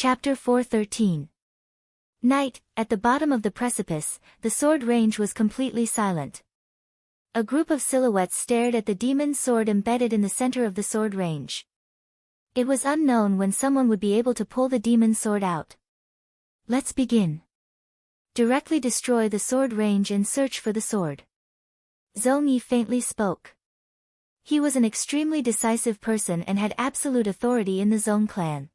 Chapter 413. Night. At the bottom of the precipice, the sword range was completely silent. A group of silhouettes stared at the demon's sword embedded in the center of the sword range. It was unknown when someone would be able to pull the demon's sword out. Let's begin. Directly destroy the sword range and search for the sword. Zhong Yi faintly spoke. He was an extremely decisive person and had absolute authority in the Zhong clan.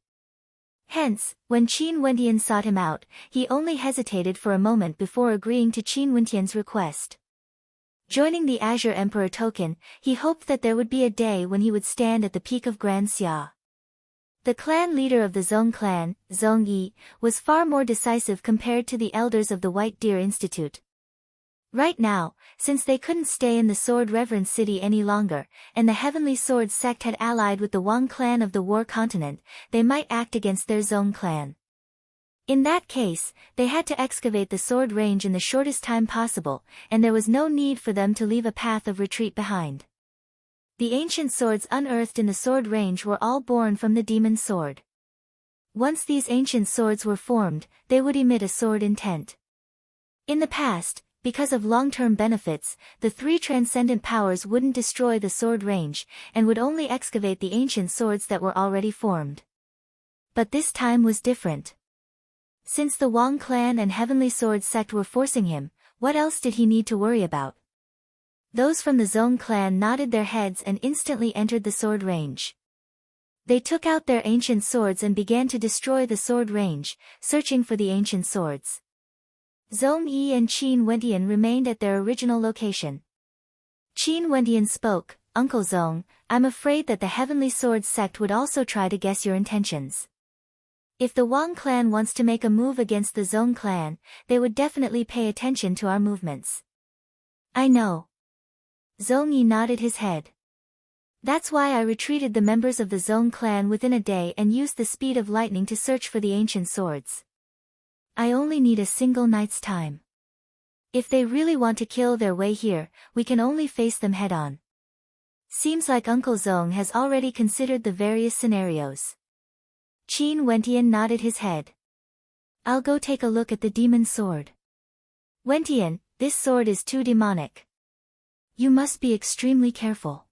Hence, when Qin Wendian sought him out, he only hesitated for a moment before agreeing to Qin Wendian's request. Joining the Azure Emperor token, he hoped that there would be a day when he would stand at the peak of Grand Xia. The clan leader of the Zhong clan, Zhong Yi, was far more decisive compared to the elders of the White Deer Institute. Right now, since they couldn't stay in the Sword Reverence City any longer, and the Heavenly Sword sect had allied with the Wang clan of the War Continent, they might act against their Zhong clan. In that case, they had to excavate the sword range in the shortest time possible, and there was no need for them to leave a path of retreat behind. The ancient swords unearthed in the sword range were all born from the demon's sword. Once these ancient swords were formed, they would emit a sword intent. In the past, because of long-term benefits, the three transcendent powers wouldn't destroy the sword range, and would only excavate the ancient swords that were already formed. But this time was different. Since the Wang clan and Heavenly Sword sect were forcing him, what else did he need to worry about? Those from the Zhong clan nodded their heads and instantly entered the sword range. They took out their ancient swords and began to destroy the sword range, searching for the ancient swords. Zhong Yi and Qin Wendian remained at their original location. Qin Wendian spoke, "Uncle Zhong, I'm afraid that the Heavenly Sword sect would also try to guess your intentions. If the Wang clan wants to make a move against the Zhong clan, they would definitely pay attention to our movements." "I know." Zhong Yi nodded his head. "That's why I retreated the members of the Zhong clan within a day and used the speed of lightning to search for the ancient swords. I only need a single night's time. If they really want to kill their way here, we can only face them head-on." Seems like Uncle Zhong has already considered the various scenarios. Qin Wendian nodded his head. "I'll go take a look at the demon's sword." "Wendian, this sword is too demonic. You must be extremely careful.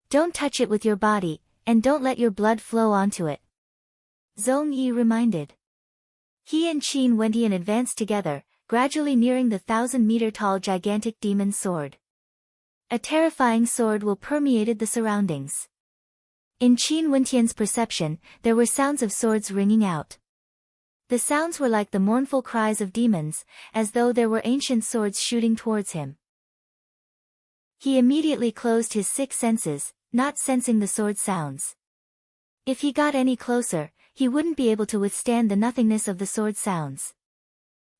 Don't touch it with your body, and don't let your blood flow onto it," Zhong Yi reminded. He and Qin Wendian advanced together, gradually nearing the 1,000-meter-tall gigantic demon's sword. A terrifying sword will permeated the surroundings. In Qin Wendian's perception, there were sounds of swords ringing out. The sounds were like the mournful cries of demons, as though there were ancient swords shooting towards him. He immediately closed his six senses, not sensing the sword sounds. If he got any closer, he wouldn't be able to withstand the nothingness of the sword sounds.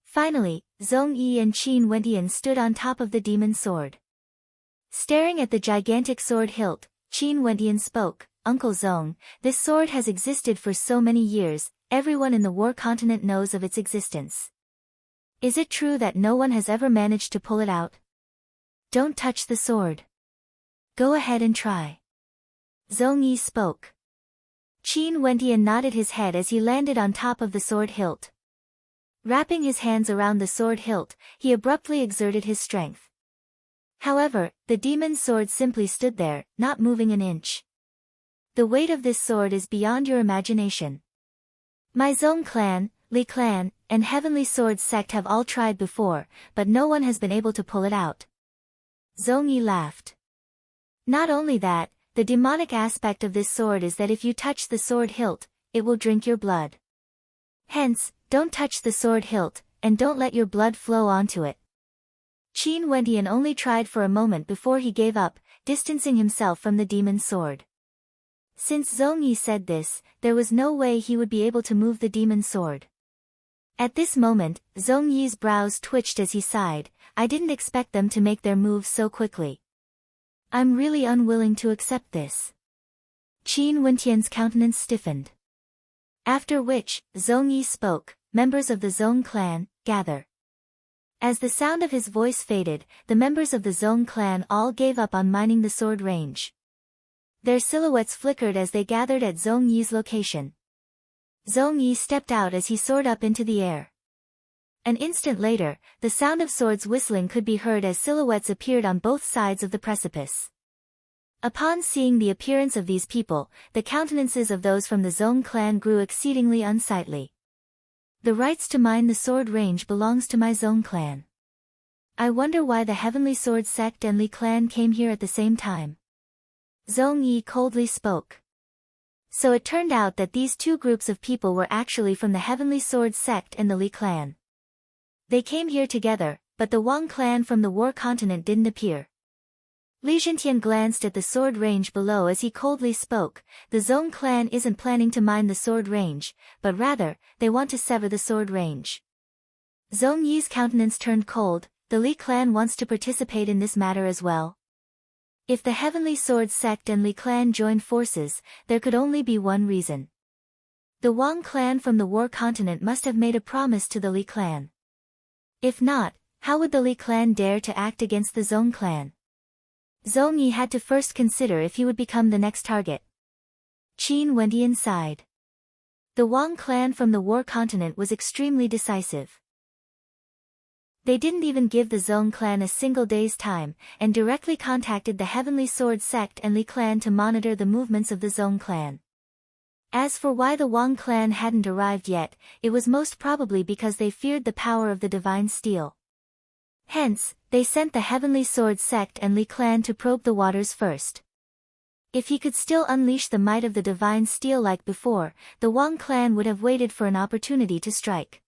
Finally, Zhong Yi and Qin Wendian stood on top of the demon's sword. Staring at the gigantic sword hilt, Qin Wendian spoke, "Uncle Zhong, this sword has existed for so many years, everyone in the War Continent knows of its existence. Is it true that no one has ever managed to pull it out? Don't touch the sword. Go ahead and try." Zhong Yi spoke. Qin Wendian nodded his head as he landed on top of the sword hilt. Wrapping his hands around the sword hilt, he abruptly exerted his strength. However, the demon's sword simply stood there, not moving an inch. "The weight of this sword is beyond your imagination. My Zhong clan, Li clan, and Heavenly Sword sect have all tried before, but no one has been able to pull it out." Zhong Yi laughed. "Not only that, the demonic aspect of this sword is that if you touch the sword hilt, it will drink your blood. Hence, don't touch the sword hilt, and don't let your blood flow onto it." Qin Wendian only tried for a moment before he gave up, distancing himself from the demon's sword. Since Zhong Yi said this, there was no way he would be able to move the demon's sword. At this moment, Zhong Yi's brows twitched as he sighed, "I didn't expect them to make their move so quickly. I'm really unwilling to accept this." Qin Wendian's countenance stiffened. After which, Zhong Yi spoke, "Members of the Zhong clan, gather." As the sound of his voice faded, the members of the Zhong clan all gave up on mining the sword range. Their silhouettes flickered as they gathered at Zhong Yi's location. Zhong Yi stepped out as he soared up into the air. An instant later, the sound of swords whistling could be heard as silhouettes appeared on both sides of the precipice. Upon seeing the appearance of these people, the countenances of those from the Zhong clan grew exceedingly unsightly. The rights to mine the sword range belongs to my Zhong clan. I wonder why the Heavenly Sword sect and Li clan came here at the same time. Zhong Yi coldly spoke. So it turned out that these two groups of people were actually from the Heavenly Sword sect and the Li clan. They came here together, but the Wang clan from the War continent didn't appear. Li Zhentian glanced at the sword range below as he coldly spoke. The Zhong clan isn't planning to mine the sword range, but rather, they want to sever the sword range. Zhong Yi's countenance turned cold. The Li clan wants to participate in this matter as well. If the Heavenly Sword sect and Li clan joined forces, there could only be one reason. The Wang clan from the War continent must have made a promise to the Li clan. If not, how would the Li clan dare to act against the Zhong clan? Zhong Yi had to first consider if he would become the next target. Qin Wendian sighed. The Wang clan from the War continent was extremely decisive. They didn't even give the Zhong clan a single day's time, and directly contacted the Heavenly Sword sect and Li clan to monitor the movements of the Zhong clan. As for why the Wang clan hadn't arrived yet, it was most probably because they feared the power of the divine steel. Hence, they sent the Heavenly Sword sect and Li clan to probe the waters first. If he could still unleash the might of the divine steel like before, the Wang clan would have waited for an opportunity to strike.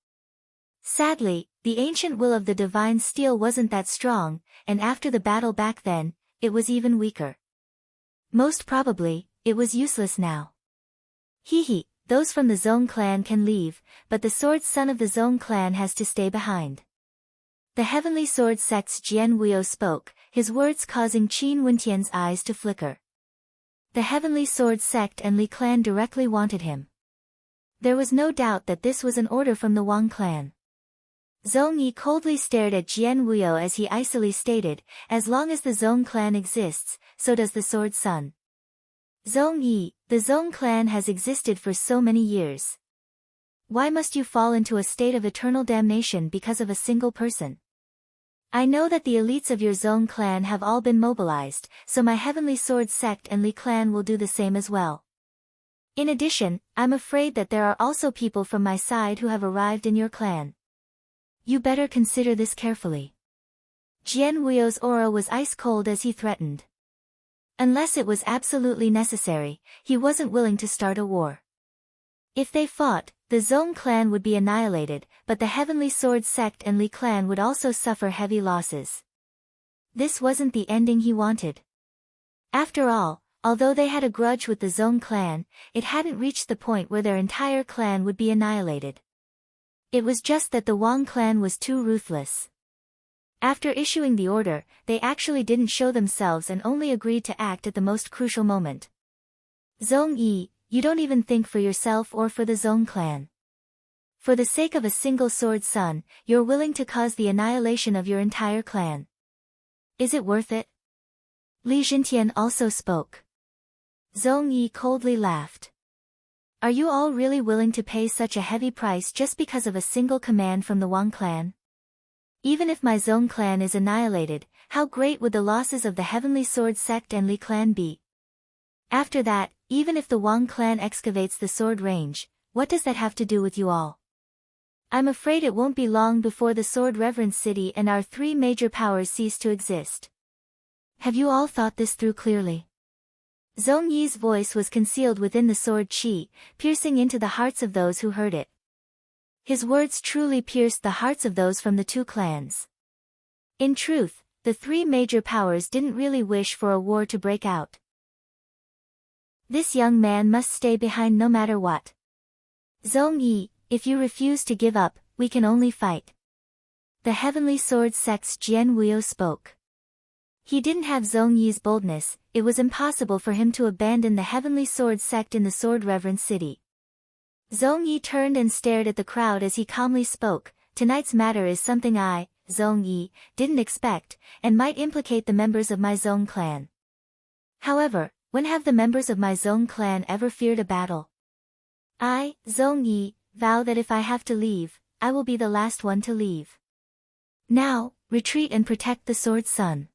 Sadly, the ancient will of the divine steel wasn't that strong, and after the battle back then, it was even weaker. Most probably, it was useless now. Those from the Zhong clan can leave, but the sword son of the Zhong clan has to stay behind. The Heavenly Sword sect's Jian Wuyo spoke, his words causing Qin Wentian's eyes to flicker. The Heavenly Sword sect and Li clan directly wanted him. There was no doubt that this was an order from the Wang clan. Zhong Yi coldly stared at Jian Wuyo as he icily stated, as long as the Zhong clan exists, so does the sword son. Zhong Yi, the Zhong clan has existed for so many years. Why must you fall into a state of eternal damnation because of a single person? I know that the elites of your Zhong clan have all been mobilized, so my Heavenly Sword sect and Li clan will do the same as well. In addition, I'm afraid that there are also people from my side who have arrived in your clan. You better consider this carefully. Jian Wuyo's aura was ice cold as he threatened. Unless it was absolutely necessary, he wasn't willing to start a war. If they fought, the Zhong clan would be annihilated, but the Heavenly Sword sect and Li clan would also suffer heavy losses. This wasn't the ending he wanted. After all, although they had a grudge with the Zhong clan, it hadn't reached the point where their entire clan would be annihilated. It was just that the Wang clan was too ruthless. After issuing the order, they actually didn't show themselves and only agreed to act at the most crucial moment. Zhong Yi, you don't even think for yourself or for the Zhong clan. For the sake of a single sword son, you're willing to cause the annihilation of your entire clan. Is it worth it? Li Zhentian also spoke. Zhong Yi coldly laughed. Are you all really willing to pay such a heavy price just because of a single command from the Wang clan? Even if my Zhong clan is annihilated, how great would the losses of the Heavenly Sword sect and Li clan be? After that, even if the Wang clan excavates the sword range, what does that have to do with you all? I'm afraid it won't be long before the Sword Reverence City and our three major powers cease to exist. Have you all thought this through clearly? Zhong Yi's voice was concealed within the sword qi, piercing into the hearts of those who heard it. His words truly pierced the hearts of those from the two clans. In truth, the three major powers didn't really wish for a war to break out. This young man must stay behind no matter what. Zhong Yi, if you refuse to give up, we can only fight. The Heavenly Sword sect's Jian Wuyo spoke. He didn't have Zhong Yi's boldness, it was impossible for him to abandon the Heavenly Sword sect in the Sword Reverence City. Zhong Yi turned and stared at the crowd as he calmly spoke, tonight's matter is something I, Zhong Yi, didn't expect, and might implicate the members of my Zhong clan. However, when have the members of my Zhong clan ever feared a battle? I, Zhong Yi, vow that if I have to leave, I will be the last one to leave. Now, retreat and protect the sword sun.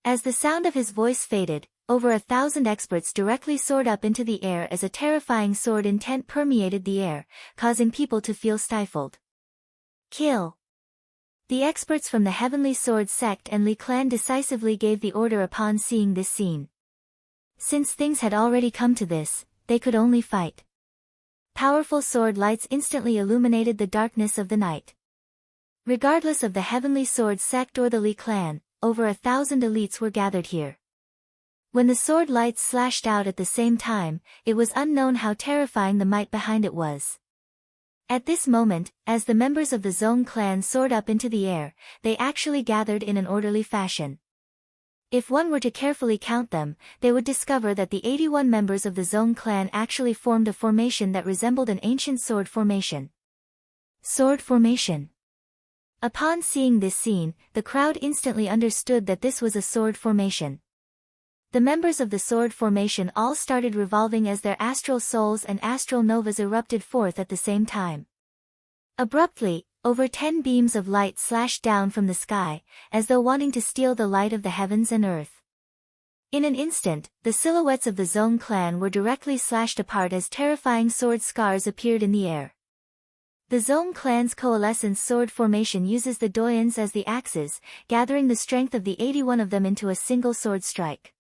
As the sound of his voice faded, over 1,000 experts directly soared up into the air as a terrifying sword intent permeated the air, causing people to feel stifled. Kill! The experts from the Heavenly Sword sect and Li clan decisively gave the order upon seeing this scene. Since things had already come to this, they could only fight. Powerful sword lights instantly illuminated the darkness of the night. Regardless of the Heavenly Sword sect or the Li clan, over 1,000 elites were gathered here. When the sword lights slashed out at the same time, it was unknown how terrifying the might behind it was. At this moment, as the members of the Zhong clan soared up into the air, they actually gathered in an orderly fashion. If one were to carefully count them, they would discover that the 81 members of the Zhong clan actually formed a formation that resembled an ancient sword formation. Sword formation. Upon seeing this scene, the crowd instantly understood that this was a sword formation. The members of the sword formation all started revolving as their astral souls and astral novas erupted forth at the same time. Abruptly, over 10 beams of light slashed down from the sky, as though wanting to steal the light of the heavens and earth. In an instant, the silhouettes of the Zhong clan were directly slashed apart as terrifying sword scars appeared in the air. The Zhong clan's coalescence sword formation uses the doyens as the axes, gathering the strength of the 81 of them into a single sword strike.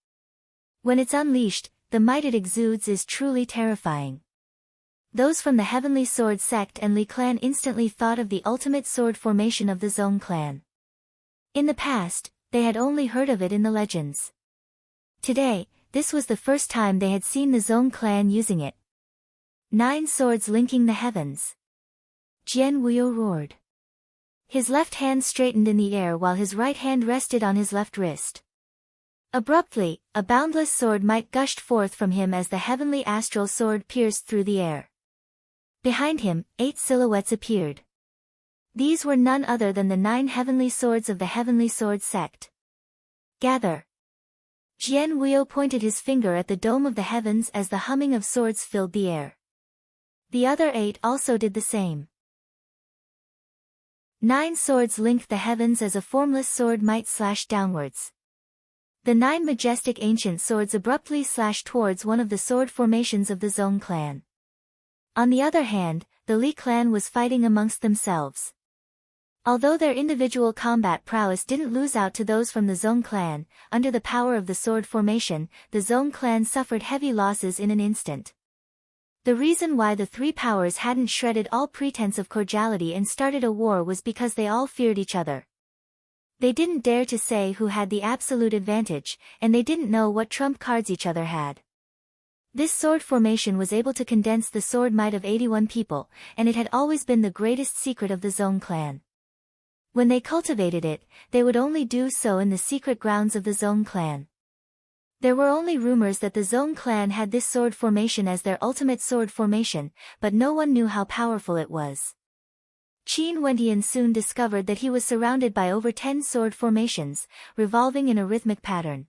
When it's unleashed, the might it exudes is truly terrifying. Those from the Heavenly Sword sect and Li clan instantly thought of the ultimate sword formation of the Zhong clan. In the past, they had only heard of it in the legends. Today, this was the first time they had seen the Zhong clan using it. 9 swords linking the heavens. Jian Wuyo roared. His left hand straightened in the air while his right hand rested on his left wrist. Abruptly, a boundless sword might gushed forth from him as the heavenly astral sword pierced through the air. Behind him, 8 silhouettes appeared. These were none other than the 9 heavenly swords of the Heavenly Sword sect. Gather! Jian Wuyo pointed his finger at the dome of the heavens as the humming of swords filled the air. The other 8 also did the same. 9 swords linked the heavens as a formless sword might slashed downwards. The 9 majestic ancient swords abruptly slashed towards one of the sword formations of the Zhong clan. On the other hand, the Li clan was fighting amongst themselves. Although their individual combat prowess didn't lose out to those from the Zhong clan, under the power of the sword formation, the Zhong clan suffered heavy losses in an instant. The reason why the 3 powers hadn't shredded all pretense of cordiality and started a war was because they all feared each other. They didn't dare to say who had the absolute advantage, and they didn't know what trump cards each other had. This sword formation was able to condense the sword might of 81 people, and it had always been the greatest secret of the Zhong clan. When they cultivated it, they would only do so in the secret grounds of the Zhong clan. There were only rumors that the Zhong clan had this sword formation as their ultimate sword formation, but no one knew how powerful it was. Qin Wendian soon discovered that he was surrounded by over 10 sword formations, revolving in a rhythmic pattern.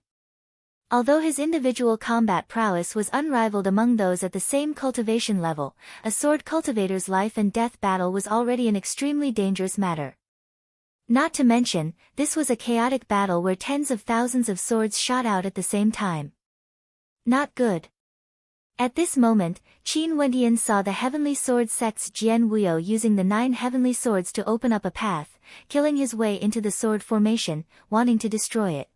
Although his individual combat prowess was unrivaled among those at the same cultivation level, a sword cultivator's life and death battle was already an extremely dangerous matter. Not to mention, this was a chaotic battle where tens of thousands of swords shot out at the same time. Not good. At this moment, Qin Wendian saw the Heavenly Sword sect's Jian Wuyo using the 9 heavenly swords to open up a path, killing his way into the sword formation, wanting to destroy it.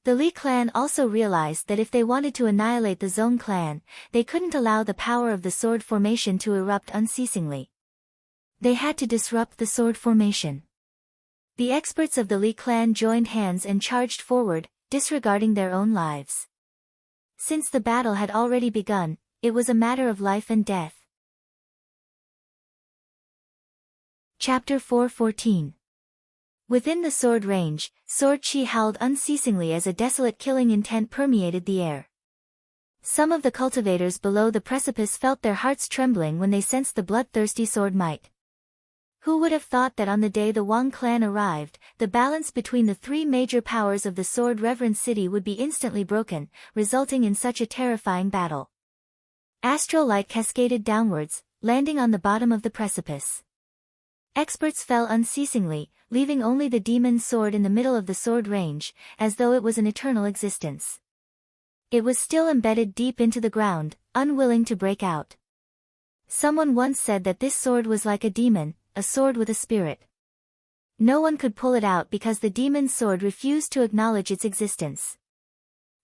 The Li clan also realized that if they wanted to annihilate the Zhong clan, they couldn't allow the power of the sword formation to erupt unceasingly. They had to disrupt the sword formation. The experts of the Li clan joined hands and charged forward, disregarding their own lives. Since the battle had already begun, it was a matter of life and death. Chapter 4:14. Within the sword range, sword chi howled unceasingly as a desolate killing intent permeated the air. Some of the cultivators below the precipice felt their hearts trembling when they sensed the bloodthirsty sword might. Who would have thought that on the day the Wang clan arrived, the balance between the 3 major powers of the sword reverend city would be instantly broken, resulting in such a terrifying battle. Astral light cascaded downwards, landing on the bottom of the precipice. Experts fell unceasingly, leaving only the demon's sword in the middle of the sword range, as though it was an eternal existence. It was still embedded deep into the ground, unwilling to break out. Someone once said that this sword was like a demon, a sword with a spirit. No one could pull it out because the demon's sword refused to acknowledge its existence.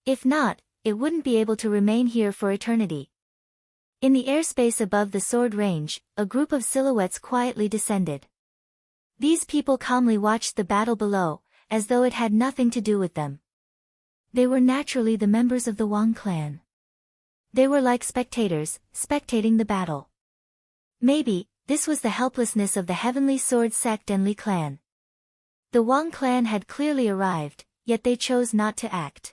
If not, it wouldn't be able to remain here for eternity. In the airspace above the sword range, a group of silhouettes quietly descended. These people calmly watched the battle below, as though it had nothing to do with them. They were naturally the members of the Wang clan. They were like spectators, spectating the battle. Maybe, this was the helplessness of the Heavenly Sword sect and Li clan. The Wang clan had clearly arrived, yet they chose not to act.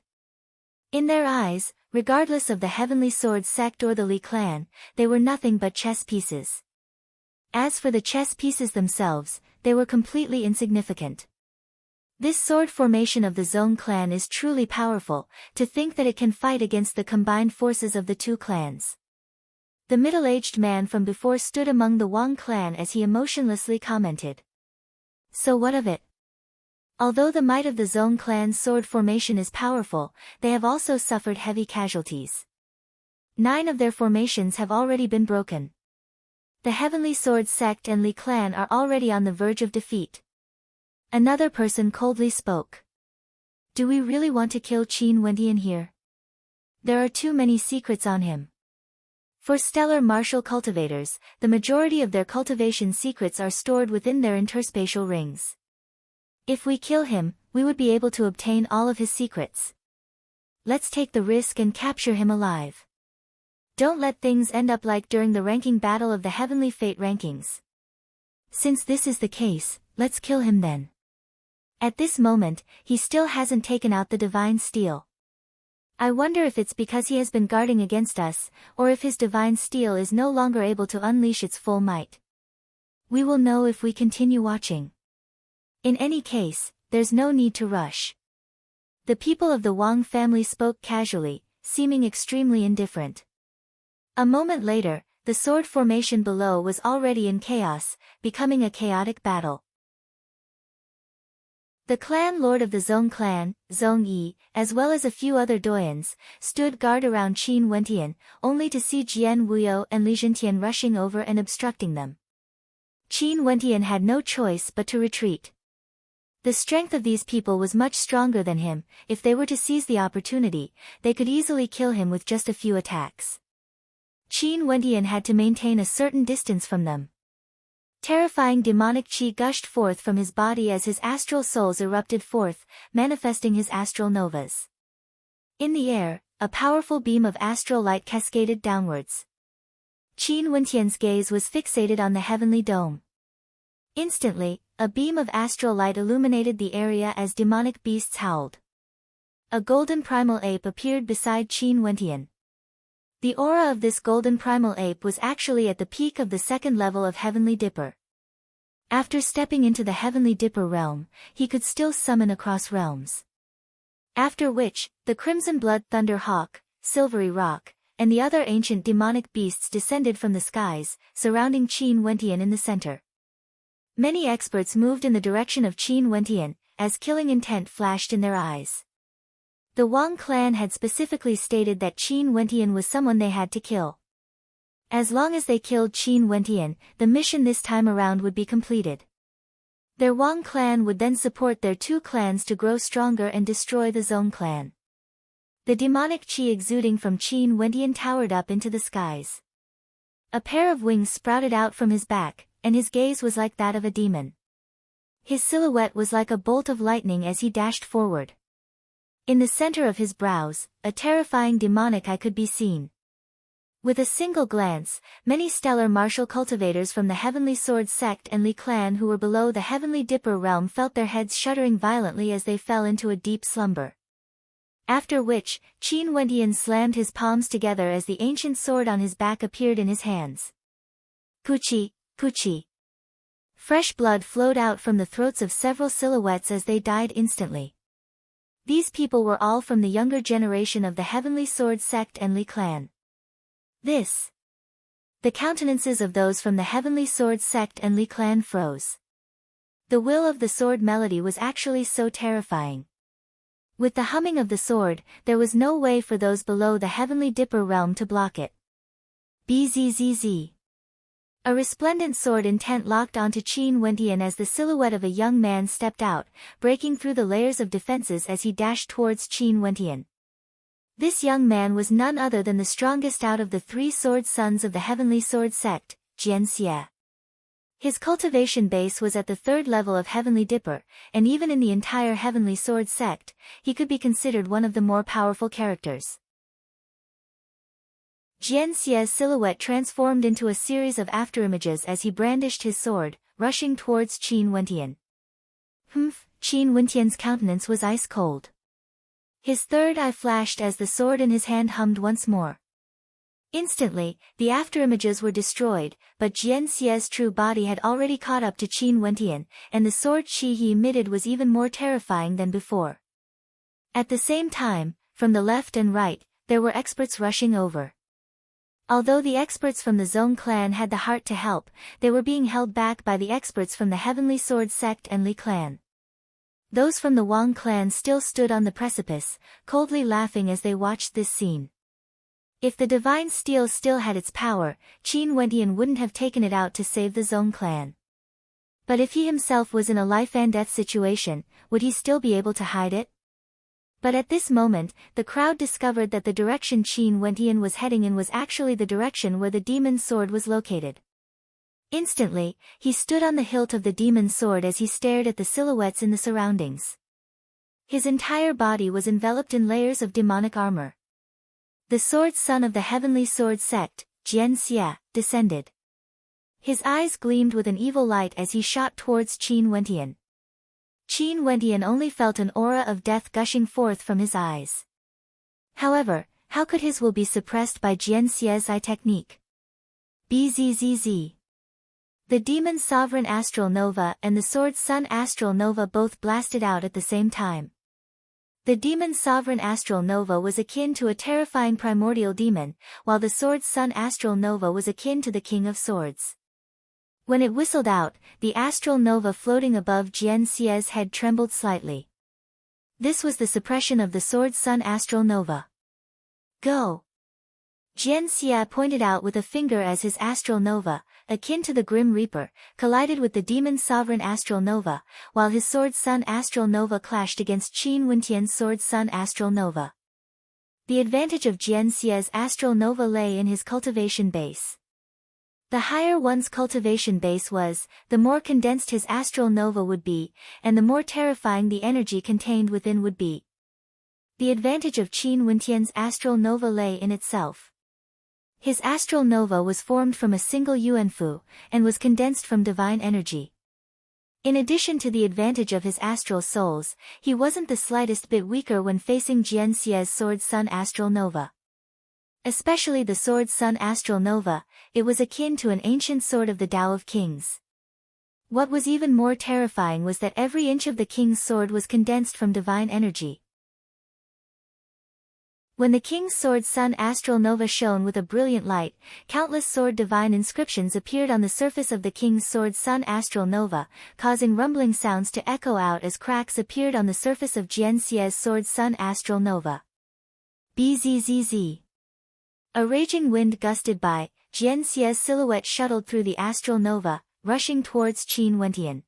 In their eyes, regardless of the Heavenly Sword sect or the Li clan, they were nothing but chess pieces. As for the chess pieces themselves, they were completely insignificant. This sword formation of the Zong clan is truly powerful, to think that it can fight against the combined forces of the two clans. The middle-aged man from before stood among the Wang clan as he emotionlessly commented. So what of it? Although the might of the Zong clan's sword formation is powerful, they have also suffered heavy casualties. 9 of their formations have already been broken. The Heavenly Sword sect and Li clan are already on the verge of defeat. Another person coldly spoke. Do we really want to kill Qin Wendian here? There are too many secrets on him. For stellar martial cultivators, the majority of their cultivation secrets are stored within their interspatial rings. If we kill him, we would be able to obtain all of his secrets. Let's take the risk and capture him alive. Don't let things end up like during the ranking battle of the Heavenly Fate rankings. Since this is the case, let's kill him then. At this moment, he still hasn't taken out the divine steel. I wonder if it's because he has been guarding against us, or if his divine steel is no longer able to unleash its full might. We will know if we continue watching. In any case, there's no need to rush. The people of the Wang family spoke casually, seeming extremely indifferent. A moment later, the sword formation below was already in chaos, becoming a chaotic battle. The clan lord of the Zong clan, Zong Yi, as well as a few other doyens, stood guard around Qin Wendian, only to see Jian Wuyo and Li Zhentian rushing over and obstructing them. Qin Wendian had no choice but to retreat. The strength of these people was much stronger than him. If they were to seize the opportunity, they could easily kill him with just a few attacks. Qin Wendian had to maintain a certain distance from them. Terrifying demonic qi gushed forth from his body as his astral souls erupted forth, manifesting his astral novas. In the air, a powerful beam of astral light cascaded downwards. Qin Wendian's gaze was fixated on the heavenly dome. Instantly, a beam of astral light illuminated the area as demonic beasts howled. A golden primal ape appeared beside Qin Wendian. The aura of this golden primal ape was actually at the peak of the second level of Heavenly Dipper. After stepping into the Heavenly Dipper realm, he could still summon across realms. After which, the Crimson Blood Thunder Hawk, Silvery Rock, and the other ancient demonic beasts descended from the skies, surrounding Qin Wendian in the center. Many experts moved in the direction of Qin Wendian, as killing intent flashed in their eyes. The Wang clan had specifically stated that Qin Wendian was someone they had to kill. As long as they killed Qin Wendian, the mission this time around would be completed. Their Wang clan would then support their two clans to grow stronger and destroy the Zong clan. The demonic qi exuding from Qin Wendian towered up into the skies. A pair of wings sprouted out from his back, and his gaze was like that of a demon. His silhouette was like a bolt of lightning as he dashed forward. In the center of his brows, a terrifying demonic eye could be seen. With a single glance, many stellar martial cultivators from the Heavenly Sword sect and Li clan who were below the Heavenly Dipper realm felt their heads shuddering violently as they fell into a deep slumber. After which, Qin Wendian slammed his palms together as the ancient sword on his back appeared in his hands. Puchi, Puchi. Fresh blood flowed out from the throats of several silhouettes as they died instantly. These people were all from the younger generation of the Heavenly Sword sect and Li clan. This. The countenances of those from the Heavenly Sword sect and Li clan froze. The will of the sword melody was actually so terrifying. With the humming of the sword, there was no way for those below the Heavenly Dipper realm to block it. Bzzz. A resplendent sword intent locked onto Qin Wentian as the silhouette of a young man stepped out, breaking through the layers of defenses as he dashed towards Qin Wentian. This young man was none other than the strongest out of the 3 sword sons of the Heavenly Sword sect, Jian Xie. His cultivation base was at the 3rd level of Heavenly Dipper, and even in the entire Heavenly Sword sect, he could be considered one of the more powerful characters. Jian Xie's silhouette transformed into a series of afterimages as he brandished his sword, rushing towards Qin Wentian. Humph! Qin Wentian's countenance was ice cold. His third eye flashed as the sword in his hand hummed once more. Instantly, the afterimages were destroyed, but Jian Xie's true body had already caught up to Qin Wentian, and the sword chi he emitted was even more terrifying than before. At the same time, from the left and right, there were experts rushing over. Although the experts from the Zong clan had the heart to help, they were being held back by the experts from the Heavenly Sword sect and Li clan. Those from the Wang clan still stood on the precipice, coldly laughing as they watched this scene. If the divine steel still had its power, Qin Wentian wouldn't have taken it out to save the Zong clan. But if he himself was in a life-and-death situation, would he still be able to hide it? But at this moment, the crowd discovered that the direction Qin Wentian was heading in was actually the direction where the demon's sword was located. Instantly, he stood on the hilt of the demon's sword as he stared at the silhouettes in the surroundings. His entire body was enveloped in layers of demonic armor. The sword son of the Heavenly Sword sect, Jian Xie, descended. His eyes gleamed with an evil light as he shot towards Qin Wentian. Qin Wentian only felt an aura of death gushing forth from his eyes. However, how could his will be suppressed by Jian Xie's eye technique? Bzzz. The demon's sovereign astral nova and the sword's sun astral nova both blasted out at the same time. The demon's sovereign astral nova was akin to a terrifying primordial demon, while the sword's sun astral nova was akin to the King of Swords. When it whistled out, the astral nova floating above Jian Xie's head trembled slightly. This was the suppression of the sword's sun astral nova. Go! Jian Xie pointed out with a finger as his astral nova, akin to the Grim Reaper, collided with the demon's sovereign astral nova, while his sword's sun astral nova clashed against Qin Wentian's sword's sun astral nova. The advantage of Jian Xie's astral nova lay in his cultivation base. The higher one's cultivation base was, the more condensed his astral nova would be, and the more terrifying the energy contained within would be. The advantage of Qin Wentian's astral nova lay in itself. His astral nova was formed from a single yuanfu, and was condensed from divine energy. In addition to the advantage of his astral souls, he wasn't the slightest bit weaker when facing Jian Xie's sword sun astral nova. Especially the sword sun astral nova, it was akin to an ancient sword of the Tao of Kings. What was even more terrifying was that every inch of the king's sword was condensed from divine energy. When the king's sword sun astral nova shone with a brilliant light, countless sword divine inscriptions appeared on the surface of the king's sword sun astral nova, causing rumbling sounds to echo out as cracks appeared on the surface of Jian Xie's sword sun astral nova. Bzzz. A raging wind gusted by, Jian Xie's silhouette shuttled through the astral nova, rushing towards Qin Wentian.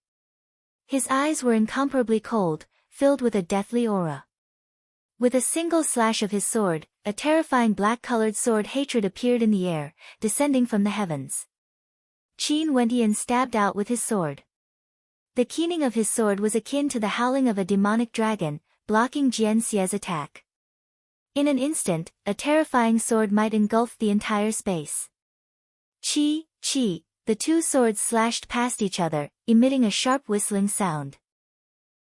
His eyes were incomparably cold, filled with a deathly aura. With a single slash of his sword, a terrifying black-colored sword hatred appeared in the air, descending from the heavens. Qin Wentian stabbed out with his sword. The keening of his sword was akin to the howling of a demonic dragon, blocking Jian Xie's attack. In an instant, a terrifying sword might engulf the entire space. Chi, the two swords slashed past each other, emitting a sharp whistling sound.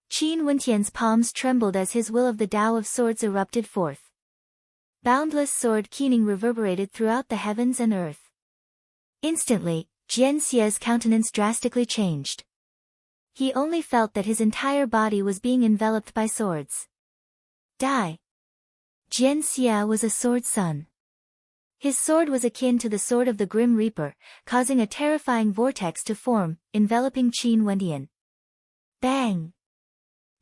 Qin Wentian's palms trembled as his will of the Tao of Swords erupted forth. Boundless sword keening reverberated throughout the heavens and earth. Instantly, Jian Xie's countenance drastically changed. He only felt that his entire body was being enveloped by swords. Die! Jian Xie was a sword son. His sword was akin to the sword of the Grim Reaper, causing a terrifying vortex to form, enveloping Qin Wentian. Bang!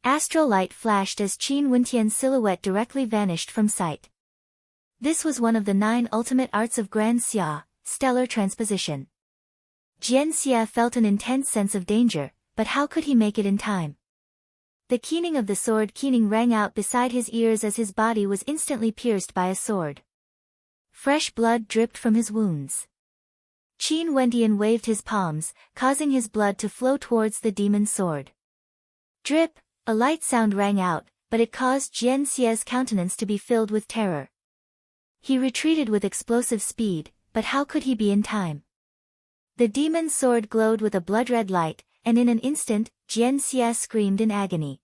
Astral light flashed as Qin Wentian's silhouette directly vanished from sight. This was one of the 9 ultimate arts of Grand Xia, stellar transposition. Jian Xia felt an intense sense of danger, but how could he make it in time? The keening of the sword keening rang out beside his ears as his body was instantly pierced by a sword. Fresh blood dripped from his wounds. Qin Wentian waved his palms, causing his blood to flow towards the demon's sword. Drip! A light sound rang out, but it caused Jian Xia's countenance to be filled with terror. He retreated with explosive speed, but how could he be in time? The demon's sword glowed with a blood-red light, and in an instant, Jian Xia screamed in agony.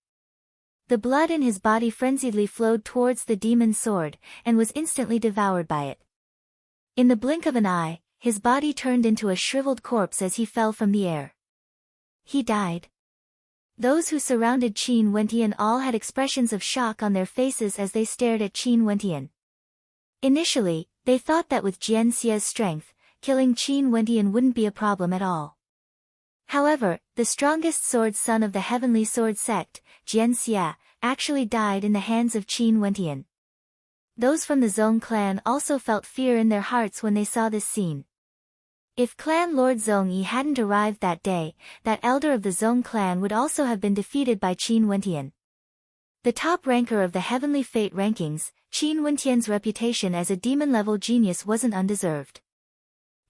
The blood in his body frenziedly flowed towards the demon's sword, and was instantly devoured by it. In the blink of an eye, his body turned into a shriveled corpse as he fell from the air. He died. Those who surrounded Qin Wentian all had expressions of shock on their faces as they stared at Qin Wentian. Initially, they thought that with Jian Xia's strength, killing Qin Wentian wouldn't be a problem at all. However, the strongest sword son of the Heavenly Sword Sect, Jian Xia, actually died in the hands of Qin Wentian. Those from the Zong clan also felt fear in their hearts when they saw this scene. If Clan Lord Zong Yi hadn't arrived that day, that elder of the Zong clan would also have been defeated by Qin Wentian. The top ranker of the Heavenly Fate rankings, Qin Wentian's reputation as a demon-level genius wasn't undeserved.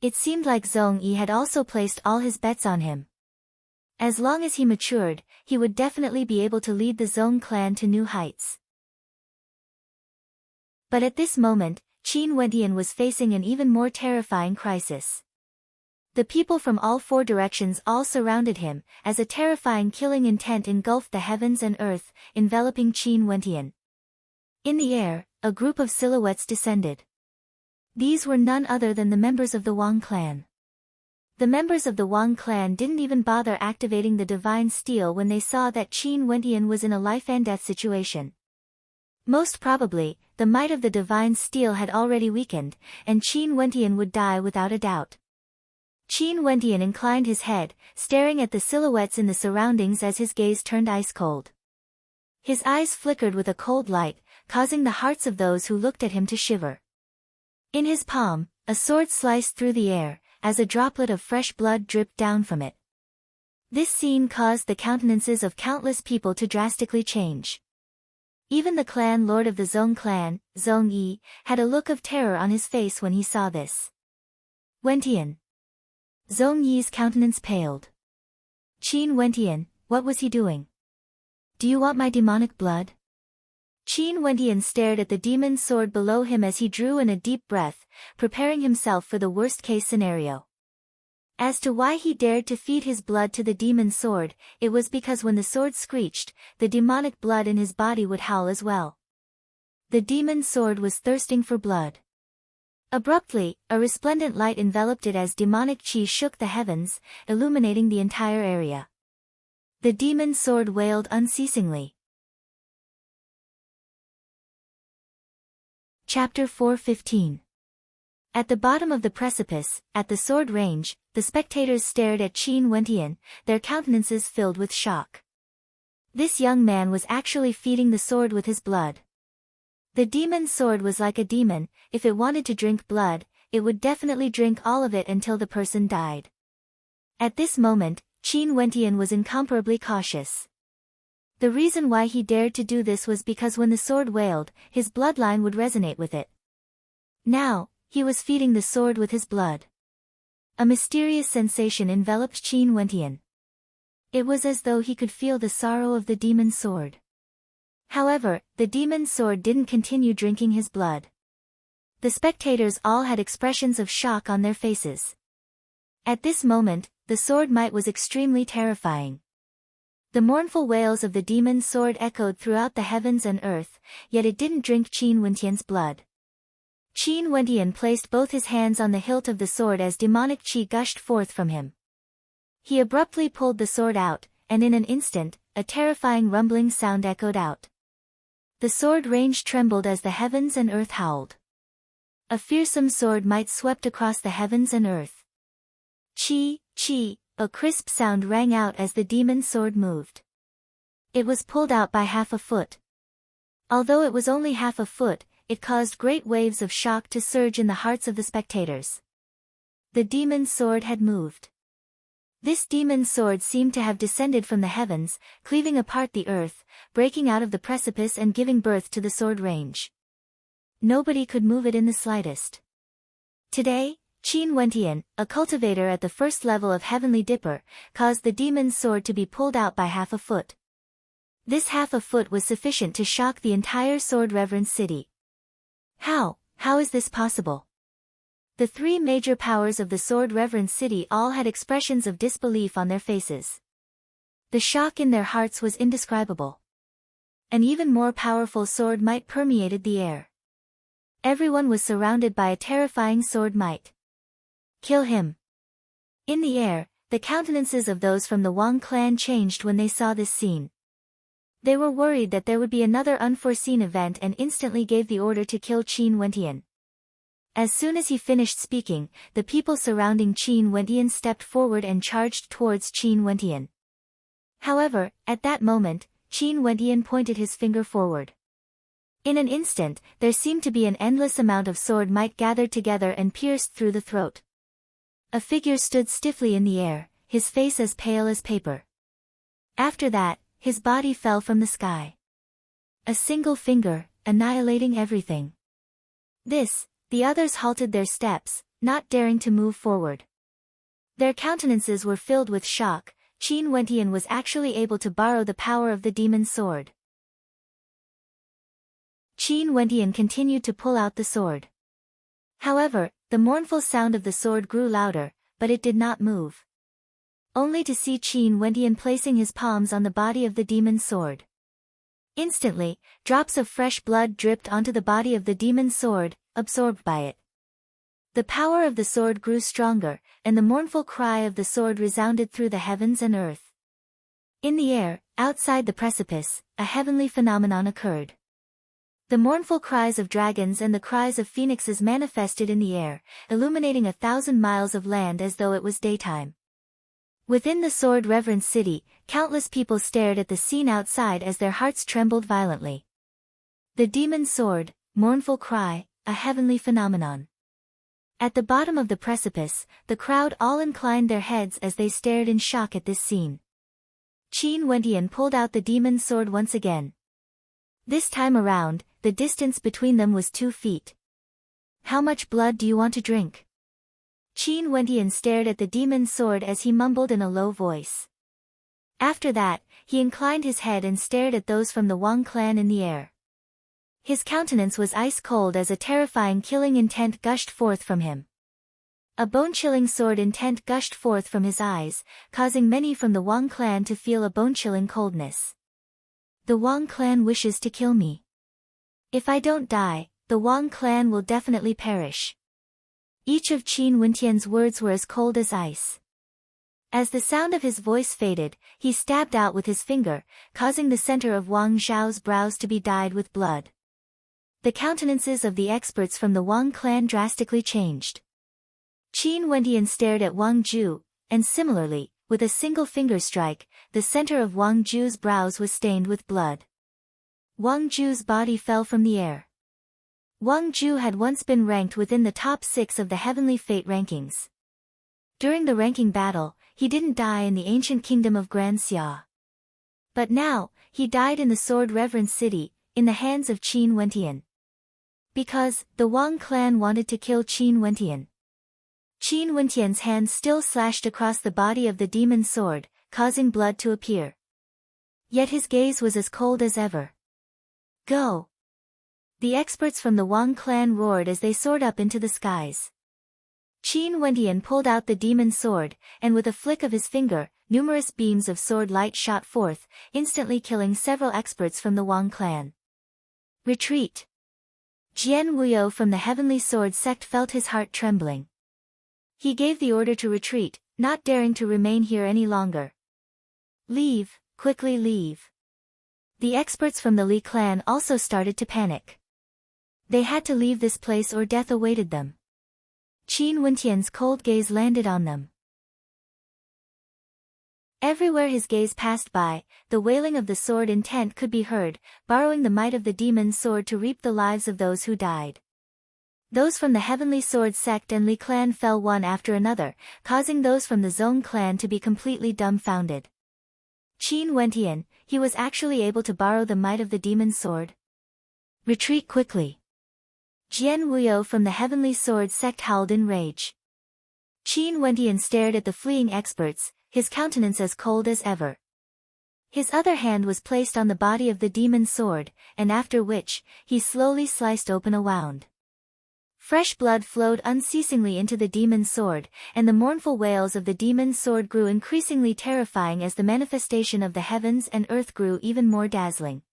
It seemed like Zong Yi had also placed all his bets on him. As long as he matured, he would definitely be able to lead the Zong clan to new heights. But at this moment, Qin Wentian was facing an even more terrifying crisis. The people from all 4 directions all surrounded him, as a terrifying killing intent engulfed the heavens and earth, enveloping Qin Wentian. In the air, a group of silhouettes descended. These were none other than the members of the Wang clan. The members of the Wang clan didn't even bother activating the divine steel when they saw that Qin Wentian was in a life-and-death situation. Most probably, the might of the divine steel had already weakened, and Qin Wentian would die without a doubt. Qin Wentian inclined his head, staring at the silhouettes in the surroundings as his gaze turned ice-cold. His eyes flickered with a cold light, causing the hearts of those who looked at him to shiver. In his palm, a sword sliced through the air, as a droplet of fresh blood dripped down from it. This scene caused the countenances of countless people to drastically change. Even the clan lord of the Zong clan, Zong Yi, had a look of terror on his face when he saw this. Wentian. Zong Yi's countenance paled. Qin Wentian, what was he doing? Do you want my demonic blood? Qin Wentian stared at the demon's sword below him as he drew in a deep breath, preparing himself for the worst-case scenario. As to why he dared to feed his blood to the demon's sword, it was because when the sword screeched, the demonic blood in his body would howl as well. The demon's sword was thirsting for blood. Abruptly, a resplendent light enveloped it as demonic chi shook the heavens, illuminating the entire area. The demon's sword wailed unceasingly. Chapter 4:15. At the bottom of the precipice, at the sword range, the spectators stared at Qin Wentian, their countenances filled with shock. This young man was actually feeding the sword with his blood. The demon's sword was like a demon. If it wanted to drink blood, it would definitely drink all of it until the person died. At this moment, Qin Wentian was incomparably cautious. The reason why he dared to do this was because when the sword wailed, his bloodline would resonate with it. Now, he was feeding the sword with his blood. A mysterious sensation enveloped Qin Wentian. It was as though he could feel the sorrow of the demon's sword. However, the demon's sword didn't continue drinking his blood. The spectators all had expressions of shock on their faces. At this moment, the sword might was extremely terrifying. The mournful wails of the demon's sword echoed throughout the heavens and earth, yet it didn't drink Qin Wentian's blood. Qin Wentian placed both his hands on the hilt of the sword as demonic qi gushed forth from him. He abruptly pulled the sword out, and in an instant, a terrifying rumbling sound echoed out. The sword range trembled as the heavens and earth howled. A fearsome sword might swept across the heavens and earth. Chi, chi, a crisp sound rang out as the demon's sword moved. It was pulled out by half a foot. Although it was only half a foot, it caused great waves of shock to surge in the hearts of the spectators. The demon's sword had moved. This demon's sword seemed to have descended from the heavens, cleaving apart the earth, breaking out of the precipice and giving birth to the sword range. Nobody could move it in the slightest. Today, Qin Wentian, a cultivator at the first level of Heavenly Dipper, caused the demon's sword to be pulled out by half a foot. This half a foot was sufficient to shock the entire Sword Reverence city. How is this possible? The three major powers of the Sword Reverence city all had expressions of disbelief on their faces. The shock in their hearts was indescribable. An even more powerful sword might permeated the air. Everyone was surrounded by a terrifying sword might. Kill him. In the air, the countenances of those from the Wang clan changed when they saw this scene. They were worried that there would be another unforeseen event and instantly gave the order to kill Qin Wentian. As soon as he finished speaking, the people surrounding Qin Wentian stepped forward and charged towards Qin Wentian. However, at that moment, Qin Wentian pointed his finger forward. In an instant, there seemed to be an endless amount of sword might gathered together and pierced through the throat. A figure stood stiffly in the air, his face as pale as paper. After that, his body fell from the sky. A single finger, annihilating everything. The others halted their steps, not daring to move forward. Their countenances were filled with shock. Qin Wentian was actually able to borrow the power of the demon's sword. Qin Wentian continued to pull out the sword. However, the mournful sound of the sword grew louder, but it did not move. Only to see Qin Wentian placing his palms on the body of the demon's sword. Instantly, drops of fresh blood dripped onto the body of the demon's sword, absorbed by it. The power of the sword grew stronger, and the mournful cry of the sword resounded through the heavens and earth. In the air, outside the precipice, a heavenly phenomenon occurred. The mournful cries of dragons and the cries of phoenixes manifested in the air, illuminating 1,000 miles of land as though it was daytime. Within the Sword Reverence city, countless people stared at the scene outside as their hearts trembled violently. The demon's sword, mournful cry, a heavenly phenomenon. At the bottom of the precipice, the crowd all inclined their heads as they stared in shock at this scene. Qin Wentian pulled out the demon's sword once again. This time around, the distance between them was 2 feet. How much blood do you want to drink? Qin Wentian stared at the demon's sword as he mumbled in a low voice. After that, he inclined his head and stared at those from the Wang clan in the air. His countenance was ice-cold as a terrifying killing intent gushed forth from him. A bone-chilling sword intent gushed forth from his eyes, causing many from the Wang clan to feel a bone-chilling coldness. The Wang clan wishes to kill me. If I don't die, the Wang clan will definitely perish. Each of Qin Wentian's words were as cold as ice. As the sound of his voice faded, he stabbed out with his finger, causing the center of Wang Zhao's brows to be dyed with blood. The countenances of the experts from the Wang clan drastically changed. Qin Wentian stared at Wang Zhu, and similarly, with a single finger strike, the center of Wang Zhu's brows was stained with blood. Wang Zhu's body fell from the air. Wang Zhu had once been ranked within the top 6 of the Heavenly Fate rankings. During the ranking battle, he didn't die in the ancient kingdom of Grand Xia. But now, he died in the Sword Reverence city, in the hands of Qin Wentian. Because, the Wang clan wanted to kill Qin Wentian. Qin Wentian's hands still slashed across the body of the demon's sword, causing blood to appear. Yet his gaze was as cold as ever. Go! The experts from the Wang clan roared as they soared up into the skies. Qin Wentian pulled out the demon's sword, and with a flick of his finger, numerous beams of sword light shot forth, instantly killing several experts from the Wang clan. Retreat! Jian Wuyo from the Heavenly Sword sect felt his heart trembling. He gave the order to retreat, not daring to remain here any longer. Leave, quickly leave. The experts from the Li clan also started to panic. They had to leave this place or death awaited them. Qin Wentian's cold gaze landed on them. Everywhere his gaze passed by, the wailing of the sword intent could be heard, borrowing the might of the demon's sword to reap the lives of those who died. Those from the Heavenly Sword sect and Li clan fell one after another, causing those from the Zong clan to be completely dumbfounded. Qin Wentian, he was actually able to borrow the might of the demon's sword? Retreat quickly. Jian Wuyo from the Heavenly Sword sect howled in rage. Qin Wentian stared at the fleeing experts, his countenance as cold as ever. His other hand was placed on the body of the demon's sword, and after which, he slowly sliced open a wound. Fresh blood flowed unceasingly into the demon's sword, and the mournful wails of the demon's sword grew increasingly terrifying as the manifestation of the heavens and earth grew even more dazzling.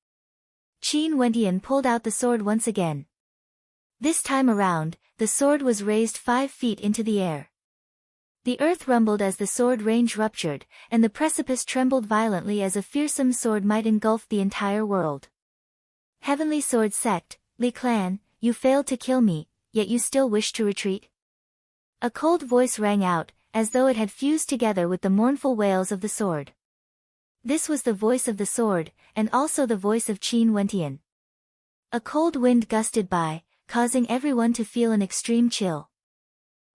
Qin Wentian pulled out the sword once again. This time around, the sword was raised 5 feet into the air. The earth rumbled as the sword range ruptured, and the precipice trembled violently as a fearsome sword might engulf the entire world. Heavenly Sword Sect, Li Clan, you failed to kill me, yet you still wish to retreat? A cold voice rang out, as though it had fused together with the mournful wails of the sword. This was the voice of the sword, and also the voice of Qin Wentian. A cold wind gusted by, causing everyone to feel an extreme chill.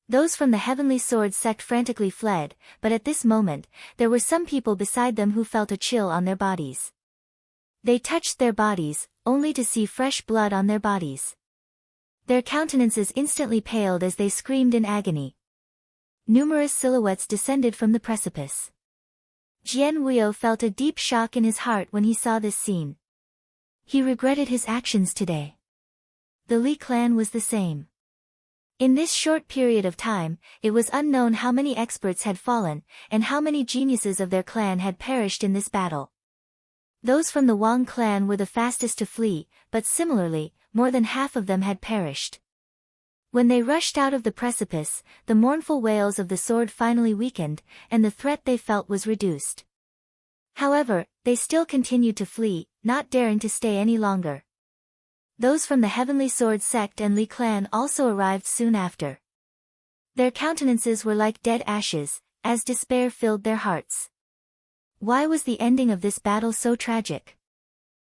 Those from the Heavenly Sword sect frantically fled, but at this moment, there were some people beside them who felt a chill on their bodies. They touched their bodies, only to see fresh blood on their bodies. Their countenances instantly paled as they screamed in agony. Numerous silhouettes descended from the precipice. Jian Wuyo felt a deep shock in his heart when he saw this scene. He regretted his actions today. The Li clan was the same. In this short period of time, it was unknown how many experts had fallen, and how many geniuses of their clan had perished in this battle. Those from the Wang clan were the fastest to flee, but similarly, more than half of them had perished. When they rushed out of the precipice, the mournful wails of the sword finally weakened, and the threat they felt was reduced. However, they still continued to flee, not daring to stay any longer. Those from the Heavenly Sword sect and Li clan also arrived soon after. Their countenances were like dead ashes, as despair filled their hearts. Why was the ending of this battle so tragic?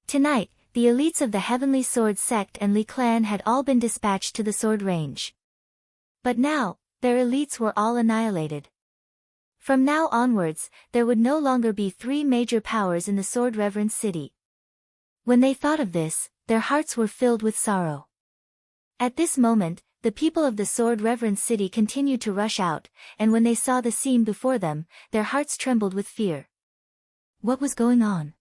Tonight, the elites of the Heavenly Sword sect and Li clan had all been dispatched to the sword range. But now, their elites were all annihilated. From now onwards, there would no longer be 3 major powers in the Sword Reverence City. When they thought of this, their hearts were filled with sorrow. At this moment, the people of the Sword Reverence City continued to rush out, and when they saw the scene before them, their hearts trembled with fear. What was going on?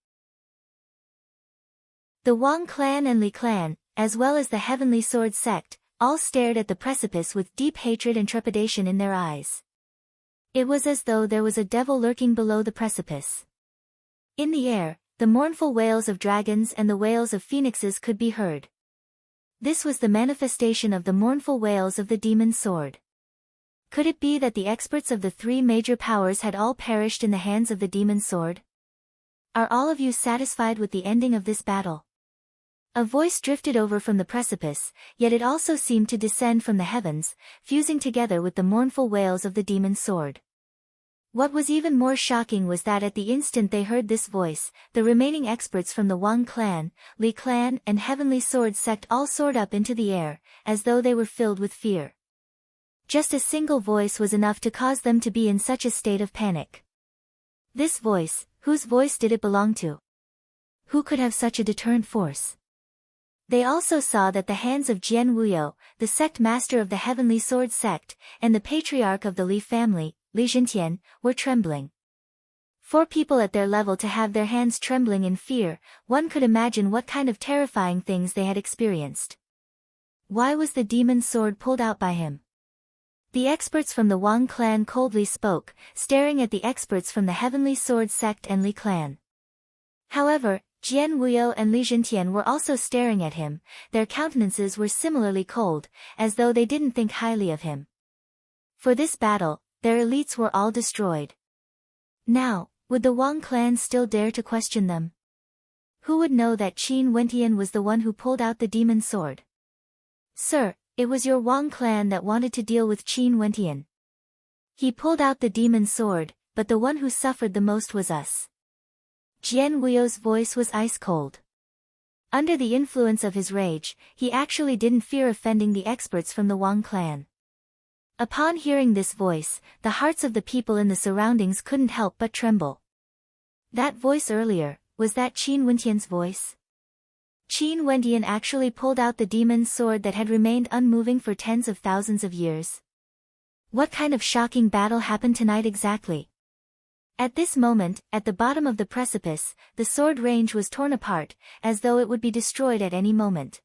The Wang clan and Li clan, as well as the Heavenly Sword sect, all stared at the precipice with deep hatred and trepidation in their eyes. It was as though there was a devil lurking below the precipice. In the air, the mournful wails of dragons and the wails of phoenixes could be heard. This was the manifestation of the mournful wails of the demon's sword. Could it be that the experts of the 3 major powers had all perished in the hands of the demon's sword? Are all of you satisfied with the ending of this battle? A voice drifted over from the precipice, yet it also seemed to descend from the heavens, fusing together with the mournful wails of the demon's sword. What was even more shocking was that at the instant they heard this voice, the remaining experts from the Wang clan, Li clan and Heavenly Sword sect all soared up into the air, as though they were filled with fear. Just a single voice was enough to cause them to be in such a state of panic. This voice, whose voice did it belong to? Who could have such a deterrent force? They also saw that the hands of Jian Wuyo, the sect master of the Heavenly Sword sect, and the patriarch of the Li family, Li Zhentian, were trembling. For people at their level to have their hands trembling in fear, one could imagine what kind of terrifying things they had experienced. Why was the demon's sword pulled out by him? The experts from the Wang clan coldly spoke, staring at the experts from the Heavenly Sword sect and Li clan. However, Jian Wuyo and Li Zhentian were also staring at him, their countenances were similarly cold, as though they didn't think highly of him. For this battle, their elites were all destroyed. Now, would the Wang clan still dare to question them? Who would know that Qin Wentian was the one who pulled out the demon's sword? Sir, it was your Wang clan that wanted to deal with Qin Wentian. He pulled out the demon sword, but the one who suffered the most was us. Jian Wuyo's voice was ice-cold. Under the influence of his rage, he actually didn't fear offending the experts from the Wang clan. Upon hearing this voice, the hearts of the people in the surroundings couldn't help but tremble. That voice earlier, was that Qin Wentian's voice? Qin Wentian actually pulled out the demon's sword that had remained unmoving for tens of thousands of years. What kind of shocking battle happened tonight exactly? At this moment, at the bottom of the precipice, the sword range was torn apart, as though it would be destroyed at any moment.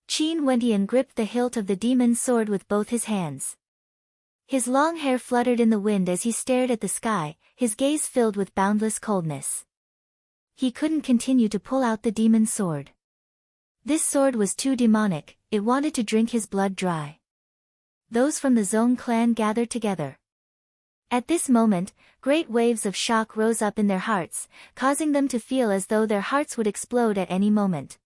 Qin Wentian gripped the hilt of the demon's sword with both his hands. His long hair fluttered in the wind as he stared at the sky, his gaze filled with boundless coldness. He couldn't continue to pull out the demon's sword. This sword was too demonic, it wanted to drink his blood dry. Those from the Zhong clan gathered together. At this moment, great waves of shock rose up in their hearts, causing them to feel as though their hearts would explode at any moment.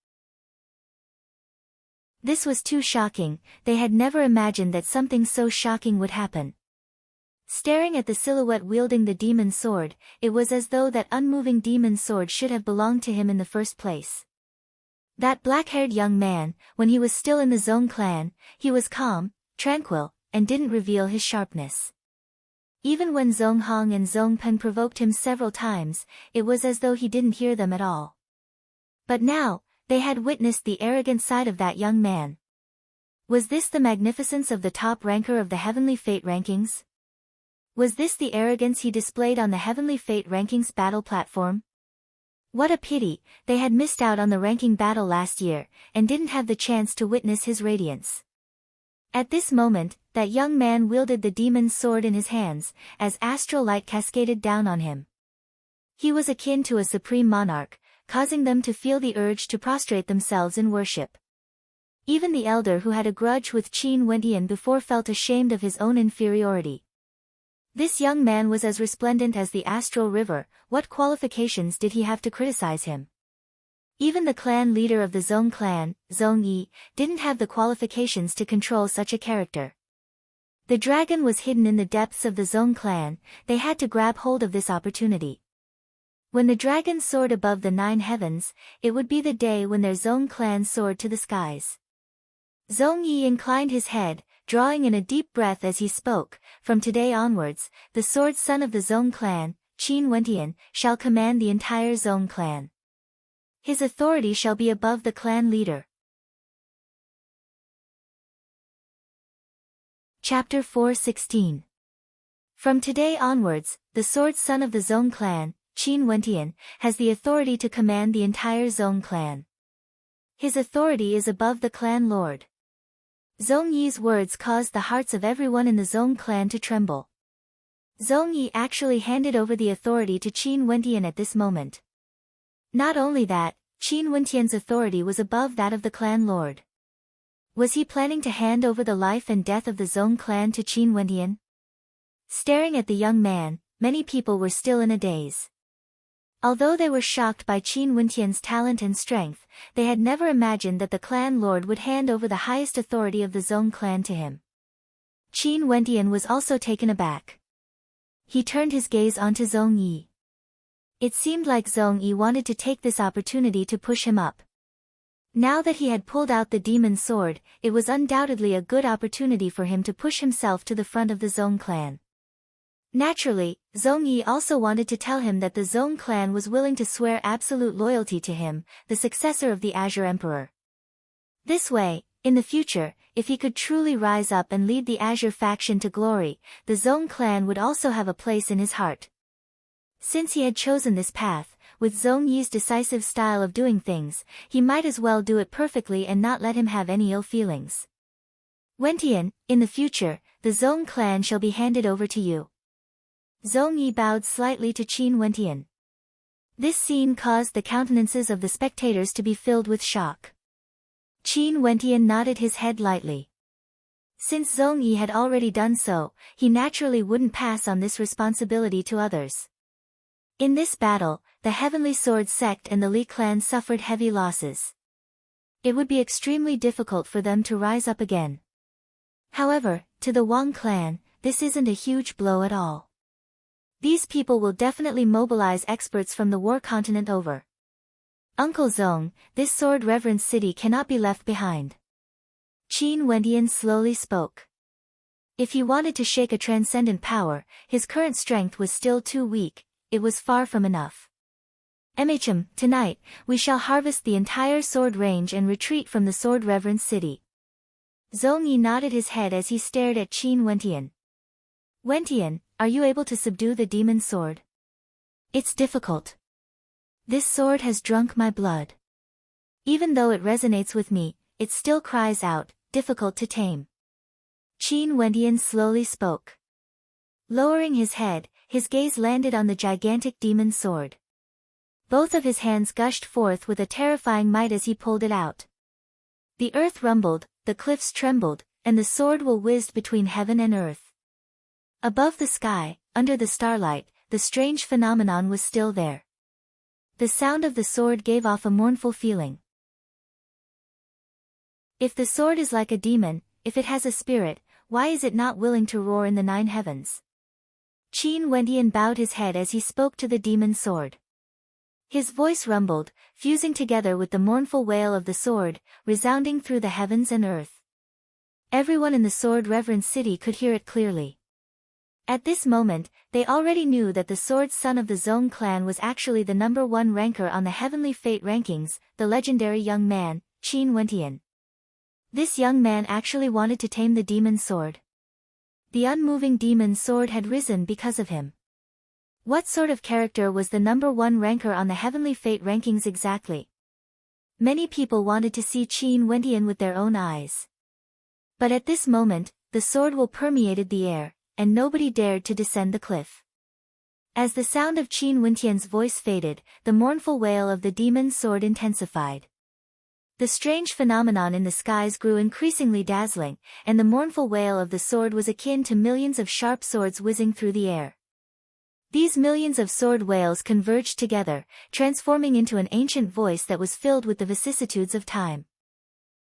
This was too shocking, they had never imagined that something so shocking would happen. Staring at the silhouette wielding the demon sword, it was as though that unmoving demon sword should have belonged to him in the first place. That black-haired young man, when he was still in the Zhong clan, he was calm, tranquil, and didn't reveal his sharpness. Even when Zhong Hong and Zhong Pen provoked him several times, it was as though he didn't hear them at all. But now, they had witnessed the arrogant side of that young man. Was this the magnificence of the top ranker of the Heavenly Fate rankings? Was this the arrogance he displayed on the Heavenly Fate rankings battle platform? What a pity, they had missed out on the ranking battle last year, and didn't have the chance to witness his radiance. At this moment, that young man wielded the demon's sword in his hands, as astral light cascaded down on him. He was akin to a supreme monarch, causing them to feel the urge to prostrate themselves in worship. Even the elder who had a grudge with Qin Wentian before felt ashamed of his own inferiority. This young man was as resplendent as the astral river, what qualifications did he have to criticize him? Even the clan leader of the Zhong clan, Zhong Yi, didn't have the qualifications to control such a character. The dragon was hidden in the depths of the Zhong clan, they had to grab hold of this opportunity. When the dragon soared above the 9 heavens, it would be the day when their Zhong clan soared to the skies. Zhong Yi inclined his head, drawing in a deep breath as he spoke. From today onwards, the sword son of the Zhong clan, Qin Wentian, shall command the entire Zhong clan. His authority shall be above the clan leader. Chapter 4:16. From today onwards, the sword son of the Zhong clan, Qin Wentian, has the authority to command the entire Zhong clan. His authority is above the clan lord. Zhong Yi's words caused the hearts of everyone in the Zhong clan to tremble. Zhong Yi actually handed over the authority to Qin Wentian at this moment. Not only that, Qin Wentian's authority was above that of the clan lord. Was he planning to hand over the life and death of the Zhong clan to Qin Wentian? Staring at the young man, many people were still in a daze. Although they were shocked by Qin Wentian's talent and strength, they had never imagined that the clan lord would hand over the highest authority of the Zhong clan to him. Qin Wentian was also taken aback. He turned his gaze onto Zhong Yi. It seemed like Zhong Yi wanted to take this opportunity to push him up. Now that he had pulled out the demon sword, it was undoubtedly a good opportunity for him to push himself to the front of the Zhong clan. Naturally, Zhong Yi also wanted to tell him that the Zhong clan was willing to swear absolute loyalty to him, the successor of the Azure Emperor. This way, in the future, if he could truly rise up and lead the Azure faction to glory, the Zhong clan would also have a place in his heart. Since he had chosen this path, with Zhong Yi's decisive style of doing things, he might as well do it perfectly and not let him have any ill feelings. Wentian, in the future, the Zhong clan shall be handed over to you. Zhong Yi bowed slightly to Qin Wentian. This scene caused the countenances of the spectators to be filled with shock. Qin Wentian nodded his head lightly. Since Zhong Yi had already done so, he naturally wouldn't pass on this responsibility to others. In this battle, the Heavenly Sword sect and the Li clan suffered heavy losses. It would be extremely difficult for them to rise up again. However, to the Wang clan, this isn't a huge blow at all. These people will definitely mobilize experts from the war continent over. Uncle Zong, this sword reverence city cannot be left behind. Qin Wendian slowly spoke. If he wanted to shake a transcendent power, his current strength was still too weak, it was far from enough. Tonight, we shall harvest the entire sword range and retreat from the sword reverence city. Zong Yi nodded his head as he stared at Qin Wendian. Wendian, are you able to subdue the demon sword? It's difficult. This sword has drunk my blood. Even though it resonates with me, it still cries out, difficult to tame. Qin Wendian slowly spoke. Lowering his head, his gaze landed on the gigantic demon sword. Both of his hands gushed forth with a terrifying might as he pulled it out. The earth rumbled, the cliffs trembled, and the sword whizzed between heaven and earth. Above the sky, under the starlight, the strange phenomenon was still there. The sound of the sword gave off a mournful feeling. If the sword is like a demon, if it has a spirit, why is it not willing to roar in the 9 heavens? Qin Wendian bowed his head as he spoke to the demon sword. His voice rumbled, fusing together with the mournful wail of the sword, resounding through the heavens and earth. Everyone in the sword reverence city could hear it clearly. At this moment, they already knew that the sword son of the Zong clan was actually the #1 ranker on the heavenly fate rankings, the legendary young man, Qin Wendian. This young man actually wanted to tame the demon sword. The unmoving demon sword had risen because of him. What sort of character was the #1 ranker on the heavenly fate rankings exactly? Many people wanted to see Qin Wendian with their own eyes. But at this moment, the sword permeated the air, and nobody dared to descend the cliff. As the sound of Qin Wendian's voice faded, the mournful wail of the demon sword intensified. The strange phenomenon in the skies grew increasingly dazzling, and the mournful wail of the sword was akin to millions of sharp swords whizzing through the air. These millions of sword wails converged together, transforming into an ancient voice that was filled with the vicissitudes of time.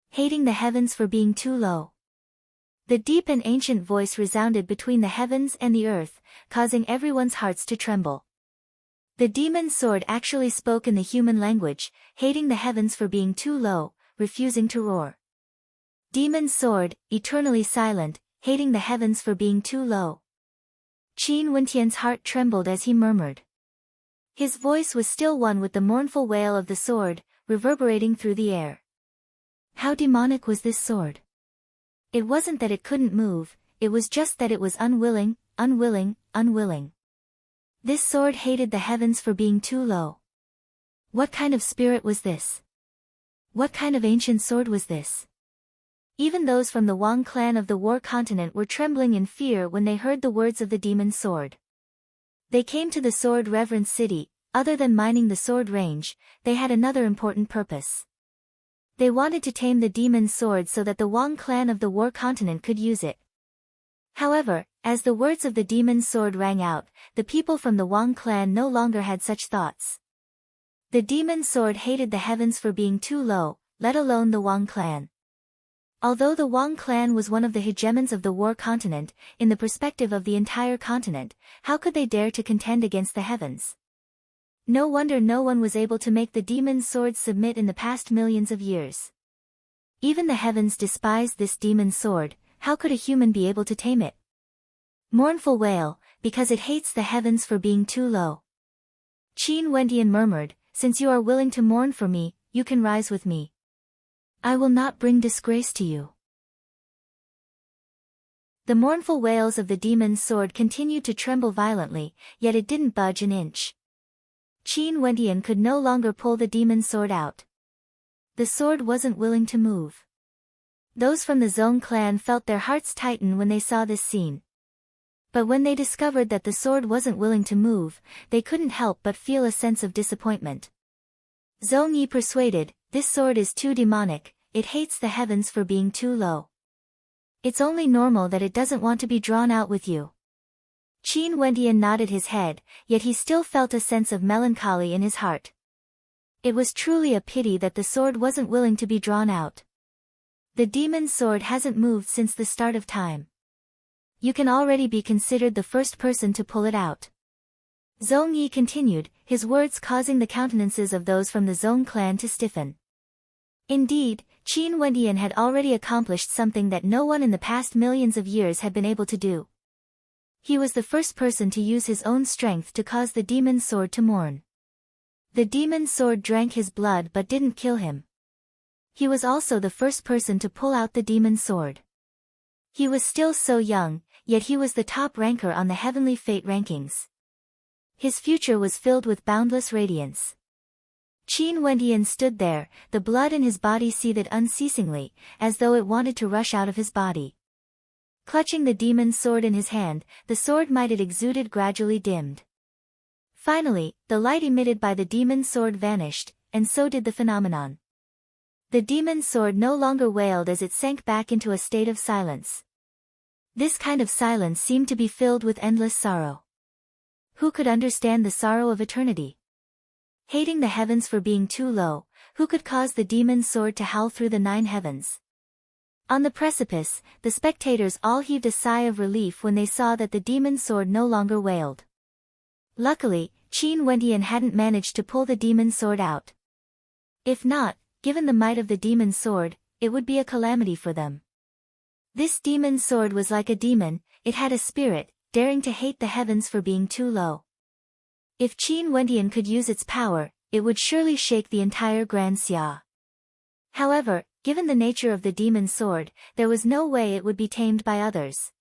Hating the heavens for being too low. The deep and ancient voice resounded between the heavens and the earth, causing everyone's hearts to tremble. The demon sword actually spoke in the human language, hating the heavens for being too low, refusing to roar. Demon sword, eternally silent, hating the heavens for being too low. Qin Wendian's heart trembled as he murmured. His voice was still one with the mournful wail of the sword, reverberating through the air. How demonic was this sword? It wasn't that it couldn't move, it was just that it was unwilling. This sword hated the heavens for being too low. What kind of spirit was this? What kind of ancient sword was this? Even those from the Wang clan of the war continent were trembling in fear when they heard the words of the demon sword. They came to the sword reverence city, other than mining the sword range, they had another important purpose. They wanted to tame the demon sword so that the Wang clan of the war continent could use it. However, as the words of the demon sword rang out, the people from the Wang clan no longer had such thoughts. The demon sword hated the heavens for being too low, let alone the Wang clan. Although the Wang clan was one of the hegemons of the war continent, in the perspective of the entire continent, how could they dare to contend against the heavens? No wonder no one was able to make the demon sword submit in the past millions of years. Even the heavens despised this demon sword, how could a human be able to tame it? Mournful wail, because it hates the heavens for being too low. Qin Wendian murmured, since you are willing to mourn for me, you can rise with me. I will not bring disgrace to you. The mournful wails of the demon's sword continued to tremble violently, yet it didn't budge an inch. Qin Wendian could no longer pull the demon's sword out. The sword wasn't willing to move. Those from the Zong clan felt their hearts tighten when they saw this scene. But when they discovered that the sword wasn't willing to move, they couldn't help but feel a sense of disappointment. Zong Yi persuaded, this sword is too demonic, it hates the heavens for being too low. It's only normal that it doesn't want to be drawn out with you. Qin Wendian nodded his head, yet he still felt a sense of melancholy in his heart. It was truly a pity that the sword wasn't willing to be drawn out. The demon's sword hasn't moved since the start of time. You can already be considered the first person to pull it out. Zhong Yi continued, his words causing the countenances of those from the Zhong clan to stiffen. Indeed, Qin Wendian had already accomplished something that no one in the past millions of years had been able to do. He was the first person to use his own strength to cause the demon's sword to mourn. The demon's sword drank his blood but didn't kill him. He was also the first person to pull out the demon's sword. He was still so young, yet he was the top ranker on the heavenly fate rankings. His future was filled with boundless radiance. Qin Wendian stood there, the blood in his body seethed unceasingly, as though it wanted to rush out of his body. Clutching the demon's sword in his hand, the sword might it exuded gradually dimmed. Finally, the light emitted by the demon's sword vanished, and so did the phenomenon. The demon's sword no longer wailed as it sank back into a state of silence. This kind of silence seemed to be filled with endless sorrow. Who could understand the sorrow of eternity? Hating the heavens for being too low, who could cause the demon's sword to howl through the 9 heavens? On the precipice, the spectators all heaved a sigh of relief when they saw that the demon's sword no longer wailed. Luckily, Qin Wendian hadn't managed to pull the demon's sword out. If not, given the might of the demon's sword, it would be a calamity for them. This demon's sword was like a demon, it had a spirit, daring to hate the heavens for being too low. If Qin Wendian could use its power, it would surely shake the entire Grand Xia. However, given the nature of the demon's sword, there was no way it would be tamed by others.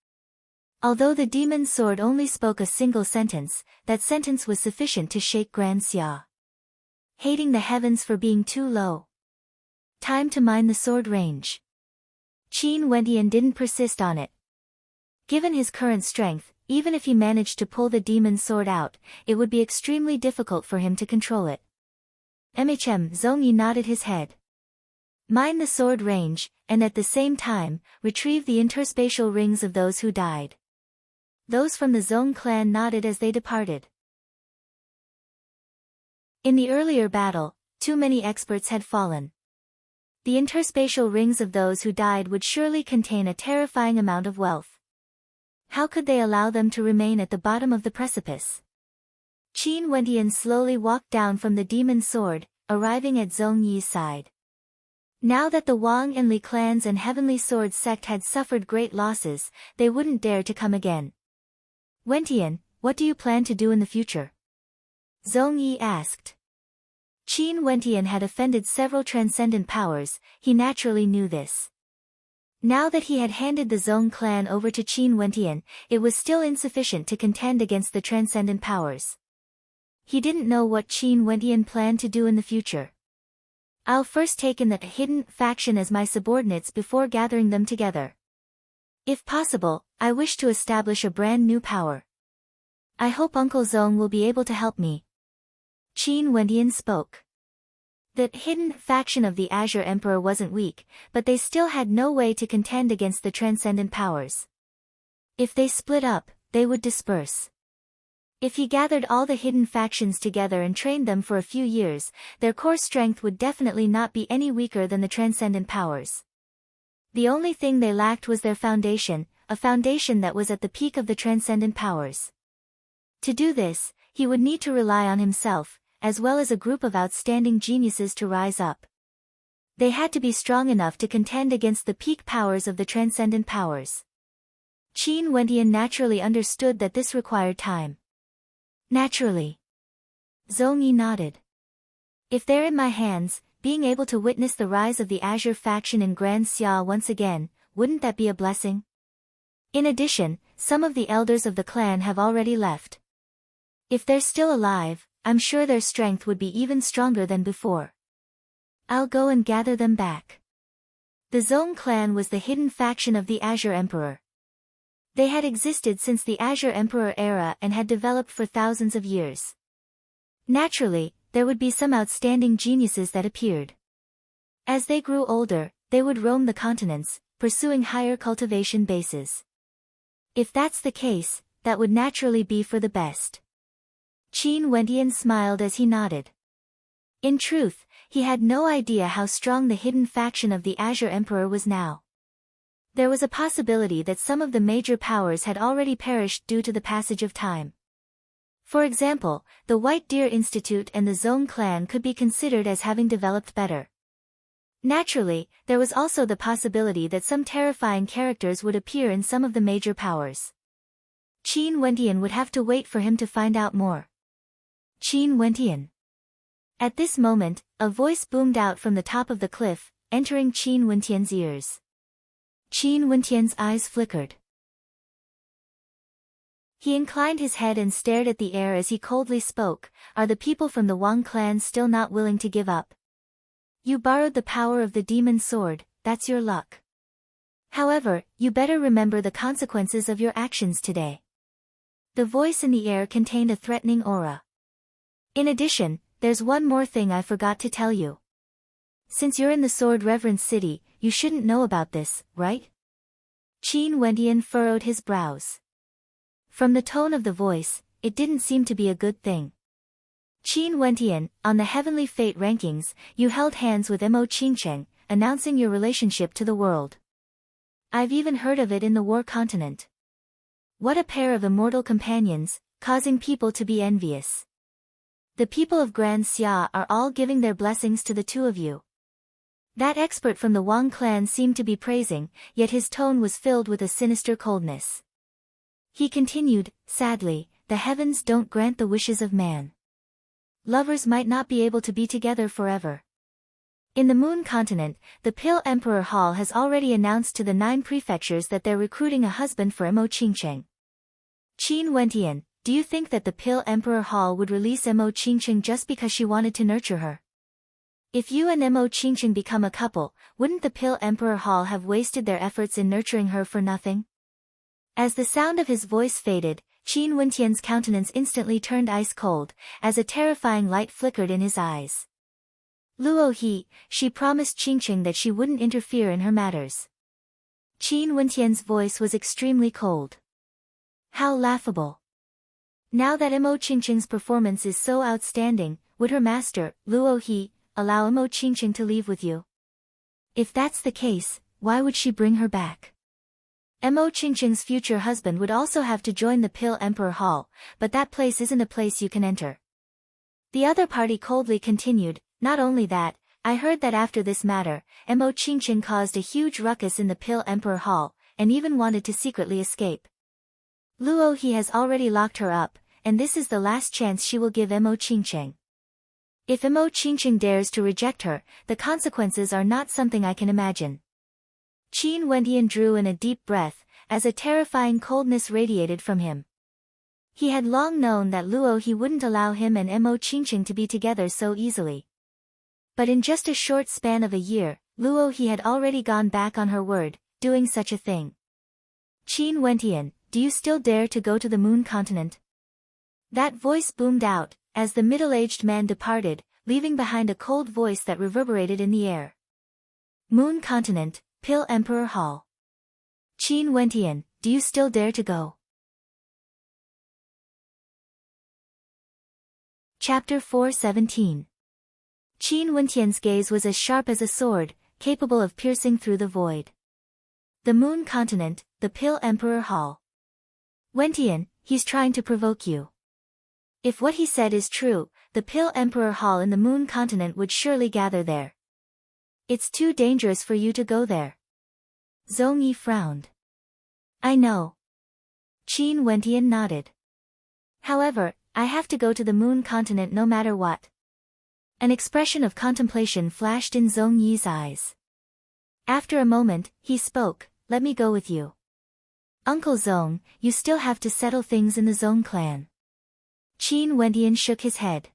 Although the demon's sword only spoke a single sentence, that sentence was sufficient to shake Grand Xia. Hating the heavens for being too low. Time to mine the sword range. Qin Wendian didn't persist on it. Given his current strength, even if he managed to pull the demon's sword out, it would be extremely difficult for him to control it. Zhong Yi nodded his head. Mine the sword range, and at the same time, retrieve the interspatial rings of those who died. Those from the Zhong clan nodded as they departed. In the earlier battle, too many experts had fallen. The interspatial rings of those who died would surely contain a terrifying amount of wealth. How could they allow them to remain at the bottom of the precipice? Qin Wendian slowly walked down from the demon's sword, arriving at Zhong Yi's side. Now that the Wang and Li clans and Heavenly Sword sect had suffered great losses, they wouldn't dare to come again. Wendian, what do you plan to do in the future? Zhong Yi asked. Qin Wendian had offended several transcendent powers, he naturally knew this. Now that he had handed the Zhong clan over to Qin Wendian, it was still insufficient to contend against the transcendent powers. He didn't know what Qin Wendian planned to do in the future. I'll first take in the hidden faction as my subordinates before gathering them together. If possible, I wish to establish a brand new power. I hope Uncle Zhong will be able to help me. Qin Wendian spoke. The hidden faction of the Azure Emperor wasn't weak, but they still had no way to contend against the transcendent powers. If they split up, they would disperse. If he gathered all the hidden factions together and trained them for a few years, their core strength would definitely not be any weaker than the transcendent powers. The only thing they lacked was their foundation, a foundation that was at the peak of the transcendent powers. To do this, he would need to rely on himself, as well as a group of outstanding geniuses to rise up. They had to be strong enough to contend against the peak powers of the transcendent powers. Qin Wendian naturally understood that this required time. Naturally. Zhong Yi nodded. If they're in my hands, being able to witness the rise of the Azure faction in Grand Xia once again, wouldn't that be a blessing? In addition, some of the elders of the clan have already left. If they're still alive, I'm sure their strength would be even stronger than before. I'll go and gather them back. The Zhong clan was the hidden faction of the Azure Emperor. They had existed since the Azure Emperor era and had developed for thousands of years. Naturally, there would be some outstanding geniuses that appeared. As they grew older, they would roam the continents, pursuing higher cultivation bases. If that's the case, that would naturally be for the best. Qin Wendian smiled as he nodded. In truth, he had no idea how strong the hidden faction of the Azure Emperor was now. There was a possibility that some of the major powers had already perished due to the passage of time. For example, the White Deer Institute and the Zong clan could be considered as having developed better. Naturally, there was also the possibility that some terrifying characters would appear in some of the major powers. Qin Wentian would have to wait for him to find out more. Qin Wentian. At this moment, a voice boomed out from the top of the cliff, entering Qin Wentian's ears. Qin Wentian's eyes flickered. He inclined his head and stared at the air as he coldly spoke. Are the people from the Wang clan still not willing to give up? You borrowed the power of the demon sword, that's your luck. However, you better remember the consequences of your actions today. The voice in the air contained a threatening aura. In addition, there's one more thing I forgot to tell you. Since you're in the Sword Reverence City, you shouldn't know about this, right? Qin Wentian furrowed his brows. From the tone of the voice, it didn't seem to be a good thing. Qin Wentian, on the Heavenly Fate rankings, you held hands with Mo Qingcheng, announcing your relationship to the world. I've even heard of it in the War Continent. What a pair of immortal companions, causing people to be envious. The people of Grand Xia are all giving their blessings to the two of you. That expert from the Wang clan seemed to be praising, yet his tone was filled with a sinister coldness. He continued, sadly, the heavens don't grant the wishes of man. Lovers might not be able to be together forever. In the Moon Continent, the Pale Emperor Hall has already announced to the 9 prefectures that they're recruiting a husband for Mo Qingcheng. Qin Wentian, do you think that the Pale Emperor Hall would release Mo Qingcheng just because she wanted to nurture her? If you and Mo Qingcheng become a couple, wouldn't the Pale Emperor Hall have wasted their efforts in nurturing her for nothing? As the sound of his voice faded, Qin Wentian's countenance instantly turned ice cold, as a terrifying light flickered in his eyes. Luo He, she promised Qingcheng that she wouldn't interfere in her matters. Qin Wentian's voice was extremely cold. How laughable. Now that Mo Qingcheng's performance is so outstanding, would her master, Luo He, allow Mo Qingcheng to leave with you? If that's the case, why would she bring her back? Mo Qingcheng's future husband would also have to join the Pale Emperor Hall, but that place isn't a place you can enter. The other party coldly continued, not only that, I heard that after this matter, Mo Qingcheng caused a huge ruckus in the Pale Emperor Hall, and even wanted to secretly escape. Luo He has already locked her up, and this is the last chance she will give Mo Qingcheng. If Mo Qingcheng dares to reject her, the consequences are not something I can imagine. Qin Wentian drew in a deep breath, as a terrifying coldness radiated from him. He had long known that Luo He wouldn't allow him and Mo Qingcheng to be together so easily. But in just a short span of a year, Luo He had already gone back on her word, doing such a thing. Qin Wentian, do you still dare to go to the Moon Continent? That voice boomed out, as the middle-aged man departed, leaving behind a cold voice that reverberated in the air. Moon Continent, Pale Emperor Hall. Qin Wentian, do you still dare to go? Chapter 4:17. Qin Wentian's gaze was as sharp as a sword, capable of piercing through the void. The Moon Continent, the Pale Emperor Hall. Wentian, he's trying to provoke you. If what he said is true, the Pale Emperor Hall in the Moon Continent would surely gather there. It's too dangerous for you to go there. Zong Yi frowned. I know. Qin Wentian nodded. However, I have to go to the Moon Continent no matter what. An expression of contemplation flashed in Zong Yi's eyes. After a moment, he spoke, let me go with you. Uncle Zong, you still have to settle things in the Zong clan. Qin Wentian shook his head.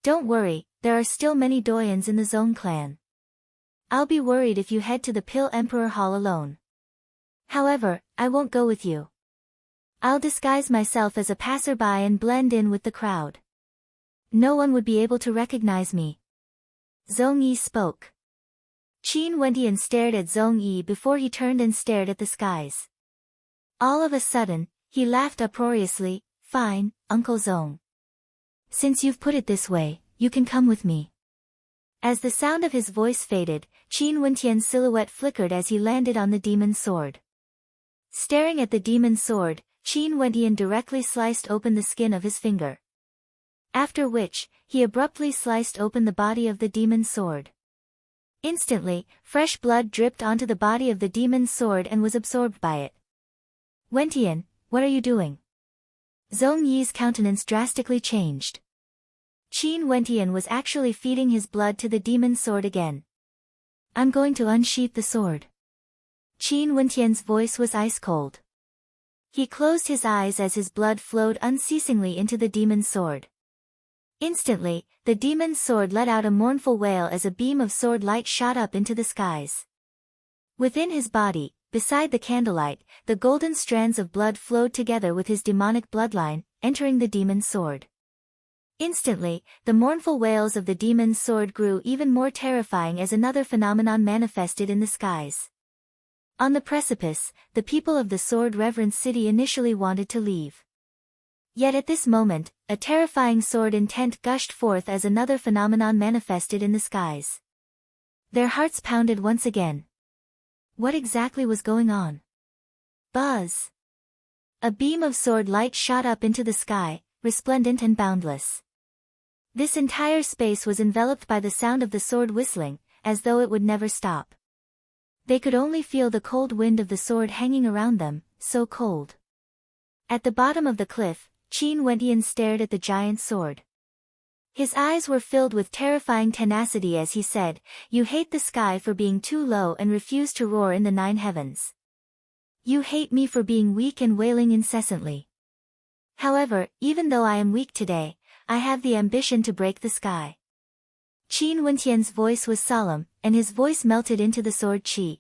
Don't worry, there are still many doyens in the Zong clan. I'll be worried if you head to the Pale Emperor Hall alone. However, I won't go with you. I'll disguise myself as a passerby and blend in with the crowd. No one would be able to recognize me. Zong Yi spoke. Qin Wentian stared at Zong Yi before he turned and stared at the skies. All of a sudden, he laughed uproariously, fine, Uncle Zong. Since you've put it this way, you can come with me. As the sound of his voice faded, Qin Wentian's silhouette flickered as he landed on the demon's sword. Staring at the demon's sword, Qin Wentian directly sliced open the skin of his finger. After which, he abruptly sliced open the body of the demon's sword. Instantly, fresh blood dripped onto the body of the demon's sword and was absorbed by it. Wentian, what are you doing? Zhong Yi's countenance drastically changed. Qin Wentian was actually feeding his blood to the demon's sword again. I'm going to unsheath the sword. Qin Wentian's voice was ice cold. He closed his eyes as his blood flowed unceasingly into the demon's sword. Instantly, the demon's sword let out a mournful wail as a beam of sword light shot up into the skies. Within his body, beside the candlelight, the golden strands of blood flowed together with his demonic bloodline, entering the demon's sword. Instantly, the mournful wails of the demon's sword grew even more terrifying as another phenomenon manifested in the skies. On the precipice, the people of the sword-reverent city initially wanted to leave. Yet at this moment, a terrifying sword intent gushed forth as another phenomenon manifested in the skies. Their hearts pounded once again. What exactly was going on? Buzz! A beam of sword light shot up into the sky, resplendent and boundless. This entire space was enveloped by the sound of the sword whistling, as though it would never stop. They could only feel the cold wind of the sword hanging around them, so cold. At the bottom of the cliff, Qin Wentian stared at the giant sword. His eyes were filled with terrifying tenacity as he said, "You hate the sky for being too low and refuse to roar in the 9 heavens. You hate me for being weak and wailing incessantly. However, even though I am weak today, I have the ambition to break the sky." Qin Wentian's voice was solemn, and his voice melted into the sword qi.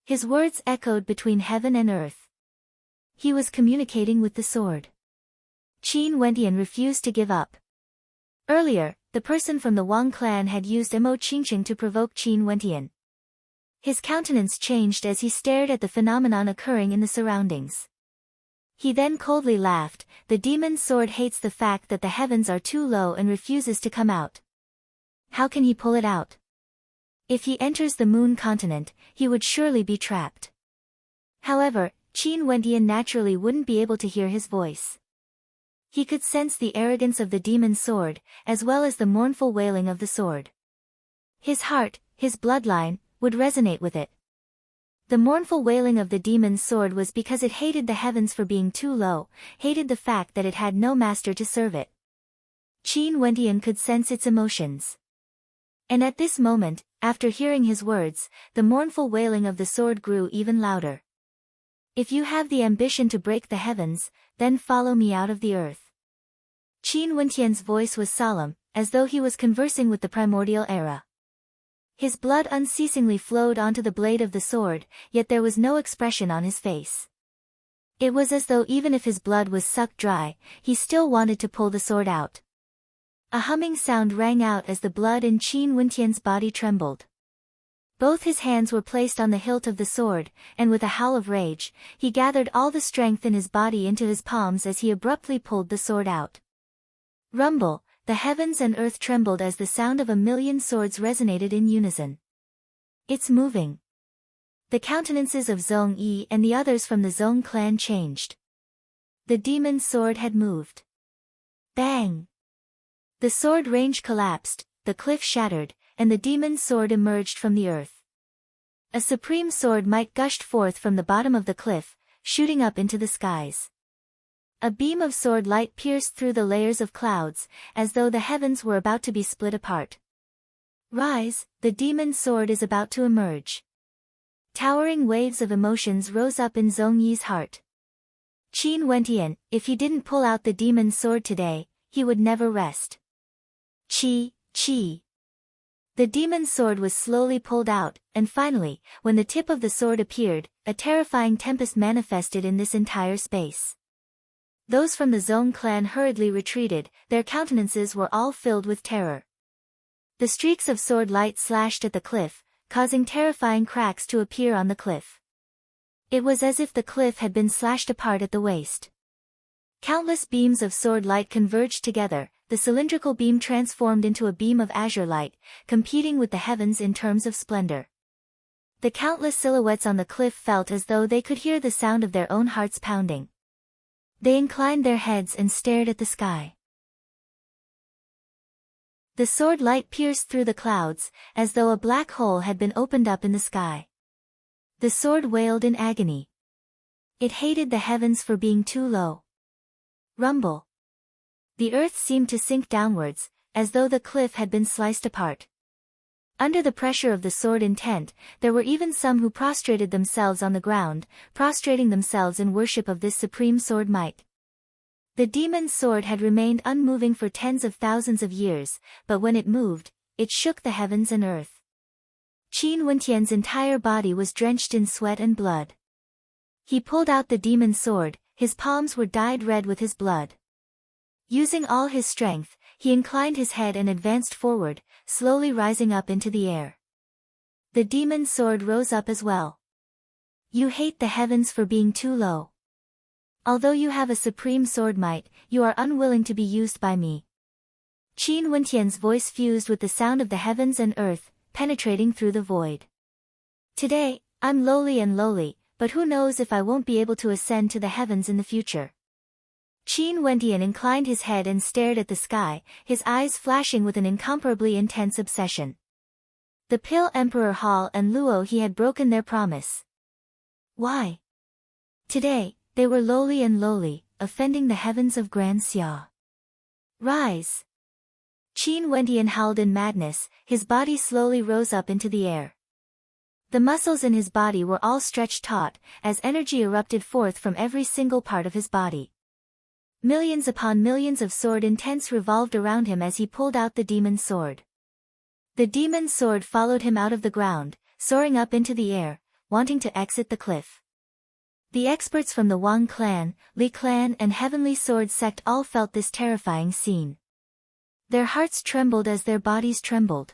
His words echoed between heaven and earth. He was communicating with the sword. Qin Wentian refused to give up. Earlier, the person from the Wang clan had used Emo Qingqing to provoke Qin Wentian. His countenance changed as he stared at the phenomenon occurring in the surroundings. He then coldly laughed. The demon's sword hates the fact that the heavens are too low and refuses to come out. How can he pull it out? If he enters the moon continent, he would surely be trapped. However, Qin Wentian naturally wouldn't be able to hear his voice. He could sense the arrogance of the demon's sword, as well as the mournful wailing of the sword. His heart, his bloodline, would resonate with it. The mournful wailing of the demon's sword was because it hated the heavens for being too low, hated the fact that it had no master to serve it. Qin Wentian could sense its emotions. And at this moment, after hearing his words, the mournful wailing of the sword grew even louder. If you have the ambition to break the heavens, then follow me out of the earth. Qin Wentian's voice was solemn, as though he was conversing with the primordial era. His blood unceasingly flowed onto the blade of the sword, yet there was no expression on his face. It was as though even if his blood was sucked dry, he still wanted to pull the sword out. A humming sound rang out as the blood in Qin Wentian's body trembled. Both his hands were placed on the hilt of the sword, and with a howl of rage, he gathered all the strength in his body into his palms as he abruptly pulled the sword out. Rumble, the heavens and earth trembled as the sound of 1,000,000 swords resonated in unison. It's moving. The countenances of Zhong Yi and the others from the Zhong clan changed. The demon's sword had moved. Bang! The sword range collapsed, the cliff shattered, and the demon's sword emerged from the earth. A supreme sword might gushed forth from the bottom of the cliff, shooting up into the skies. A beam of sword light pierced through the layers of clouds, as though the heavens were about to be split apart. Rise, the demon's sword is about to emerge. Towering waves of emotions rose up in Zhong Yi's heart. Qin Wentian, if he didn't pull out the demon's sword today, he would never rest. Chi, chi. The demon's sword was slowly pulled out, and finally, when the tip of the sword appeared, a terrifying tempest manifested in this entire space. Those from the Zhong clan hurriedly retreated, their countenances were all filled with terror. The streaks of sword light slashed at the cliff, causing terrifying cracks to appear on the cliff. It was as if the cliff had been slashed apart at the waist. Countless beams of sword light converged together, the cylindrical beam transformed into a beam of azure light, competing with the heavens in terms of splendor. The countless silhouettes on the cliff felt as though they could hear the sound of their own hearts pounding. They inclined their heads and stared at the sky. The sword light pierced through the clouds, as though a black hole had been opened up in the sky. The sword wailed in agony. It hated the heavens for being too low. Rumble. The earth seemed to sink downwards, as though the cliff had been sliced apart. Under the pressure of the sword intent, there were even some who prostrated themselves on the ground, prostrating themselves in worship of this supreme sword might. The demon's sword had remained unmoving for tens of thousands of years, but when it moved, it shook the heavens and earth. Qin Wentian's entire body was drenched in sweat and blood. He pulled out the demon's sword, his palms were dyed red with his blood. Using all his strength, he inclined his head and advanced forward, slowly rising up into the air. The demon's sword rose up as well. You hate the heavens for being too low. Although you have a supreme sword might, you are unwilling to be used by me. Qin Wentian's voice fused with the sound of the heavens and earth, penetrating through the void. Today, I'm lowly and lowly, but who knows if I won't be able to ascend to the heavens in the future. Qin Wentian inclined his head and stared at the sky, his eyes flashing with an incomparably intense obsession. The Pale Emperor Hall and Luo he had broken their promise. Why? Today, they were lowly and lowly, offending the heavens of Grand Xia. Rise! Qin Wentian howled in madness, his body slowly rose up into the air. The muscles in his body were all stretched taut, as energy erupted forth from every single part of his body. Millions upon millions of sword intents revolved around him as he pulled out the demon's sword. The demon's sword followed him out of the ground, soaring up into the air, wanting to exit the cliff. The experts from the Wang clan, Li clan and Heavenly Sword sect all felt this terrifying scene. Their hearts trembled as their bodies trembled.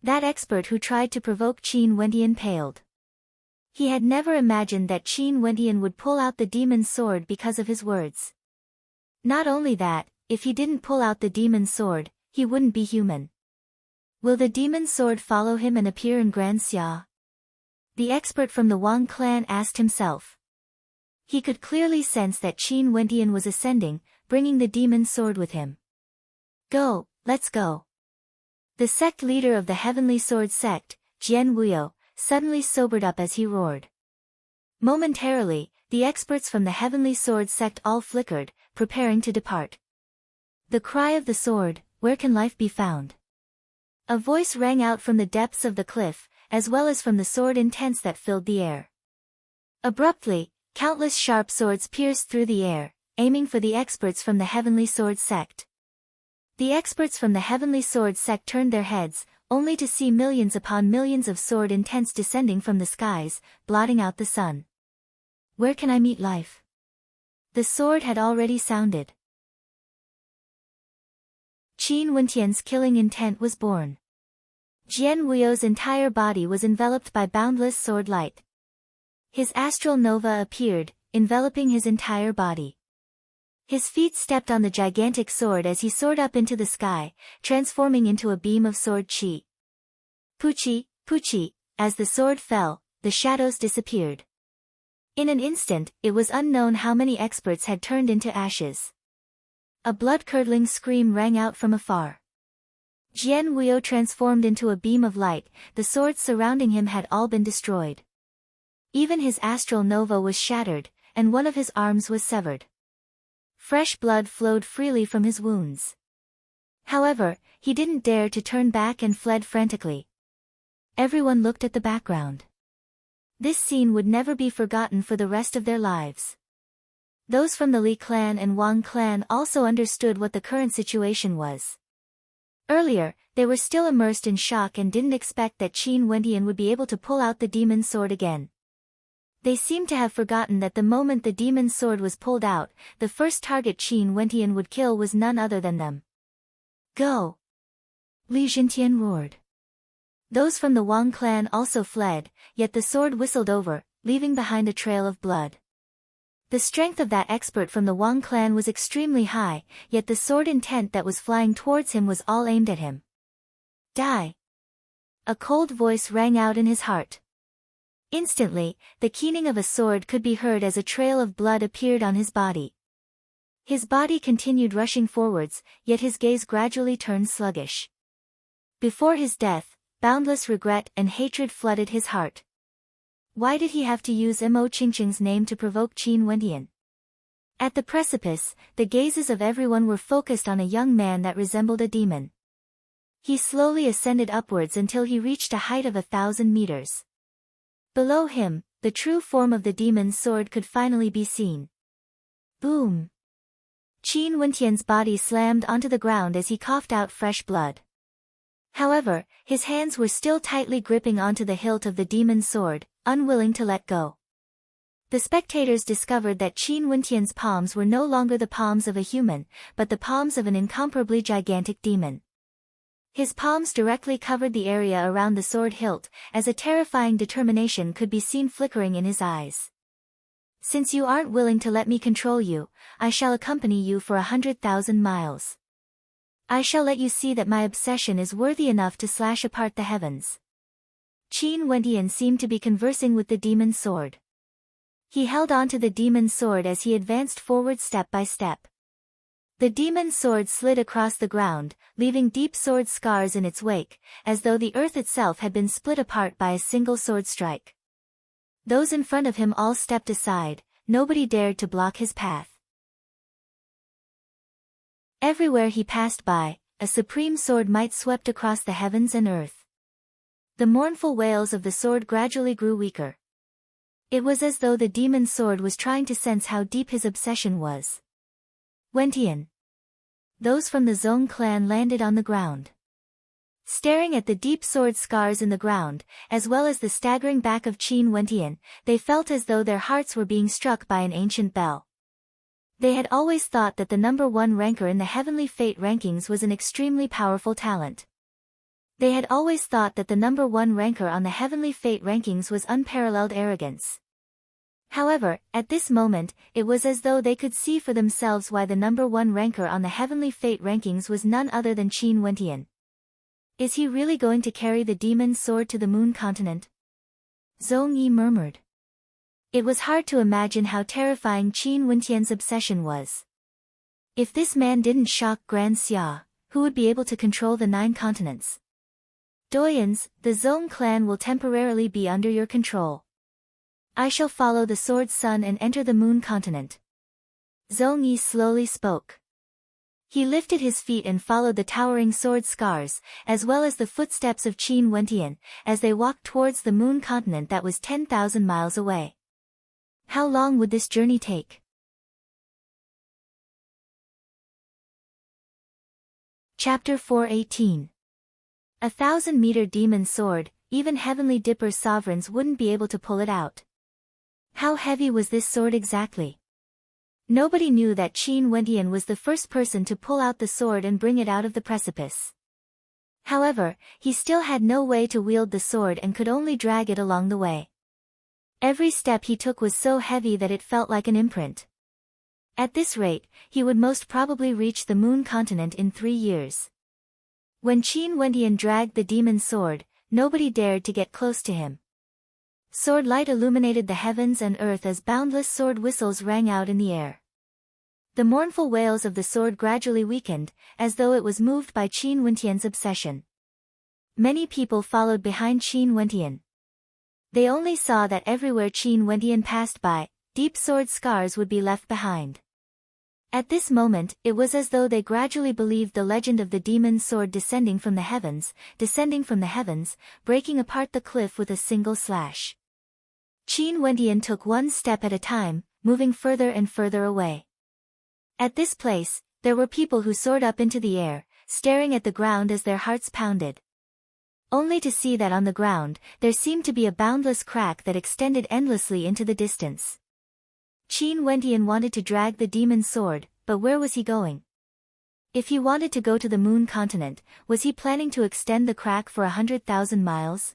That expert who tried to provoke Qin Wentian paled. He had never imagined that Qin Wentian would pull out the demon's sword because of his words. Not only that, if he didn't pull out the demon's sword, he wouldn't be human. Will the demon's sword follow him and appear in Grand Xia? The expert from the Wang clan asked himself. He could clearly sense that Qin Wentian was ascending, bringing the demon's sword with him. Go, let's go. The sect leader of the Heavenly Sword sect, Jian Wuyo, suddenly sobered up as he roared. Momentarily, the experts from the Heavenly Sword sect all flickered, preparing to depart. The cry of the sword, where can life be found? A voice rang out from the depths of the cliff, as well as from the sword intents that filled the air. Abruptly, countless sharp swords pierced through the air, aiming for the experts from the Heavenly Sword sect. The experts from the Heavenly Sword sect turned their heads, only to see millions upon millions of sword intents descending from the skies, blotting out the sun. Where can I meet life? The sword had already sounded. Qin Wentian's killing intent was born. Jian Wuyo's entire body was enveloped by boundless sword light. His astral nova appeared, enveloping his entire body. His feet stepped on the gigantic sword as he soared up into the sky, transforming into a beam of sword chi. Puchi, puchi, as the sword fell, the shadows disappeared. In an instant, it was unknown how many experts had turned into ashes. A blood-curdling scream rang out from afar. Jian Wuyo transformed into a beam of light, the swords surrounding him had all been destroyed. Even his astral nova was shattered, and one of his arms was severed. Fresh blood flowed freely from his wounds. However, he didn't dare to turn back and fled frantically. Everyone looked at the background. This scene would never be forgotten for the rest of their lives. Those from the Li clan and Wang clan also understood what the current situation was. Earlier, they were still immersed in shock and didn't expect that Qin Wentian would be able to pull out the demon's sword again. They seemed to have forgotten that the moment the demon's sword was pulled out, the first target Qin Wentian would kill was none other than them. Go! Li Jintian roared. Those from the Wang clan also fled, yet the sword whistled over, leaving behind a trail of blood. The strength of that expert from the Wang clan was extremely high, yet the sword intent that was flying towards him was all aimed at him. Die! A cold voice rang out in his heart. Instantly, the keening of a sword could be heard as a trail of blood appeared on his body. His body continued rushing forwards, yet his gaze gradually turned sluggish. Before his death, boundless regret and hatred flooded his heart. Why did he have to use Mo Qingqing's name to provoke Qin Wendian? At the precipice, the gazes of everyone were focused on a young man that resembled a demon. He slowly ascended upwards until he reached a height of 1,000 meters. Below him, the true form of the demon's sword could finally be seen. Boom! Qin Wendian's body slammed onto the ground as he coughed out fresh blood. However, his hands were still tightly gripping onto the hilt of the demon's sword, unwilling to let go. The spectators discovered that Qin Wendian's palms were no longer the palms of a human, but the palms of an incomparably gigantic demon. His palms directly covered the area around the sword hilt, as a terrifying determination could be seen flickering in his eyes. Since you aren't willing to let me control you, I shall accompany you for 100,000 miles. I shall let you see that my obsession is worthy enough to slash apart the heavens. Qin Wendian seemed to be conversing with the demon's sword. He held on to the demon's sword as he advanced forward step by step. The demon's sword slid across the ground, leaving deep sword scars in its wake, as though the earth itself had been split apart by a single sword strike. Those in front of him all stepped aside, nobody dared to block his path. Everywhere he passed by, a supreme sword might swept across the heavens and earth. The mournful wails of the sword gradually grew weaker. It was as though the demon's sword was trying to sense how deep his obsession was. Wendian. Those from the Zong clan landed on the ground. Staring at the deep sword scars in the ground, as well as the staggering back of Qin Wendian, they felt as though their hearts were being struck by an ancient bell. They had always thought that the number one ranker in the Heavenly Fate rankings was an extremely powerful talent. They had always thought that the number one ranker on the Heavenly Fate rankings was unparalleled arrogance. However, at this moment, it was as though they could see for themselves why the number one ranker on the Heavenly Fate rankings was none other than Qin Wendian. Is he really going to carry the demon's sword to the moon continent? Zhong Yi murmured. It was hard to imagine how terrifying Qin Wendian's obsession was. If this man didn't shock Grand Xia, who would be able to control the 9 continents? Doyens, the Zong clan will temporarily be under your control. I shall follow the sword's sun and enter the moon continent. Zhong Yi slowly spoke. He lifted his feet and followed the towering sword scars, as well as the footsteps of Qin Wendian, as they walked towards the moon continent that was 10,000 miles away. How long would this journey take? Chapter 418. 1,000-meter demon sword, even Heavenly Dipper sovereigns wouldn't be able to pull it out. How heavy was this sword exactly? Nobody knew that Qin Wendian was the first person to pull out the sword and bring it out of the precipice. However, he still had no way to wield the sword and could only drag it along the way. Every step he took was so heavy that it felt like an imprint. At this rate, he would most probably reach the moon continent in 3 years. When Qin Wendian dragged the demon's sword, nobody dared to get close to him. Sword light illuminated the heavens and earth as boundless sword whistles rang out in the air. The mournful wails of the sword gradually weakened, as though it was moved by Qin Wendian's obsession. Many people followed behind Qin Wendian. They only saw that everywhere Qin Wendian passed by, deep sword scars would be left behind. At this moment, it was as though they gradually believed the legend of the demon's sword descending from the heavens, breaking apart the cliff with a single slash. Qin Wendian took one step at a time, moving further and further away. At this place, there were people who soared up into the air, staring at the ground as their hearts pounded. Only to see that on the ground, there seemed to be a boundless crack that extended endlessly into the distance. Qin Wendian wanted to drag the demon's sword, but where was he going? If he wanted to go to the moon continent, was he planning to extend the crack for 100,000 miles?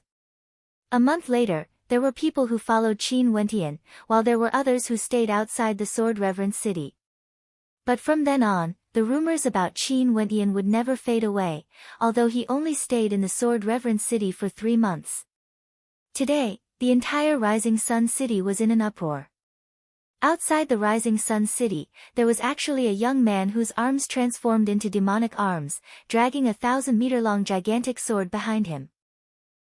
A month later, there were people who followed Qin Wentian, while there were others who stayed outside the Sword Reverend City. But from then on, the rumors about Qin Wentian would never fade away, although he only stayed in the Sword Reverend City for 3 months. Today, the entire Rising Sun City was in an uproar. Outside the Rising Sun City, there was actually a young man whose arms transformed into demonic arms, dragging a 1,000-meter-long gigantic sword behind him.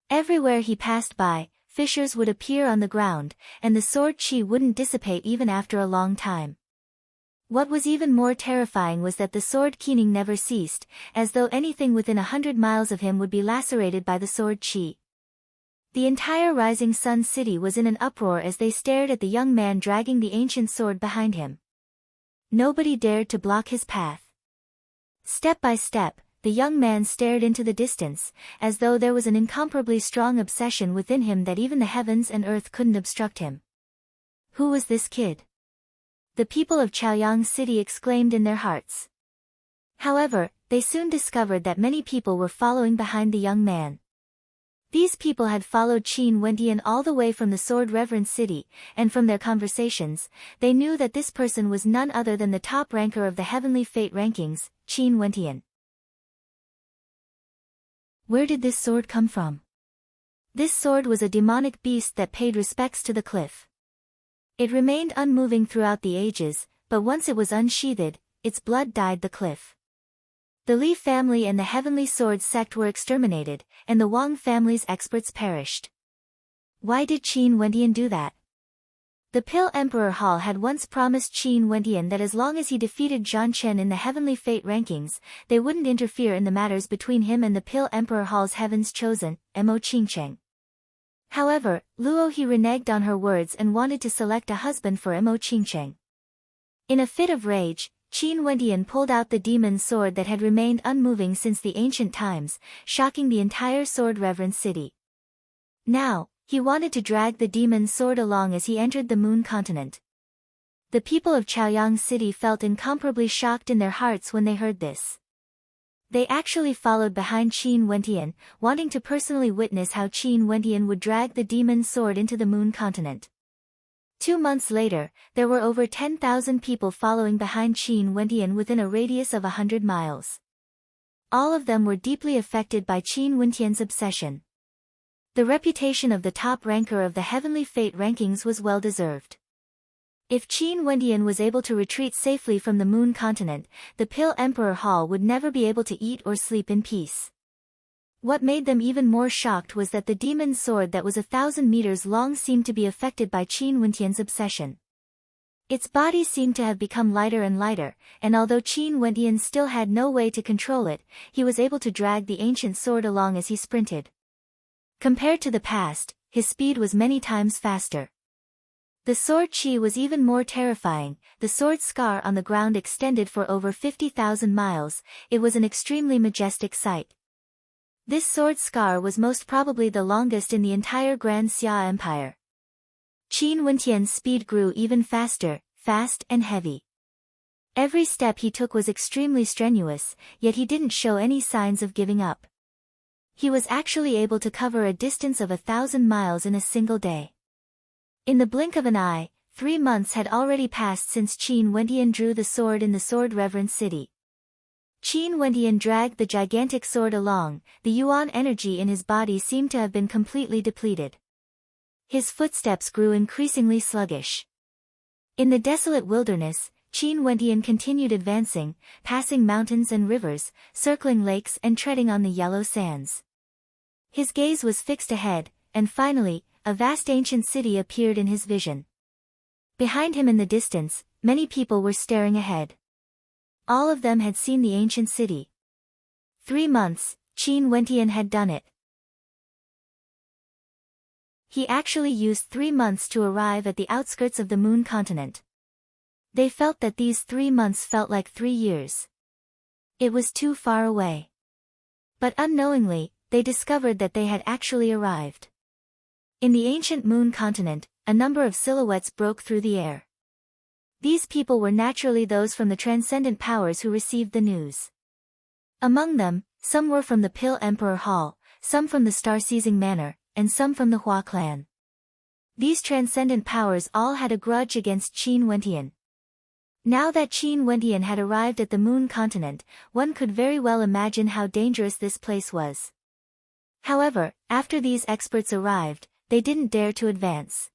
Everywhere he passed by, fissures would appear on the ground, and the sword chi wouldn't dissipate even after a long time. What was even more terrifying was that the sword keening never ceased, as though anything within 100 miles of him would be lacerated by the sword chi. The entire Rising Sun City was in an uproar as they stared at the young man dragging the ancient sword behind him. Nobody dared to block his path. Step by step, the young man stared into the distance, as though there was an incomparably strong obsession within him that even the heavens and earth couldn't obstruct him. Who was this kid? The people of Chaoyang City exclaimed in their hearts. However, they soon discovered that many people were following behind the young man. These people had followed Qin Wentian all the way from the Sword Reverend City, and from their conversations, they knew that this person was none other than the top ranker of the Heavenly Fate rankings, Qin Wentian. Where did this sword come from? This sword was a demonic beast that paid respects to the cliff. It remained unmoving throughout the ages, but once it was unsheathed, its blood dyed the cliff. The Li family and the Heavenly Sword sect were exterminated, and the Wang family's experts perished. Why did Qin Wentian do that? The Pill Emperor Hall had once promised Qin Wentian that as long as he defeated Zhan Chen in the Heavenly Fate rankings, they wouldn't interfere in the matters between him and the Pill Emperor Hall's Heavens Chosen, Mo Qingcheng. However, Luo He reneged on her words and wanted to select a husband for Mo Qingcheng. In a fit of rage, Qin Wentian pulled out the demon sword that had remained unmoving since the ancient times, shocking the entire Sword Reverend City. Now, he wanted to drag the demon sword along as he entered the Moon Continent. The people of Chaoyang City felt incomparably shocked in their hearts when they heard this. They actually followed behind Qin Wentian, wanting to personally witness how Qin Wentian would drag the demon sword into the Moon Continent. 2 months later, there were over 10,000 people following behind Qin Wentian within a radius of 100 miles. All of them were deeply affected by Qin Wentian's obsession. The reputation of the top ranker of the Heavenly Fate rankings was well deserved. If Qin Wentian was able to retreat safely from the Moon Continent, the Pill Emperor Hall would never be able to eat or sleep in peace. What made them even more shocked was that the demon sword that was 1,000 meters long seemed to be affected by Qin Wentian's obsession. Its body seemed to have become lighter and lighter, and although Qin Wentian still had no way to control it, he was able to drag the ancient sword along as he sprinted. Compared to the past, his speed was many times faster. The sword chi was even more terrifying. The sword scar on the ground extended for over 50,000 miles. It was an extremely majestic sight. This sword scar was most probably the longest in the entire Grand Xia Empire. Qin Wentian's speed grew even faster, fast and heavy. Every step he took was extremely strenuous, yet he didn't show any signs of giving up. He was actually able to cover a distance of 1,000 miles in a single day. In the blink of an eye, 3 months had already passed since Qin Wentian drew the sword in the Sword Reverend City. Qin Wentian dragged the gigantic sword along. The yuan energy in his body seemed to have been completely depleted. His footsteps grew increasingly sluggish. In the desolate wilderness, Qin Wentian continued advancing, passing mountains and rivers, circling lakes and treading on the yellow sands. His gaze was fixed ahead, and finally, a vast ancient city appeared in his vision. Behind him in the distance, many people were staring ahead. All of them had seen the ancient city. 3 months, Qin Wentian had done it. He actually used 3 months to arrive at the outskirts of the Moon Continent. They felt that these 3 months felt like 3 years. It was too far away. But unknowingly, they discovered that they had actually arrived. In the ancient Moon Continent, a number of silhouettes broke through the air. These people were naturally those from the transcendent powers who received the news. Among them, some were from the Pill Emperor Hall, some from the Star-Seizing Manor, and some from the Hua clan. These transcendent powers all had a grudge against Qin Wentian. Now that Qin Wentian had arrived at the moon continent, one could very well imagine how dangerous this place was. However, after these experts arrived, they didn't dare to advance.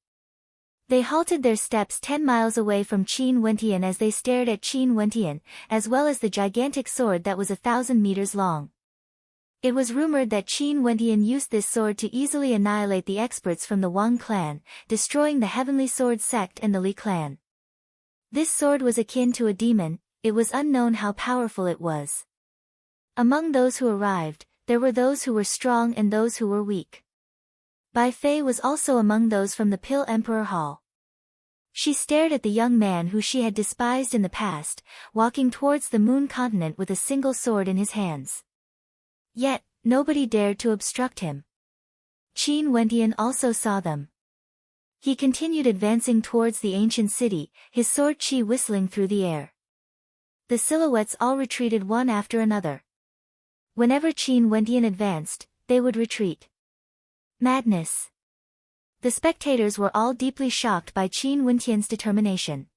They halted their steps 10 miles away from Qin Wentian as they stared at Qin Wentian, as well as the gigantic sword that was 1,000 meters long. It was rumored that Qin Wentian used this sword to easily annihilate the experts from the Wang clan, destroying the Heavenly Sword sect and the Li clan. This sword was akin to a demon. It was unknown how powerful it was. Among those who arrived, there were those who were strong and those who were weak. Bai Fei was also among those from the Pill Emperor Hall. She stared at the young man who she had despised in the past, walking towards the moon continent with a single sword in his hands. Yet, nobody dared to obstruct him. Qin Wentian also saw them. He continued advancing towards the ancient city, his sword qi whistling through the air. The silhouettes all retreated one after another. Whenever Qin Wentian advanced, they would retreat. Madness. The spectators were all deeply shocked by Qin Wentian's determination.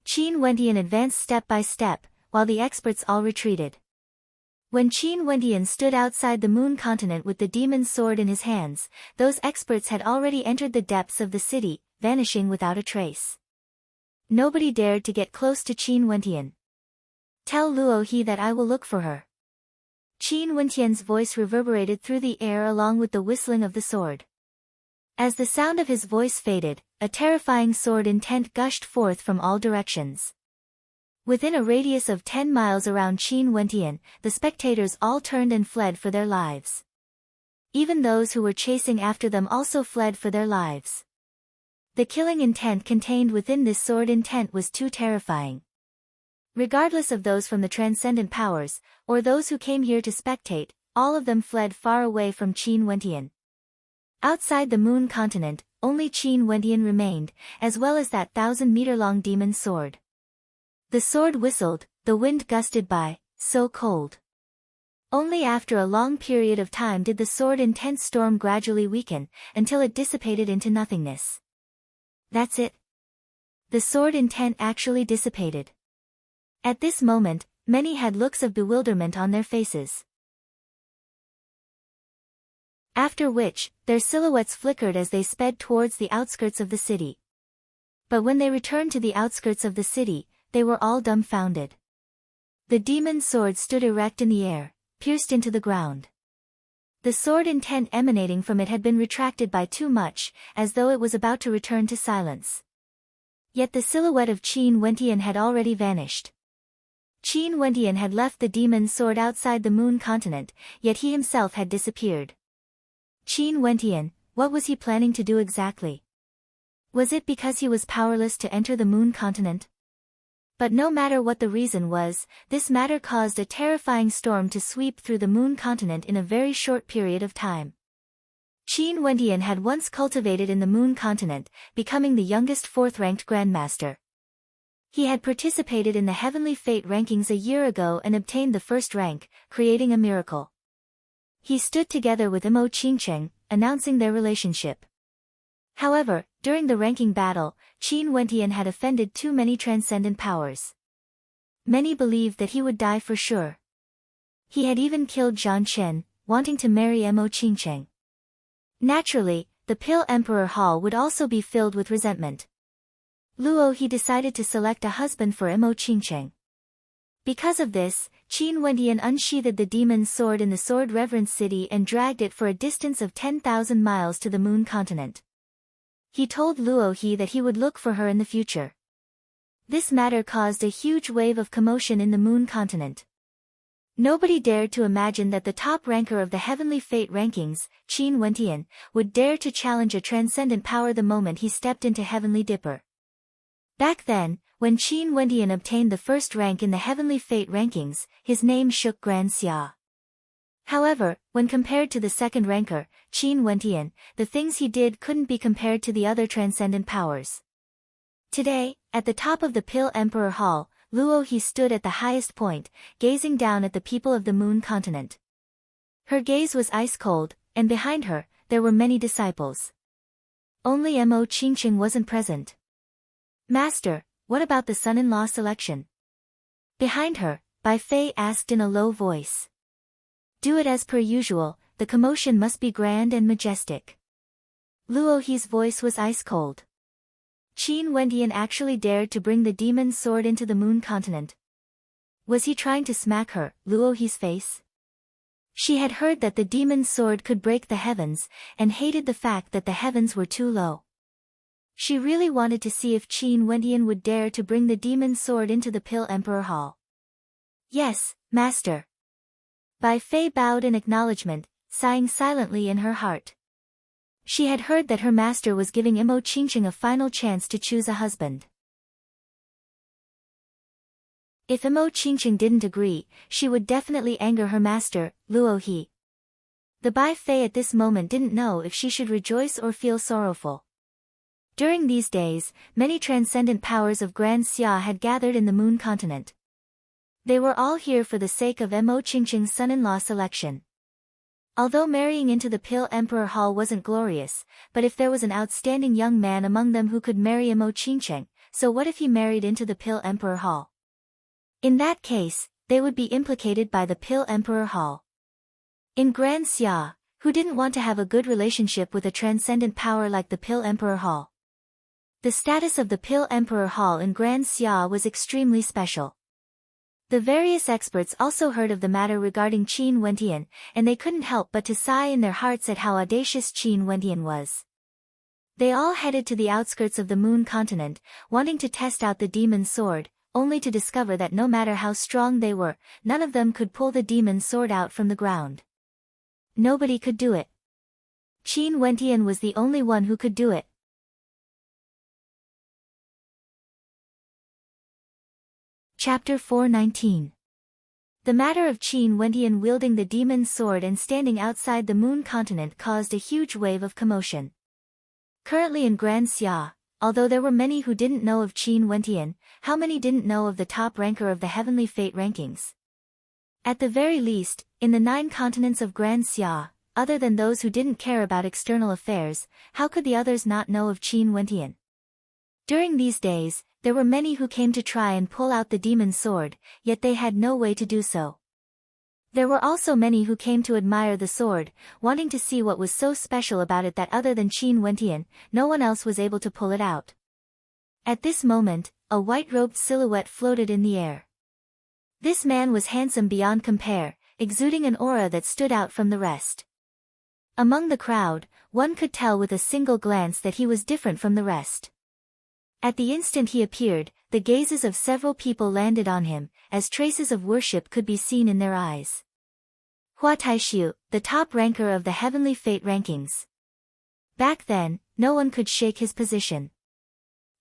Qin Wentian advanced step by step, while the experts all retreated. When Qin Wentian stood outside the moon continent with the demon's sword in his hands, those experts had already entered the depths of the city, vanishing without a trace. Nobody dared to get close to Qin Wentian. "Tell Luo He that I will look for her." Qin Wentian's voice reverberated through the air along with the whistling of the sword. As the sound of his voice faded, a terrifying sword intent gushed forth from all directions. Within a radius of 10 miles around Qin Wentian, the spectators all turned and fled for their lives. Even those who were chasing after them also fled for their lives. The killing intent contained within this sword intent was too terrifying. Regardless of those from the transcendent powers, or those who came here to spectate, all of them fled far away from Qin Wentian. Outside the moon continent, only Qin Wentian remained, as well as that 1,000-meter-long demon sword. The sword whistled, the wind gusted by, so cold. Only after a long period of time did the sword intense storm gradually weaken, until it dissipated into nothingness. That's it. The sword intent actually dissipated. At this moment, many had looks of bewilderment on their faces. After which, their silhouettes flickered as they sped towards the outskirts of the city. But when they returned to the outskirts of the city, they were all dumbfounded. The demon's sword stood erect in the air, pierced into the ground. The sword intent emanating from it had been retracted by too much, as though it was about to return to silence. Yet the silhouette of Qin Wentian had already vanished. Qin Wentian had left the demon's sword outside the moon continent, yet he himself had disappeared. Qin Wentian, what was he planning to do exactly? Was it because he was powerless to enter the moon continent? But no matter what the reason was, this matter caused a terrifying storm to sweep through the moon continent in a very short period of time. Qin Wentian had once cultivated in the moon continent, becoming the youngest fourth-ranked grandmaster. He had participated in the Heavenly Fate rankings a year ago and obtained the first rank, creating a miracle. He stood together with Imo Qingcheng, announcing their relationship. However, during the ranking battle, Qin Wentian had offended too many transcendent powers. Many believed that he would die for sure. He had even killed Zhang Chen, wanting to marry Imo Qingcheng. Naturally, the Pill Emperor Hall would also be filled with resentment. Luo He decided to select a husband for Imo Qingcheng. Because of this, Qin Wentian unsheathed the demon's sword in the Sword Reverence City and dragged it for a distance of 10,000 miles to the moon continent. He told Luo He that he would look for her in the future. This matter caused a huge wave of commotion in the moon continent. Nobody dared to imagine that the top ranker of the Heavenly Fate rankings, Qin Wentian, would dare to challenge a transcendent power the moment he stepped into Heavenly Dipper. Back then, when Qin Wentian obtained the first rank in the Heavenly Fate rankings, his name shook Grand Xia. However, when compared to the second ranker, Qin Wentian, the things he did couldn't be compared to the other transcendent powers. Today, at the top of the Pill Emperor Hall, Luo He stood at the highest point, gazing down at the people of the moon continent. Her gaze was ice cold, and behind her, there were many disciples. Only Mo Qingqing wasn't present. "Master, what about the son-in-law selection?" Behind her, Bai Fei asked in a low voice. "Do it as per usual, the commotion must be grand and majestic." Luo He's voice was ice-cold. Qin Wendian actually dared to bring the demon's sword into the moon continent. Was he trying to smack her, Luo He's face? She had heard that the demon's sword could break the heavens, and hated the fact that the heavens were too low. She really wanted to see if Qin Wendian would dare to bring the demon's sword into the Pill Emperor Hall. "Yes, master." Bai Fei bowed in acknowledgement, sighing silently in her heart. She had heard that her master was giving Mo Qingqing a final chance to choose a husband. If Mo Qingqing didn't agree, she would definitely anger her master, Luo He. The Bai Fei at this moment didn't know if she should rejoice or feel sorrowful. During these days, many transcendent powers of Grand Xia had gathered in the moon continent. They were all here for the sake of Mo Qingqing's son-in-law selection. Although marrying into the Pill Emperor Hall wasn't glorious, but if there was an outstanding young man among them who could marry Mo Qingqing, so what if he married into the Pill Emperor Hall? In that case, they would be implicated by the Pill Emperor Hall. In Grand Xia, who didn't want to have a good relationship with a transcendent power like the Pill Emperor Hall? The status of the Pill Emperor Hall in Grand Xia was extremely special. The various experts also heard of the matter regarding Qin Wendian, and they couldn't help but to sigh in their hearts at how audacious Qin Wendian was. They all headed to the outskirts of the moon continent, wanting to test out the demon's sword, only to discover that no matter how strong they were, none of them could pull the demon's sword out from the ground. Nobody could do it. Qin Wendian was the only one who could do it. Chapter 419. The matter of Qin Wendian wielding the demon's sword and standing outside the moon continent caused a huge wave of commotion. Currently in Grand Xia, although there were many who didn't know of Qin Wendian, how many didn't know of the top ranker of the heavenly fate rankings? At the very least, in the 9 continents of Grand Xia, other than those who didn't care about external affairs, how could the others not know of Qin Wendian? During these days, there were many who came to try and pull out the demon's sword, yet they had no way to do so. There were also many who came to admire the sword, wanting to see what was so special about it that other than Qin Wendian, no one else was able to pull it out. At this moment, a white-robed silhouette floated in the air. This man was handsome beyond compare, exuding an aura that stood out from the rest. Among the crowd, one could tell with a single glance that he was different from the rest. At the instant he appeared, the gazes of several people landed on him, as traces of worship could be seen in their eyes. Hua Taishu, the top ranker of the heavenly fate rankings. Back then, no one could shake his position.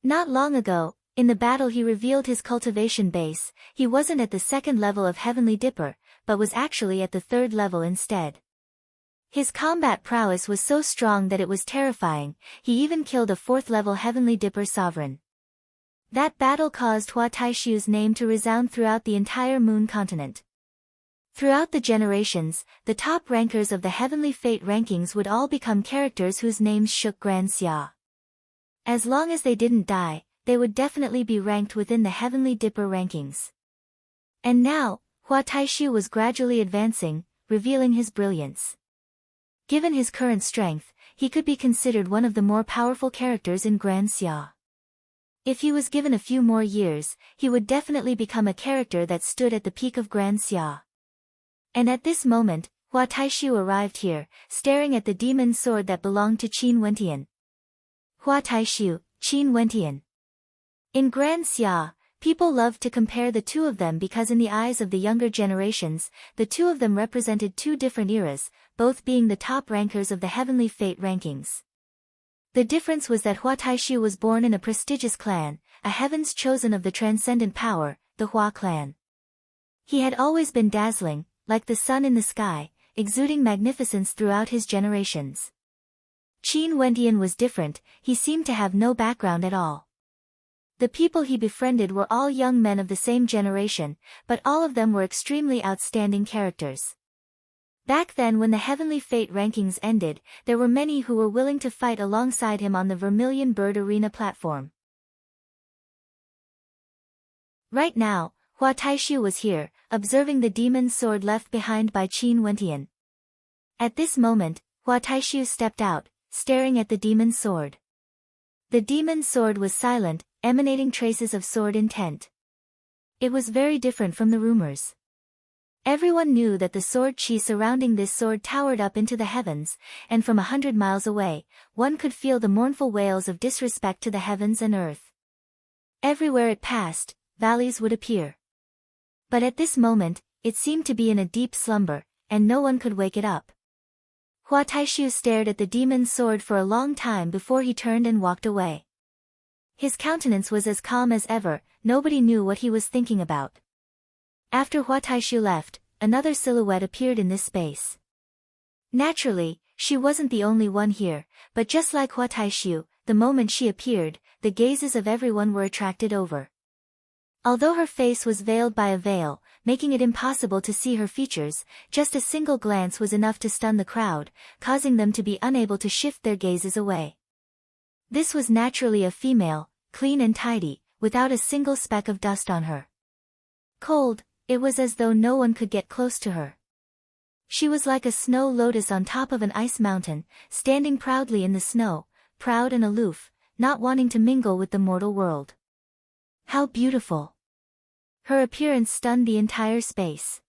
Not long ago, in the battle he revealed his cultivation base. He wasn't at the 2nd level of Heavenly Dipper, but was actually at the 3rd level instead. His combat prowess was so strong that it was terrifying. He even killed a 4th level Heavenly Dipper sovereign. That battle caused Hua Taishu's name to resound throughout the entire moon continent. Throughout the generations, the top rankers of the heavenly fate rankings would all become characters whose names shook Grand Xia. As long as they didn't die, they would definitely be ranked within the Heavenly Dipper rankings. And now, Hua Taishu was gradually advancing, revealing his brilliance. Given his current strength, he could be considered one of the more powerful characters in Grand Xia. If he was given a few more years, he would definitely become a character that stood at the peak of Grand Xia. And at this moment, Hua Taishu arrived here, staring at the demon's sword that belonged to Qin Wendian. Hua Taishu, Qin Wendian. In Grand Xia, people loved to compare the two of them because in the eyes of the younger generations, the two of them represented 2 different eras, both being the top rankers of the heavenly fate rankings. The difference was that Hua Taishu was born in a prestigious clan, a heavens chosen of the transcendent power, the Hua clan. He had always been dazzling, like the sun in the sky, exuding magnificence throughout his generations. Qin Wendian was different. He seemed to have no background at all. The people he befriended were all young men of the same generation, but all of them were extremely outstanding characters. Back then, when the Heavenly Fate rankings ended, there were many who were willing to fight alongside him on the Vermilion Bird Arena platform. Right now, Hua Taishu was here, observing the demon's sword left behind by Qin Wentian. At this moment, Hua Taishu stepped out, staring at the demon's sword. The demon's sword was silent, emanating traces of sword intent. It was very different from the rumors. Everyone knew that the sword chi surrounding this sword towered up into the heavens, and from 100 miles away, one could feel the mournful wails of disrespect to the heavens and earth. Everywhere it passed, valleys would appear. But at this moment, it seemed to be in a deep slumber, and no one could wake it up. Hua Taishu stared at the demon's sword for a long time before he turned and walked away. His countenance was as calm as ever, nobody knew what he was thinking about. After Hua Taishu left, another silhouette appeared in this space. Naturally, she wasn't the only one here, but just like Hua Taishu, the moment she appeared, the gazes of everyone were attracted over. Although her face was veiled by a veil, making it impossible to see her features, just a single glance was enough to stun the crowd, causing them to be unable to shift their gazes away. This was naturally a female, clean and tidy, without a single speck of dust on her. Cold, it was as though no one could get close to her. She was like a snow lotus on top of an ice mountain, standing proudly in the snow, proud and aloof, not wanting to mingle with the mortal world. How beautiful! Her appearance stunned the entire space.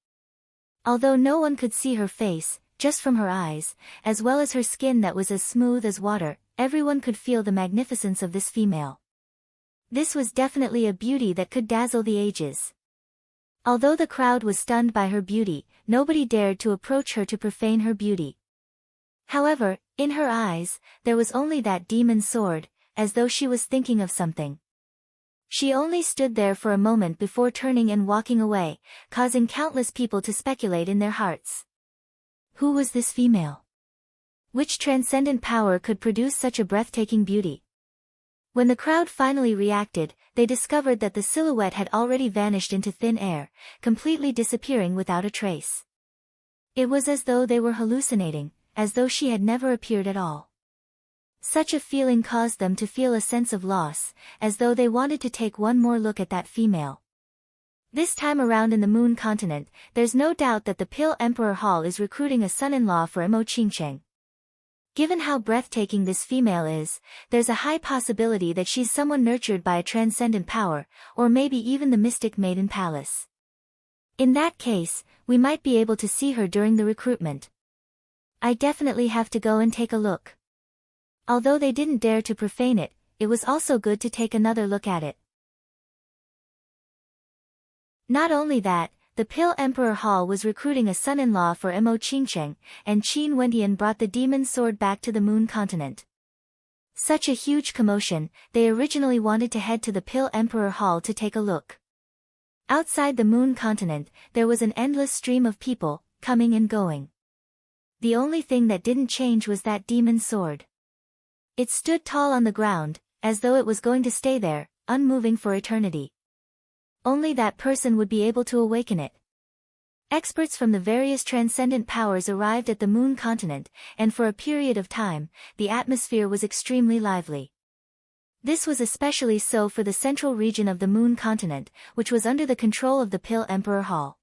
Although no one could see her face, just from her eyes, as well as her skin that was as smooth as water, everyone could feel the magnificence of this female. This was definitely a beauty that could dazzle the ages. Although the crowd was stunned by her beauty, nobody dared to approach her to profane her beauty. However, in her eyes, there was only that demon's sword, as though she was thinking of something. She only stood there for a moment before turning and walking away, causing countless people to speculate in their hearts. Who was this female? Which transcendent power could produce such a breathtaking beauty? When the crowd finally reacted, they discovered that the silhouette had already vanished into thin air, completely disappearing without a trace. It was as though they were hallucinating, as though she had never appeared at all. Such a feeling caused them to feel a sense of loss, as though they wanted to take one more look at that female. This time around in the Moon Continent, there's no doubt that the Pill Emperor Hall is recruiting a son-in-law for Mo Qingcheng. Given how breathtaking this female is, there's a high possibility that she's someone nurtured by a transcendent power, or maybe even the Mystic Maiden Palace. In that case, we might be able to see her during the recruitment. I definitely have to go and take a look. Although they didn't dare to profane it, it was also good to take another look at it. Not only that, the Pill Emperor Hall was recruiting a son-in-law for Mo Qingcheng, and Qin Wentian brought the demon's sword back to the Moon Continent. Such a huge commotion, they originally wanted to head to the Pill Emperor Hall to take a look. Outside the Moon Continent, there was an endless stream of people, coming and going. The only thing that didn't change was that demon's sword. It stood tall on the ground, as though it was going to stay there, unmoving for eternity. Only that person would be able to awaken it. Experts from the various transcendent powers arrived at the Moon Continent, and for a period of time, the atmosphere was extremely lively. This was especially so for the central region of the Moon Continent, which was under the control of the Pill Emperor Hall.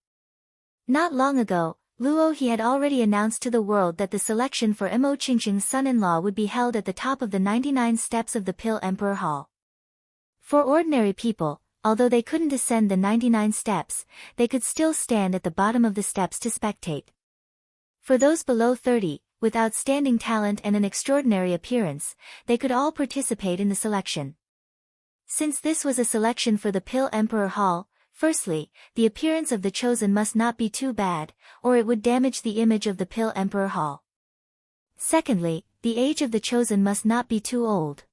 Not long ago, Luo He had already announced to the world that the selection for Mo Qingcheng's son-in-law would be held at the top of the 99 steps of the Pill Emperor Hall. For ordinary people, although they couldn't ascend the 99 steps, they could still stand at the bottom of the steps to spectate. For those below 30, with outstanding talent and an extraordinary appearance, they could all participate in the selection. Since this was a selection for the Pill Emperor Hall, firstly, the appearance of the chosen must not be too bad, or it would damage the image of the Pill Emperor Hall. Secondly, the age of the chosen must not be too old.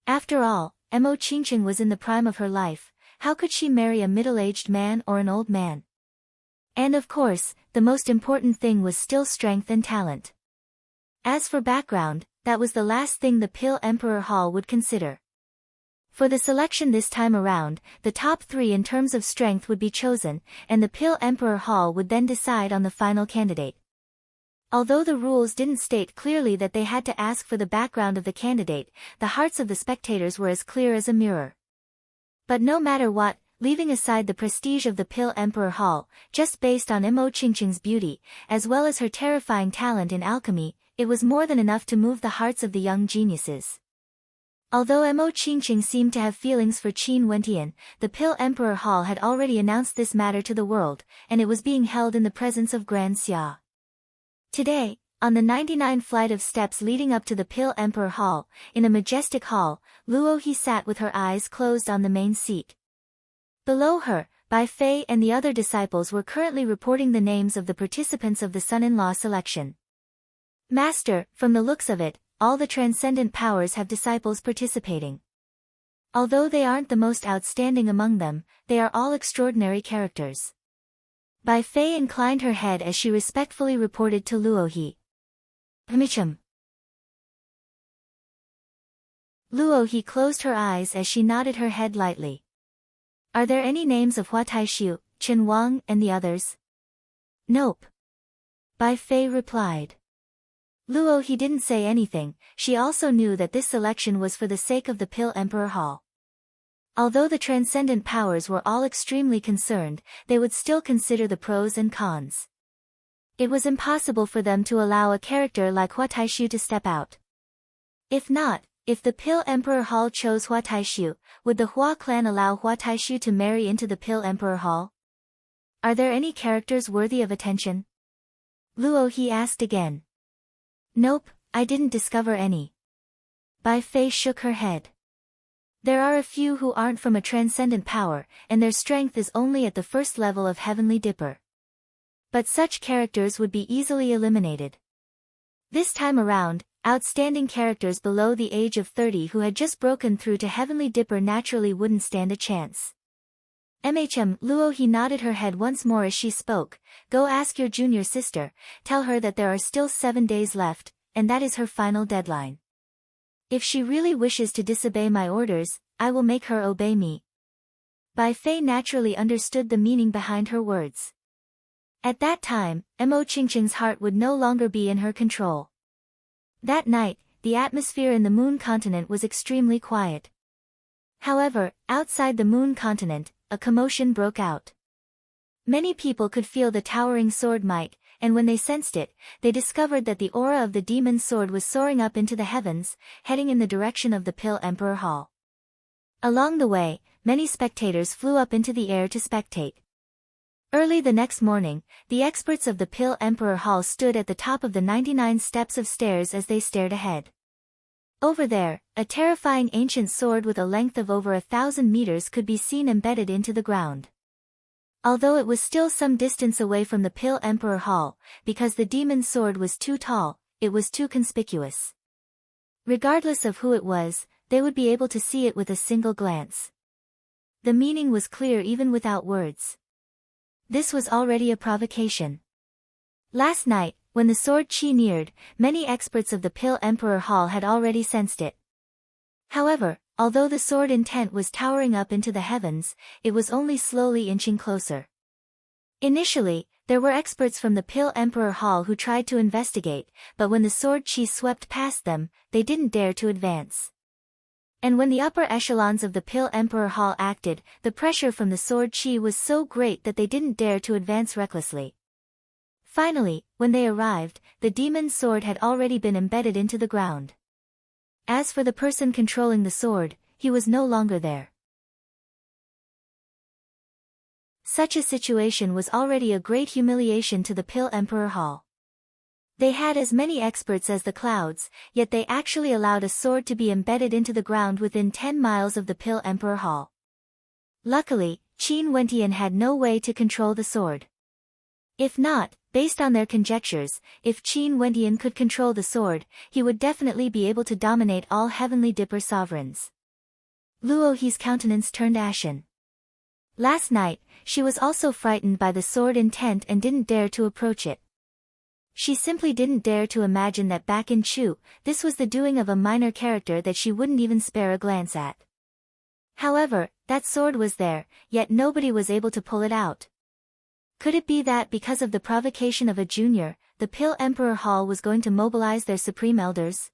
After all, Mo Qingcheng was in the prime of her life, how could she marry a middle-aged man or an old man? And of course, the most important thing was still strength and talent. As for background, that was the last thing the Pill Emperor Hall would consider. For the selection this time around, the top 3 in terms of strength would be chosen, and the Pill Emperor Hall would then decide on the final candidate. Although the rules didn't state clearly that they had to ask for the background of the candidate, the hearts of the spectators were as clear as a mirror. But no matter what, leaving aside the prestige of the Pill Emperor Hall, just based on Mo Qingqing's beauty, as well as her terrifying talent in alchemy, it was more than enough to move the hearts of the young geniuses. Although Mo Qingqing seemed to have feelings for Qin Wentian, the Pill Emperor Hall had already announced this matter to the world, and it was being held in the presence of Grand Xia. Today, on the 99 flight of steps leading up to the Pill Emperor Hall, in a majestic hall, Luo He sat with her eyes closed on the main seat. Below her, Bai Fei and the other disciples were currently reporting the names of the participants of the son-in-law selection. Master, from the looks of it, all the transcendent powers have disciples participating. Although they aren't the most outstanding among them, they are all extraordinary characters. Bai Fei inclined her head as she respectfully reported to Luo He. Michum. Luo He closed her eyes as she nodded her head lightly. Are there any names of Hua Taishu, Chen Wang and the others? Nope. Bai Fei replied. Luo He didn't say anything, she also knew that this selection was for the sake of the Pill Emperor Hall. Although the transcendent powers were all extremely concerned, they would still consider the pros and cons. It was impossible for them to allow a character like Hua Taishu to step out. If the Pill Emperor Hall chose Hua Taishu, would the Hua clan allow Hua Taishu to marry into the Pill Emperor Hall? Are there any characters worthy of attention? Luo He asked again. Nope, I didn't discover any. Bai Fei shook her head. There are a few who aren't from a transcendent power, and their strength is only at the first level of Heavenly Dipper. But such characters would be easily eliminated. This time around, outstanding characters below the age of 30 who had just broken through to Heavenly Dipper naturally wouldn't stand a chance. Luo He nodded her head once more as she spoke. Go ask your junior sister, tell her that there are still 7 days left, and that is her final deadline. If she really wishes to disobey my orders, I will make her obey me. Bai Fei naturally understood the meaning behind her words. At that time, Mo Qingqing's heart would no longer be in her control. That night, the atmosphere in the Moon Continent was extremely quiet. However, outside the Moon Continent, a commotion broke out. Many people could feel the towering sword might, and when they sensed it, they discovered that the aura of the demon's sword was soaring up into the heavens, heading in the direction of the Pill Emperor Hall. Along the way, many spectators flew up into the air to spectate. Early the next morning, the experts of the Pill Emperor Hall stood at the top of the 99 steps of stairs as they stared ahead. Over there, a terrifying ancient sword with a length of over 1,000 meters could be seen embedded into the ground. Although it was still some distance away from the Pill Emperor Hall, because the demon's sword was too tall, it was too conspicuous. Regardless of who it was, they would be able to see it with a single glance. The meaning was clear even without words. This was already a provocation. Last night, when the sword Qi neared, many experts of the Pill Emperor Hall had already sensed it. However, although the sword intent was towering up into the heavens, it was only slowly inching closer. Initially, there were experts from the Pill Emperor Hall who tried to investigate, but when the sword Qi swept past them, they didn't dare to advance. And when the upper echelons of the Pill Emperor Hall acted, the pressure from the sword Qi was so great that they didn't dare to advance recklessly. Finally, when they arrived, the demon's sword had already been embedded into the ground. As for the person controlling the sword, he was no longer there. Such a situation was already a great humiliation to the Pill Emperor Hall. They had as many experts as the clouds, yet they actually allowed a sword to be embedded into the ground within 10 miles of the Pill Emperor Hall. Luckily, Qin Wentian had no way to control the sword. If not, based on their conjectures, if Qin Wentian could control the sword, he would definitely be able to dominate all Heavenly Dipper sovereigns. Luo He's countenance turned ashen. Last night, she was also frightened by the sword intent and didn't dare to approach it. She simply didn't dare to imagine that back in Chu, this was the doing of a minor character that she wouldn't even spare a glance at. However, that sword was there, yet nobody was able to pull it out. Could it be that because of the provocation of a junior, the Pill Emperor Hall was going to mobilize their supreme elders?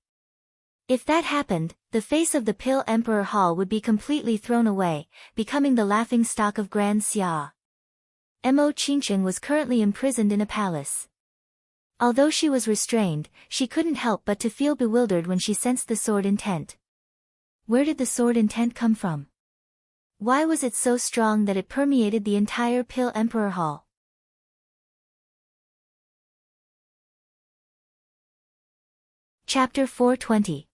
If that happened, the face of the Pill Emperor Hall would be completely thrown away, becoming the laughing stock of Grand Xia. Mo Qingqing was currently imprisoned in a palace. Although she was restrained, she couldn't help but to feel bewildered when she sensed the sword intent. Where did the sword intent come from? Why was it so strong that it permeated the entire Pill Emperor Hall? Chapter 420.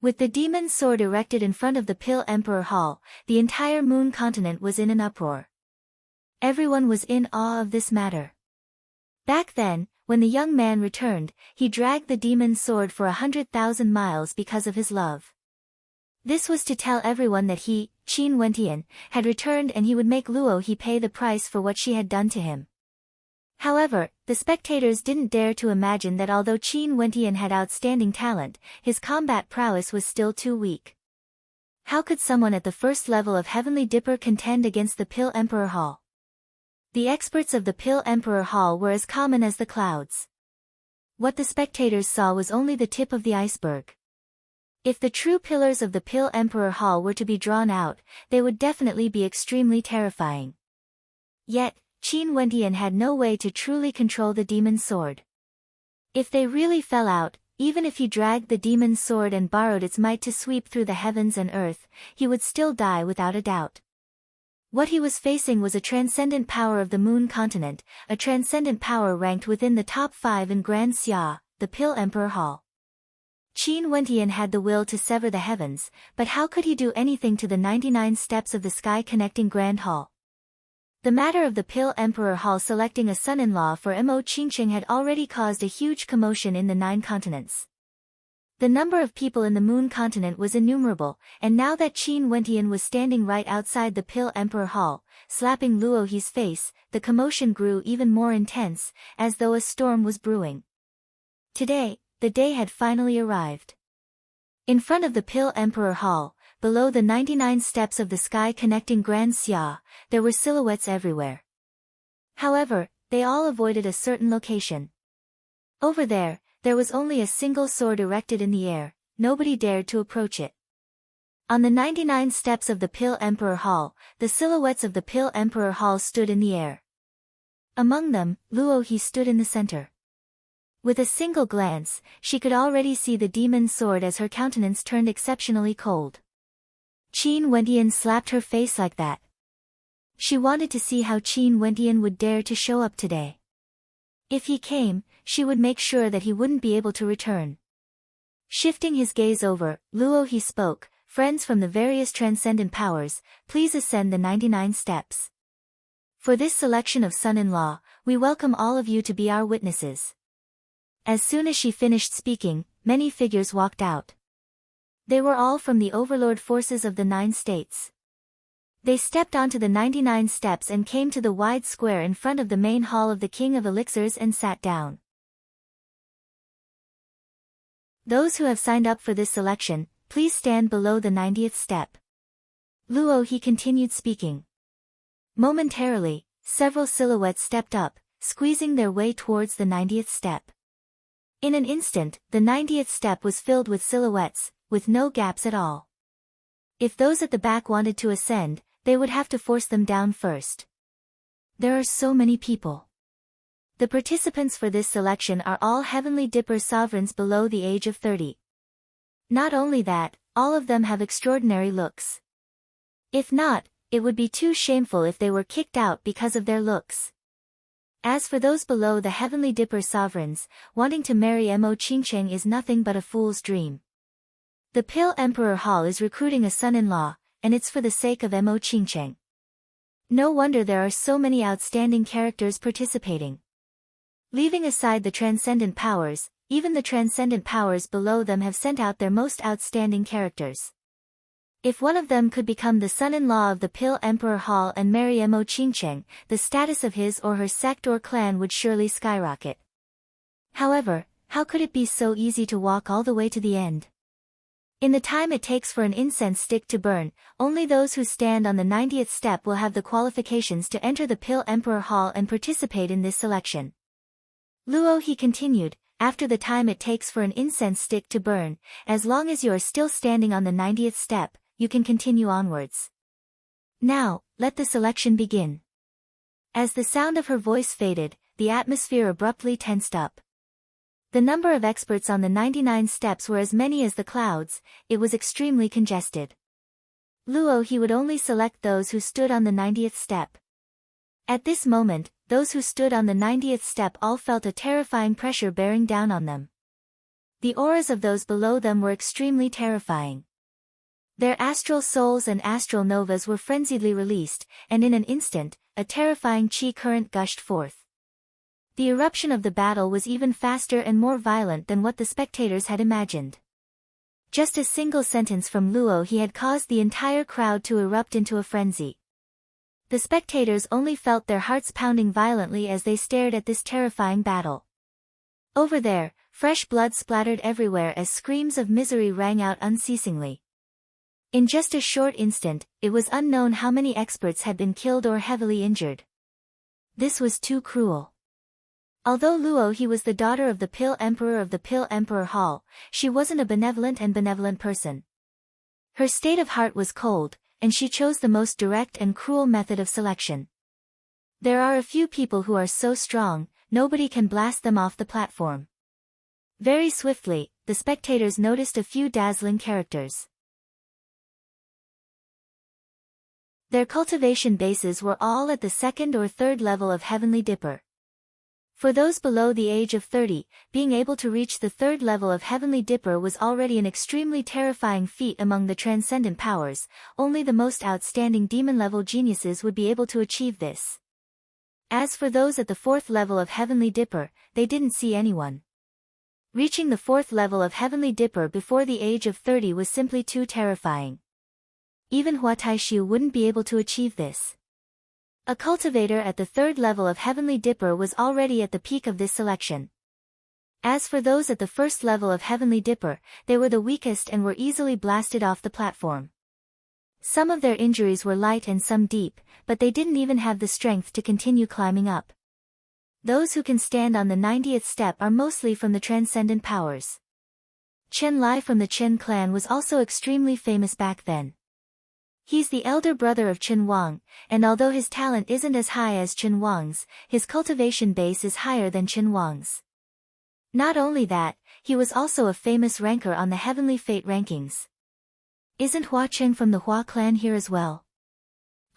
With the demon's sword erected in front of the Pill Emperor Hall, the entire moon continent was in an uproar. Everyone was in awe of this matter. Back then, when the young man returned, he dragged the demon's sword for 100,000 miles because of his love. This was to tell everyone that he, Qin Wentian, had returned and he would make Luo He pay the price for what she had done to him. However, the spectators didn't dare to imagine that although Qin Wentian had outstanding talent, his combat prowess was still too weak. How could someone at the first level of Heavenly Dipper contend against the Pill Emperor Hall? The experts of the Pill Emperor Hall were as common as the clouds. What the spectators saw was only the tip of the iceberg. If the true pillars of the Pill Emperor Hall were to be drawn out, they would definitely be extremely terrifying. Yet, Qin Wentian had no way to truly control the demon's sword. If they really fell out, even if he dragged the demon's sword and borrowed its might to sweep through the heavens and earth, he would still die without a doubt. What he was facing was a transcendent power of the moon continent, a transcendent power ranked within the top 5 in Grand Xia, the Pill Emperor Hall. Qin Wentian had the will to sever the heavens, but how could he do anything to the 99 steps of the sky connecting Grand Hall? The matter of the Pill Emperor Hall selecting a son-in-law for Mo Qingqing had already caused a huge commotion in the 9 continents. The number of people in the moon continent was innumerable, and now that Qin Wentian was standing right outside the Pill Emperor Hall, slapping Luo He's face, the commotion grew even more intense, as though a storm was brewing. Today, the day had finally arrived. In front of the Pill Emperor Hall, below the 99 steps of the sky connecting Grand Xia, there were silhouettes everywhere. However, they all avoided a certain location. Over there was only a single sword erected in the air, nobody dared to approach it. On the 99 steps of the Pill Emperor Hall, the silhouettes of the Pill Emperor Hall stood in the air. Among them, Luo He stood in the center. With a single glance, she could already see the demon's sword as her countenance turned exceptionally cold. Qin Wentian slapped her face like that. She wanted to see how Qin Wentian would dare to show up today. If he came, she would make sure that he wouldn't be able to return. Shifting his gaze over, Luo He spoke, "Friends from the various transcendent powers, please ascend the 99 steps. For this selection of son-in-law, we welcome all of you to be our witnesses." As soon as she finished speaking, many figures walked out. They were all from the overlord forces of the 9 states. They stepped onto the 99 steps and came to the wide square in front of the main hall of the King of Elixirs and sat down. Those who have signed up for this selection, please stand below the 90th step. Luo He continued speaking. Momentarily, several silhouettes stepped up, squeezing their way towards the 90th step. In an instant, the 90th step was filled with silhouettes, with no gaps at all. If those at the back wanted to ascend, they would have to force them down first. There are so many people. The participants for this selection are all Heavenly Dipper sovereigns below the age of 30. Not only that, all of them have extraordinary looks. If not, it would be too shameful if they were kicked out because of their looks. As for those below the Heavenly Dipper sovereigns, wanting to marry Mo Qingqing is nothing but a fool's dream. The Pill Emperor Hall is recruiting a son-in-law, and it's for the sake of Mo Qingqing. No wonder there are so many outstanding characters participating. Leaving aside the transcendent powers, even the transcendent powers below them have sent out their most outstanding characters. If one of them could become the son-in-law of the Pill Emperor Hall and marry Mo Qingqing, the status of his or her sect or clan would surely skyrocket. However, how could it be so easy to walk all the way to the end? In the time it takes for an incense stick to burn, only those who stand on the 90th step will have the qualifications to enter the Pill Emperor Hall and participate in this selection. Luo, he continued, after the time it takes for an incense stick to burn, as long as you are still standing on the 90th step, you can continue onwards. Now, let the selection begin. As the sound of her voice faded, the atmosphere abruptly tensed up. The number of experts on the 99 steps were as many as the clouds. It was extremely congested. Luo, he would only select those who stood on the 90th step. At this moment, those who stood on the 90th step all felt a terrifying pressure bearing down on them. The auras of those below them were extremely terrifying. Their astral souls and astral novas were frenziedly released, and in an instant, a terrifying chi current gushed forth. The eruption of the battle was even faster and more violent than what the spectators had imagined. Just a single sentence from Luo, he had caused the entire crowd to erupt into a frenzy. The spectators only felt their hearts pounding violently as they stared at this terrifying battle. Over there, fresh blood splattered everywhere as screams of misery rang out unceasingly. In just a short instant, it was unknown how many experts had been killed or heavily injured. This was too cruel. Although Luo, he was the daughter of the Pill Emperor of the Pill Emperor Hall, she wasn't a benevolent person. Her state of heart was cold, and she chose the most direct and cruel method of selection. There are a few people who are so strong, nobody can blast them off the platform. Very swiftly, the spectators noticed a few dazzling characters. Their cultivation bases were all at the second or third level of Heavenly Dipper. For those below the age of 30, being able to reach the third level of Heavenly Dipper was already an extremely terrifying feat among the transcendent powers. Only the most outstanding demon-level geniuses would be able to achieve this. As for those at the fourth level of Heavenly Dipper, they didn't see anyone. Reaching the fourth level of Heavenly Dipper before the age of 30 was simply too terrifying. Even Hua Taishu wouldn't be able to achieve this. A cultivator at the third level of Heavenly Dipper was already at the peak of this selection. As for those at the first level of Heavenly Dipper, they were the weakest and were easily blasted off the platform. Some of their injuries were light and some deep, but they didn't even have the strength to continue climbing up. Those who can stand on the 90th step are mostly from the transcendent powers. Chen Lai from the Chen clan was also extremely famous back then. He's the elder brother of Chen Wang, and although his talent isn't as high as Chen Wang's, his cultivation base is higher than Chen Wang's. Not only that, he was also a famous ranker on the Heavenly Fate rankings. Isn't Hua Chen from the Hua clan here as well?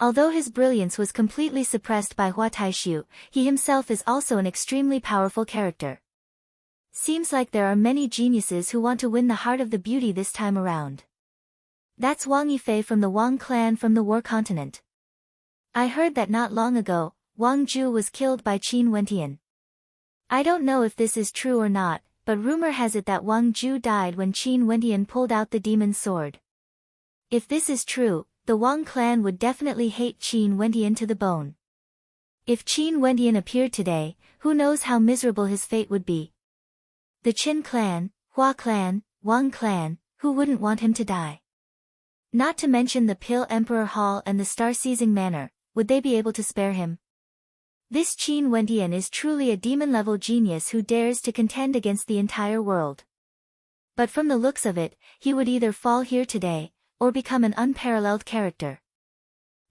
Although his brilliance was completely suppressed by Hua Taishu, he himself is also an extremely powerful character. Seems like there are many geniuses who want to win the heart of the beauty this time around. That's Wang Yifei from the Wang clan from the War Continent. I heard that not long ago, Wang Ju was killed by Qin Wentian. I don't know if this is true or not, but rumor has it that Wang Ju died when Qin Wentian pulled out the demon's sword. If this is true, the Wang clan would definitely hate Qin Wentian to the bone. If Qin Wentian appeared today, who knows how miserable his fate would be. The Qin clan, Hua clan, Wang clan, who wouldn't want him to die? Not to mention the Pill Emperor Hall and the Star-Seizing Manor, would they be able to spare him? This Qin Wentian is truly a demon-level genius who dares to contend against the entire world. But from the looks of it, he would either fall here today, or become an unparalleled character.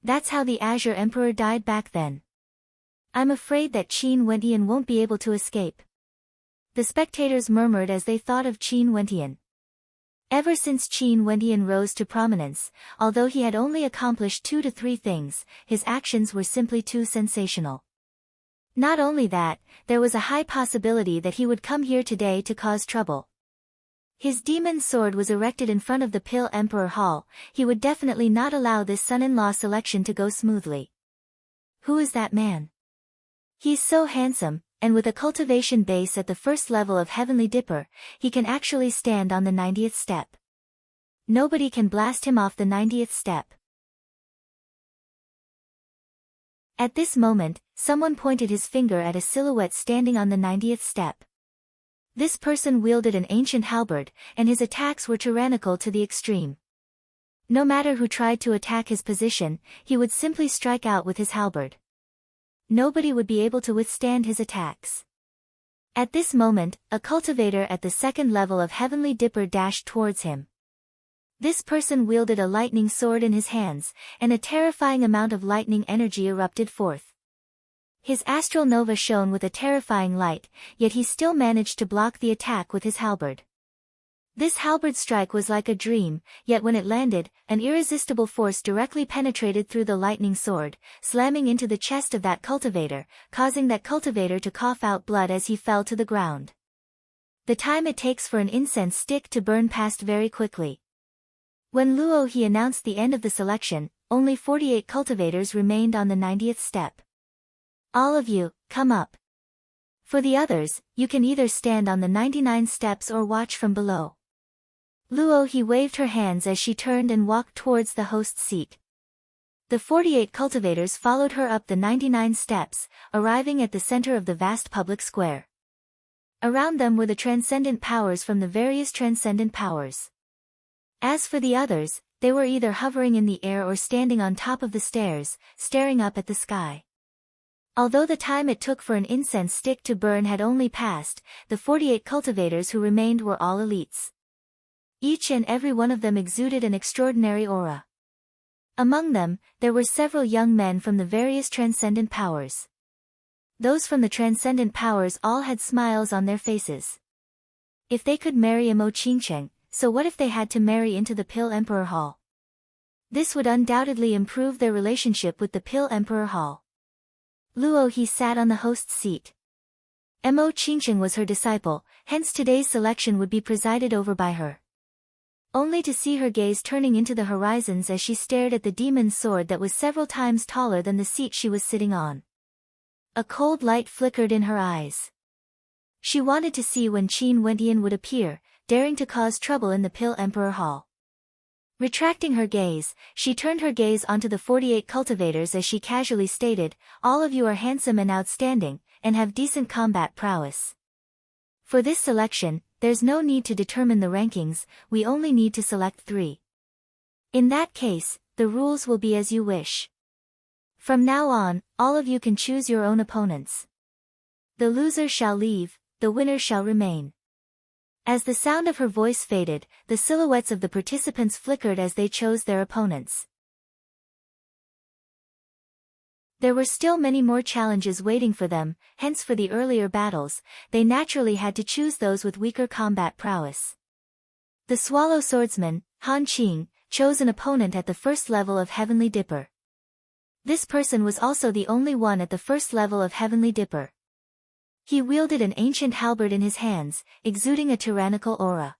That's how the Azure Emperor died back then. I'm afraid that Qin Wentian won't be able to escape. The spectators murmured as they thought of Qin Wentian. Ever since Qin Wentian rose to prominence, although he had only accomplished 2 to 3 things, his actions were simply too sensational. Not only that, there was a high possibility that he would come here today to cause trouble. His demon sword was erected in front of the Pill Emperor Hall. He would definitely not allow this son-in-law selection to go smoothly. Who is that man? He's so handsome, and with a cultivation base at the first level of Heavenly Dipper, he can actually stand on the 90th step. Nobody can blast him off the 90th step. At this moment, someone pointed his finger at a silhouette standing on the 90th step. This person wielded an ancient halberd, and his attacks were tyrannical to the extreme. No matter who tried to attack his position, he would simply strike out with his halberd. Nobody would be able to withstand his attacks. At this moment, a cultivator at the second level of Heavenly Dipper dashed towards him. This person wielded a lightning sword in his hands, and a terrifying amount of lightning energy erupted forth. His astral nova shone with a terrifying light, yet he still managed to block the attack with his halberd. This halberd strike was like a dream, yet when it landed, an irresistible force directly penetrated through the lightning sword, slamming into the chest of that cultivator, causing that cultivator to cough out blood as he fell to the ground. The time it takes for an incense stick to burn passed very quickly. When Luo He announced the end of the selection, only 48 cultivators remained on the 90th step. All of you, come up. For the others, you can either stand on the 99 steps or watch from below. Luo He waved her hands as she turned and walked towards the host's seat. The 48 cultivators followed her up the 99 steps, arriving at the center of the vast public square. Around them were the transcendent powers from the various transcendent powers. As for the others, they were either hovering in the air or standing on top of the stairs, staring up at the sky. Although the time it took for an incense stick to burn had only passed, the 48 cultivators who remained were all elites. Each and every one of them exuded an extraordinary aura. Among them, there were several young men from the various transcendent powers. Those from the transcendent powers all had smiles on their faces. If they could marry Imo Qingcheng, so what if they had to marry into the Pill Emperor Hall? This would undoubtedly improve their relationship with the Pill Emperor Hall. Luo He sat on the host's seat. Imo Qingcheng was her disciple, hence today's selection would be presided over by her. Only to see her gaze turning into the horizons as she stared at the demon's sword that was several times taller than the seat she was sitting on. A cold light flickered in her eyes. She wanted to see when Qin Wentian would appear, daring to cause trouble in the Pill Emperor Hall. Retracting her gaze, she turned her gaze onto the 48 cultivators as she casually stated, "All of you are handsome and outstanding, and have decent combat prowess. For this selection, there's no need to determine the rankings, we only need to select 3. In that case, the rules will be as you wish. From now on, all of you can choose your own opponents. The loser shall leave, the winner shall remain." As the sound of her voice faded, the silhouettes of the participants flickered as they chose their opponents. There were still many more challenges waiting for them, hence for the earlier battles, they naturally had to choose those with weaker combat prowess. The Swallow Swordsman, Han Qing, chose an opponent at the first level of Heavenly Dipper. This person was also the only one at the first level of Heavenly Dipper. He wielded an ancient halberd in his hands, exuding a tyrannical aura.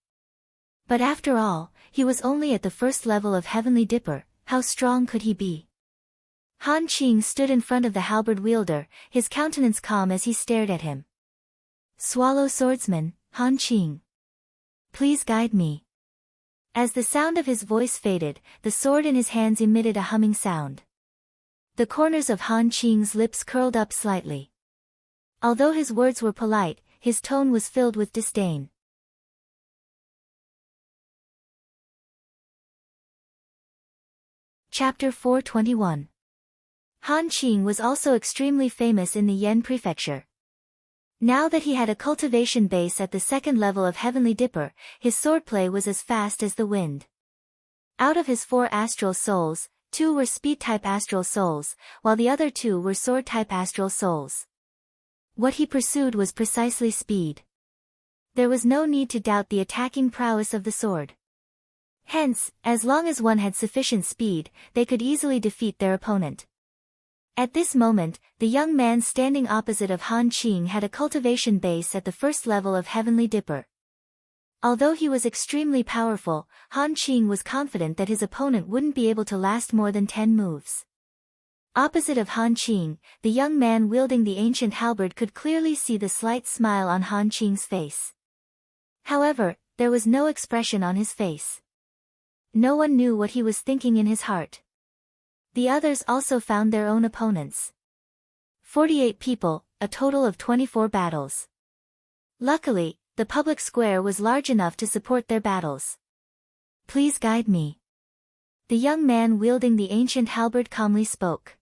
But after all, he was only at the first level of Heavenly Dipper, how strong could he be? Han Qing stood in front of the halberd wielder, his countenance calm as he stared at him. "Swallow Swordsman, Han Qing. Please guide me." As the sound of his voice faded, the sword in his hands emitted a humming sound. The corners of Han Qing's lips curled up slightly. Although his words were polite, his tone was filled with disdain. Chapter 421. Han Qing was also extremely famous in the Yan Prefecture. Now that he had a cultivation base at the second level of Heavenly Dipper, his swordplay was as fast as the wind. Out of his 4 astral souls, 2 were speed-type astral souls, while the other 2 were sword-type astral souls. What he pursued was precisely speed. There was no need to doubt the attacking prowess of the sword. Hence, as long as one had sufficient speed, they could easily defeat their opponent. At this moment, the young man standing opposite of Han Qing had a cultivation base at the first level of Heavenly Dipper. Although he was extremely powerful, Han Qing was confident that his opponent wouldn't be able to last more than 10 moves. Opposite of Han Qing, the young man wielding the ancient halberd could clearly see the slight smile on Han Qing's face. However, there was no expression on his face. No one knew what he was thinking in his heart. The others also found their own opponents. 48 people, a total of 24 battles. Luckily, the public square was large enough to support their battles. "Please guide me." The young man wielding the ancient halberd calmly spoke.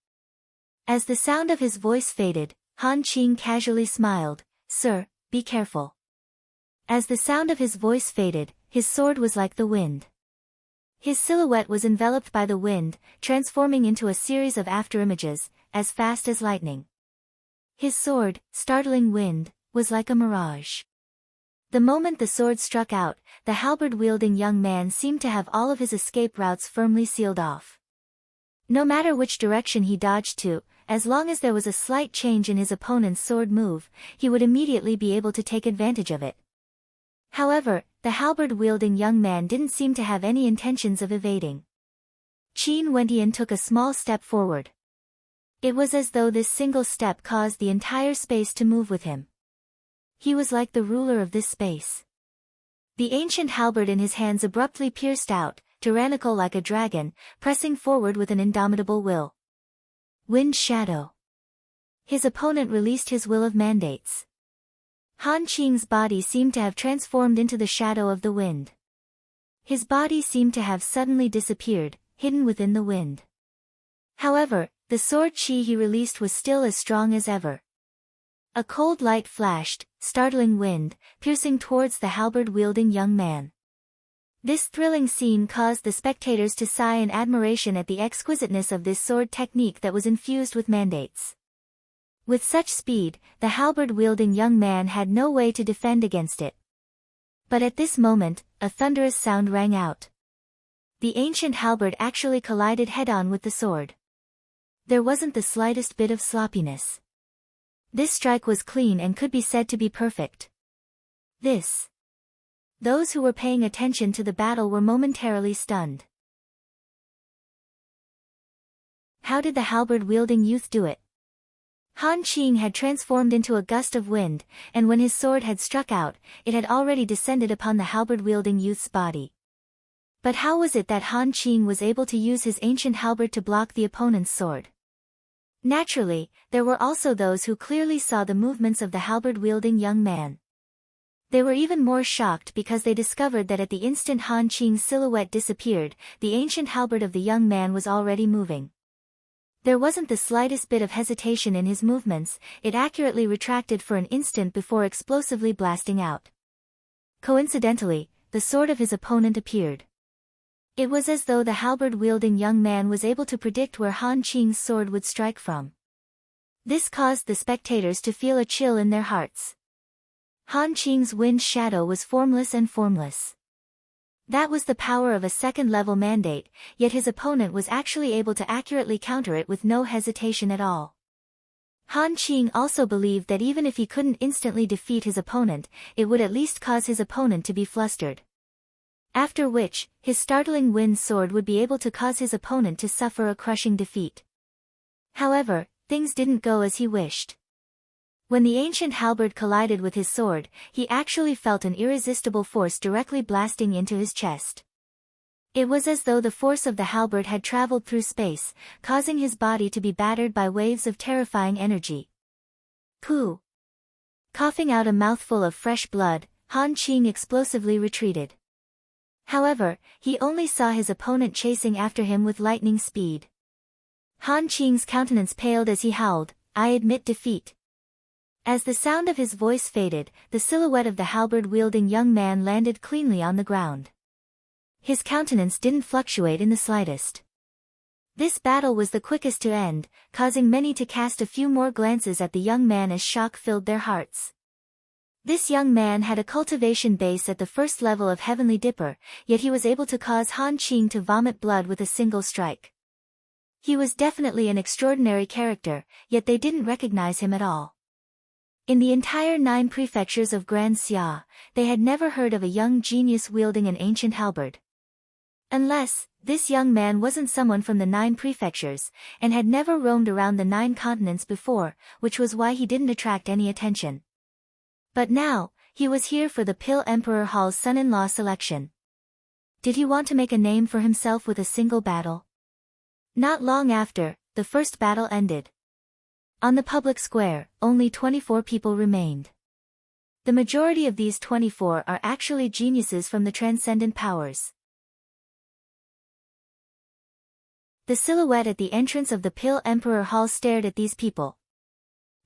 As the sound of his voice faded, Han Qing casually smiled, "Sir, be careful." As the sound of his voice faded, his sword was like the wind. His silhouette was enveloped by the wind, transforming into a series of afterimages, as fast as lightning. His sword, startling wind, was like a mirage. The moment the sword struck out, the halberd-wielding young man seemed to have all of his escape routes firmly sealed off. No matter which direction he dodged to, as long as there was a slight change in his opponent's sword move, he would immediately be able to take advantage of it. However, the halberd-wielding young man didn't seem to have any intentions of evading. Qin Wentian took a small step forward. It was as though this single step caused the entire space to move with him. He was like the ruler of this space. The ancient halberd in his hands abruptly pierced out, tyrannical like a dragon, pressing forward with an indomitable will. Wind shadow. His opponent released his will of mandates. Han Qing's body seemed to have transformed into the shadow of the wind. His body seemed to have suddenly disappeared, hidden within the wind. However, the sword qi he released was still as strong as ever. A cold light flashed, startling wind, piercing towards the halberd-wielding young man. This thrilling scene caused the spectators to sigh in admiration at the exquisiteness of this sword technique that was infused with mandates. With such speed, the halberd-wielding young man had no way to defend against it. But at this moment, a thunderous sound rang out. The ancient halberd actually collided head-on with the sword. There wasn't the slightest bit of sloppiness. This strike was clean and could be said to be perfect. Those who were paying attention to the battle were momentarily stunned. How did the halberd-wielding youth do it? Han Qing had transformed into a gust of wind, and when his sword had struck out, it had already descended upon the halberd-wielding youth's body. But how was it that Han Qing was able to use his ancient halberd to block the opponent's sword? Naturally, there were also those who clearly saw the movements of the halberd-wielding young man. They were even more shocked because they discovered that at the instant Han Qing's silhouette disappeared, the ancient halberd of the young man was already moving. There wasn't the slightest bit of hesitation in his movements, it accurately retracted for an instant before explosively blasting out. Coincidentally, the sword of his opponent appeared. It was as though the halberd-wielding young man was able to predict where Han Qing's sword would strike from. This caused the spectators to feel a chill in their hearts. Han Qing's wind shadow was formless and formless. That was the power of a second-level mandate, yet his opponent was actually able to accurately counter it with no hesitation at all. Han Qing also believed that even if he couldn't instantly defeat his opponent, it would at least cause his opponent to be flustered. After which, his startling wind sword would be able to cause his opponent to suffer a crushing defeat. However, things didn't go as he wished. When the ancient halberd collided with his sword, he actually felt an irresistible force directly blasting into his chest. It was as though the force of the halberd had traveled through space, causing his body to be battered by waves of terrifying energy. Pooh! Coughing out a mouthful of fresh blood, Han Qing explosively retreated. However, he only saw his opponent chasing after him with lightning speed. Han Qing's countenance paled as he howled, "I admit defeat." As the sound of his voice faded, the silhouette of the halberd-wielding young man landed cleanly on the ground. His countenance didn't fluctuate in the slightest. This battle was the quickest to end, causing many to cast a few more glances at the young man as shock filled their hearts. This young man had a cultivation base at the first level of Heavenly Dipper, yet he was able to cause Han Qing to vomit blood with a single strike. He was definitely an extraordinary character, yet they didn't recognize him at all. In the entire 9 prefectures of Grand Xia, they had never heard of a young genius wielding an ancient halberd. Unless, this young man wasn't someone from the 9 prefectures, and had never roamed around the 9 continents before, which was why he didn't attract any attention. But now, he was here for the Pill Emperor Hall's son-in-law selection. Did he want to make a name for himself with a single battle? Not long after, the first battle ended. On the public square, only 24 people remained. The majority of these 24 are actually geniuses from the transcendent powers. The silhouette at the entrance of the Pill Emperor Hall stared at these people.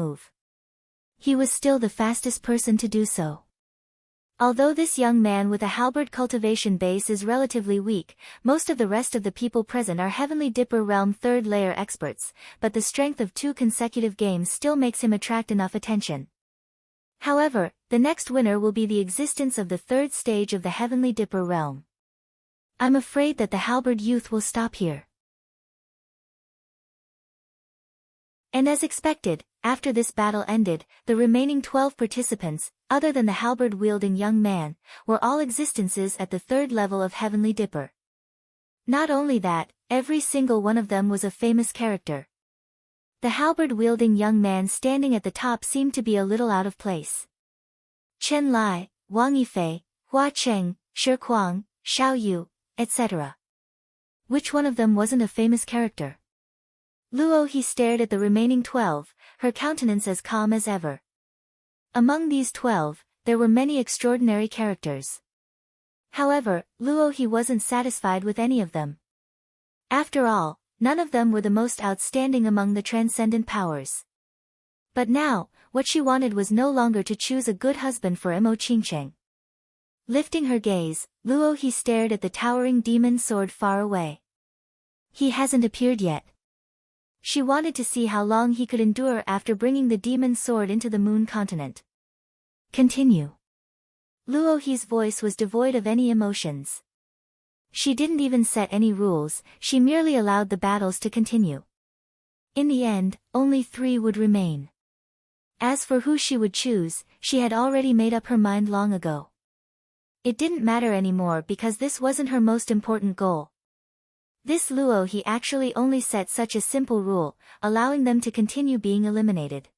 move. He was still the fastest person to do so. Although this young man with a halberd cultivation base is relatively weak, most of the rest of the people present are Heavenly Dipper Realm 3rd layer experts, but the strength of 2 consecutive games still makes him attract enough attention. However, the next winner will be the existence of the 3rd stage of the Heavenly Dipper Realm. I'm afraid that the halberd youth will stop here. And as expected, after this battle ended, the remaining 12 participants, other than the halberd-wielding young man, were all existences at the 3rd level of Heavenly Dipper. Not only that, every single one of them was a famous character. The halberd-wielding young man standing at the top seemed to be a little out of place. Chen Lai, Wang Yifei, Hua Cheng, Shi Kuang, Xiao Yu, etc. Which one of them wasn't a famous character? Luo He stared at the remaining 12, her countenance as calm as ever. Among these 12, there were many extraordinary characters. However, Luo He wasn't satisfied with any of them. After all, none of them were the most outstanding among the transcendent powers. But now, what she wanted was no longer to choose a good husband for Mo Qingcheng. Lifting her gaze, Luo He stared at the towering demon sword far away. He hasn't appeared yet. She wanted to see how long he could endure after bringing the demon sword into the moon continent. Continue. Luo He's voice was devoid of any emotions. She didn't even set any rules, she merely allowed the battles to continue. In the end, only 3 would remain. As for who she would choose, she had already made up her mind long ago. It didn't matter anymore because this wasn't her most important goal. This Luo He actually only set such a simple rule, allowing them to continue being eliminated.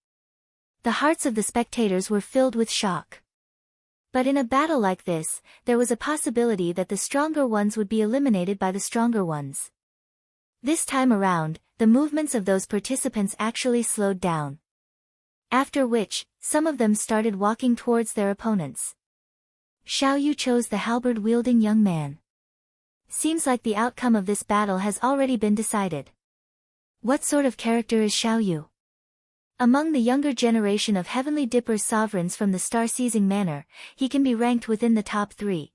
The hearts of the spectators were filled with shock. But in a battle like this, there was a possibility that the stronger ones would be eliminated by the stronger ones. This time around, the movements of those participants actually slowed down. After which, some of them started walking towards their opponents. Xiao Yu chose the halberd-wielding young man. Seems like the outcome of this battle has already been decided. What sort of character is Xiao Yu? Among the younger generation of Heavenly Dipper sovereigns from the star-seizing manor, he can be ranked within the top 3.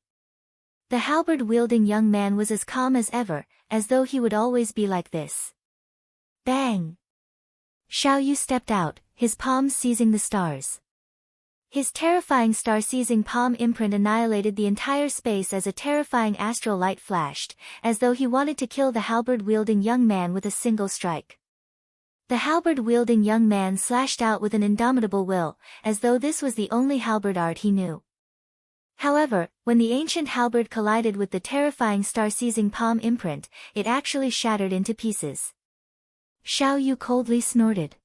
The halberd-wielding young man was as calm as ever, as though he would always be like this. Bang! Xiao Yu stepped out, his palms seizing the stars. His terrifying star-seizing palm imprint annihilated the entire space as a terrifying astral light flashed, as though he wanted to kill the halberd-wielding young man with a single strike. The halberd-wielding young man slashed out with an indomitable will, as though this was the only halberd art he knew. However, when the ancient halberd collided with the terrifying star-seizing palm imprint, it actually shattered into pieces. Xiao Yu coldly snorted.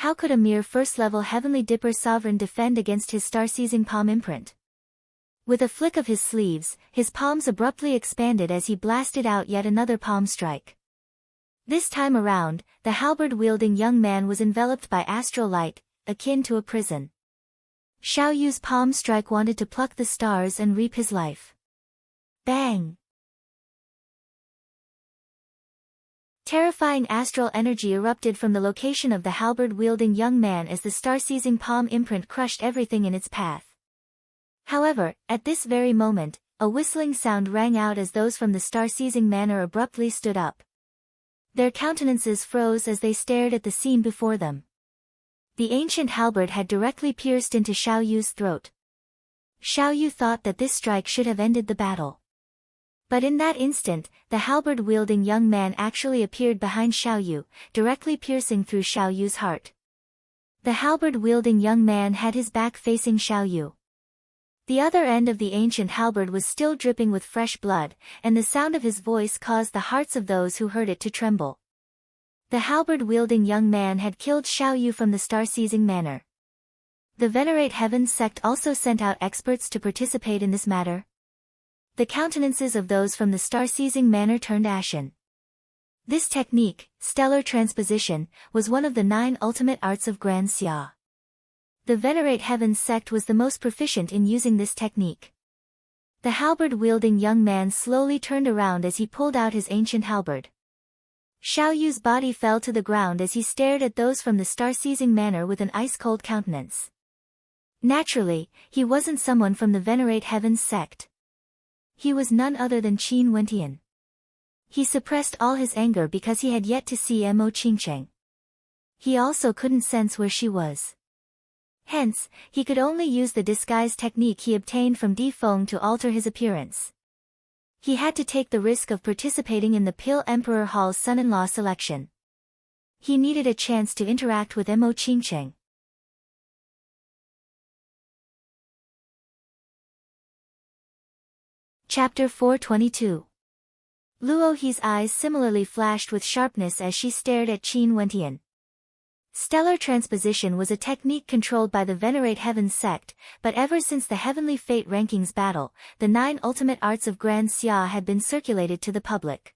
How could a mere first-level Heavenly Dipper sovereign defend against his star-seizing palm imprint? With a flick of his sleeves, his palms abruptly expanded as he blasted out yet another palm strike. This time around, the halberd-wielding young man was enveloped by astral light, akin to a prison. Xiao Yu's palm strike wanted to pluck the stars and reap his life. Bang! Terrifying astral energy erupted from the location of the halberd-wielding young man as the star-seizing palm imprint crushed everything in its path. However, at this very moment, a whistling sound rang out as those from the star-seizing manor abruptly stood up. Their countenances froze as they stared at the scene before them. The ancient halberd had directly pierced into Xiao Yu's throat. Xiao Yu thought that this strike should have ended the battle. But in that instant, the halberd-wielding young man actually appeared behind Xiao Yu, directly piercing through Xiao Yu's heart. The halberd-wielding young man had his back facing Xiao Yu. The other end of the ancient halberd was still dripping with fresh blood, and the sound of his voice caused the hearts of those who heard it to tremble. The halberd-wielding young man had killed Xiao Yu from the star-seizing manor. The Venerate Heavens sect also sent out experts to participate in this matter. The countenances of those from the star-seizing manor turned ashen. This technique, stellar transposition, was one of the 9 ultimate arts of Grand Xia. The Venerate Heavens sect was the most proficient in using this technique. The halberd-wielding young man slowly turned around as he pulled out his ancient halberd. Xiao Yu's body fell to the ground as he stared at those from the star-seizing manor with an ice-cold countenance. Naturally, he wasn't someone from the Venerate Heavens sect. He was none other than Qin Wentian. He suppressed all his anger because he had yet to see Mo Qingcheng. He also couldn't sense where she was. Hence, he could only use the disguise technique he obtained from Di Feng to alter his appearance. He had to take the risk of participating in the Pil Emperor Hall's son-in-law selection. He needed a chance to interact with Mo Qingcheng. Chapter 422. Luo He's eyes similarly flashed with sharpness as she stared at Qin Wentian. Stellar transposition was a technique controlled by the Venerate Heavens sect, but ever since the Heavenly Fate Rankings battle, the 9 ultimate arts of Grand Xia had been circulated to the public.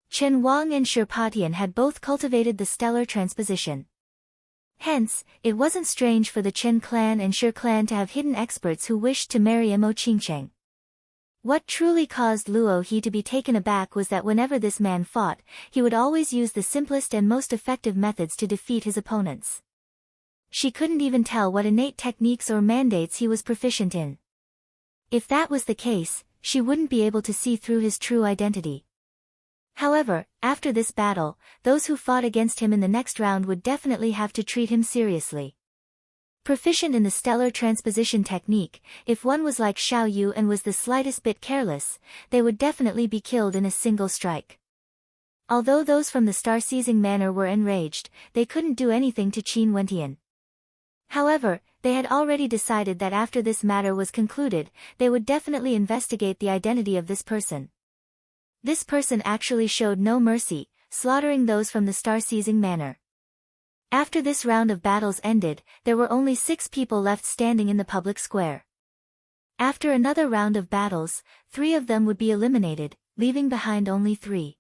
Chen Wang and Shi Patian had both cultivated the stellar transposition. Hence, it wasn't strange for the Chen clan and Shi clan to have hidden experts who wished to marry Mo Qingcheng. What truly caused Luo He to be taken aback was that whenever this man fought, he would always use the simplest and most effective methods to defeat his opponents. She couldn't even tell what innate techniques or mandates he was proficient in. If that was the case, she wouldn't be able to see through his true identity. However, after this battle, those who fought against him in the next round would definitely have to treat him seriously. Proficient in the stellar transposition technique, if one was like Xiao Yu and was the slightest bit careless, they would definitely be killed in a single strike. Although those from the star-seizing manor were enraged, they couldn't do anything to Qin Wentian. However, they had already decided that after this matter was concluded, they would definitely investigate the identity of this person. This person actually showed no mercy, slaughtering those from the star-seizing manor. After this round of battles ended, there were only 6 people left standing in the public square. After another round of battles, 3 of them would be eliminated, leaving behind only 3.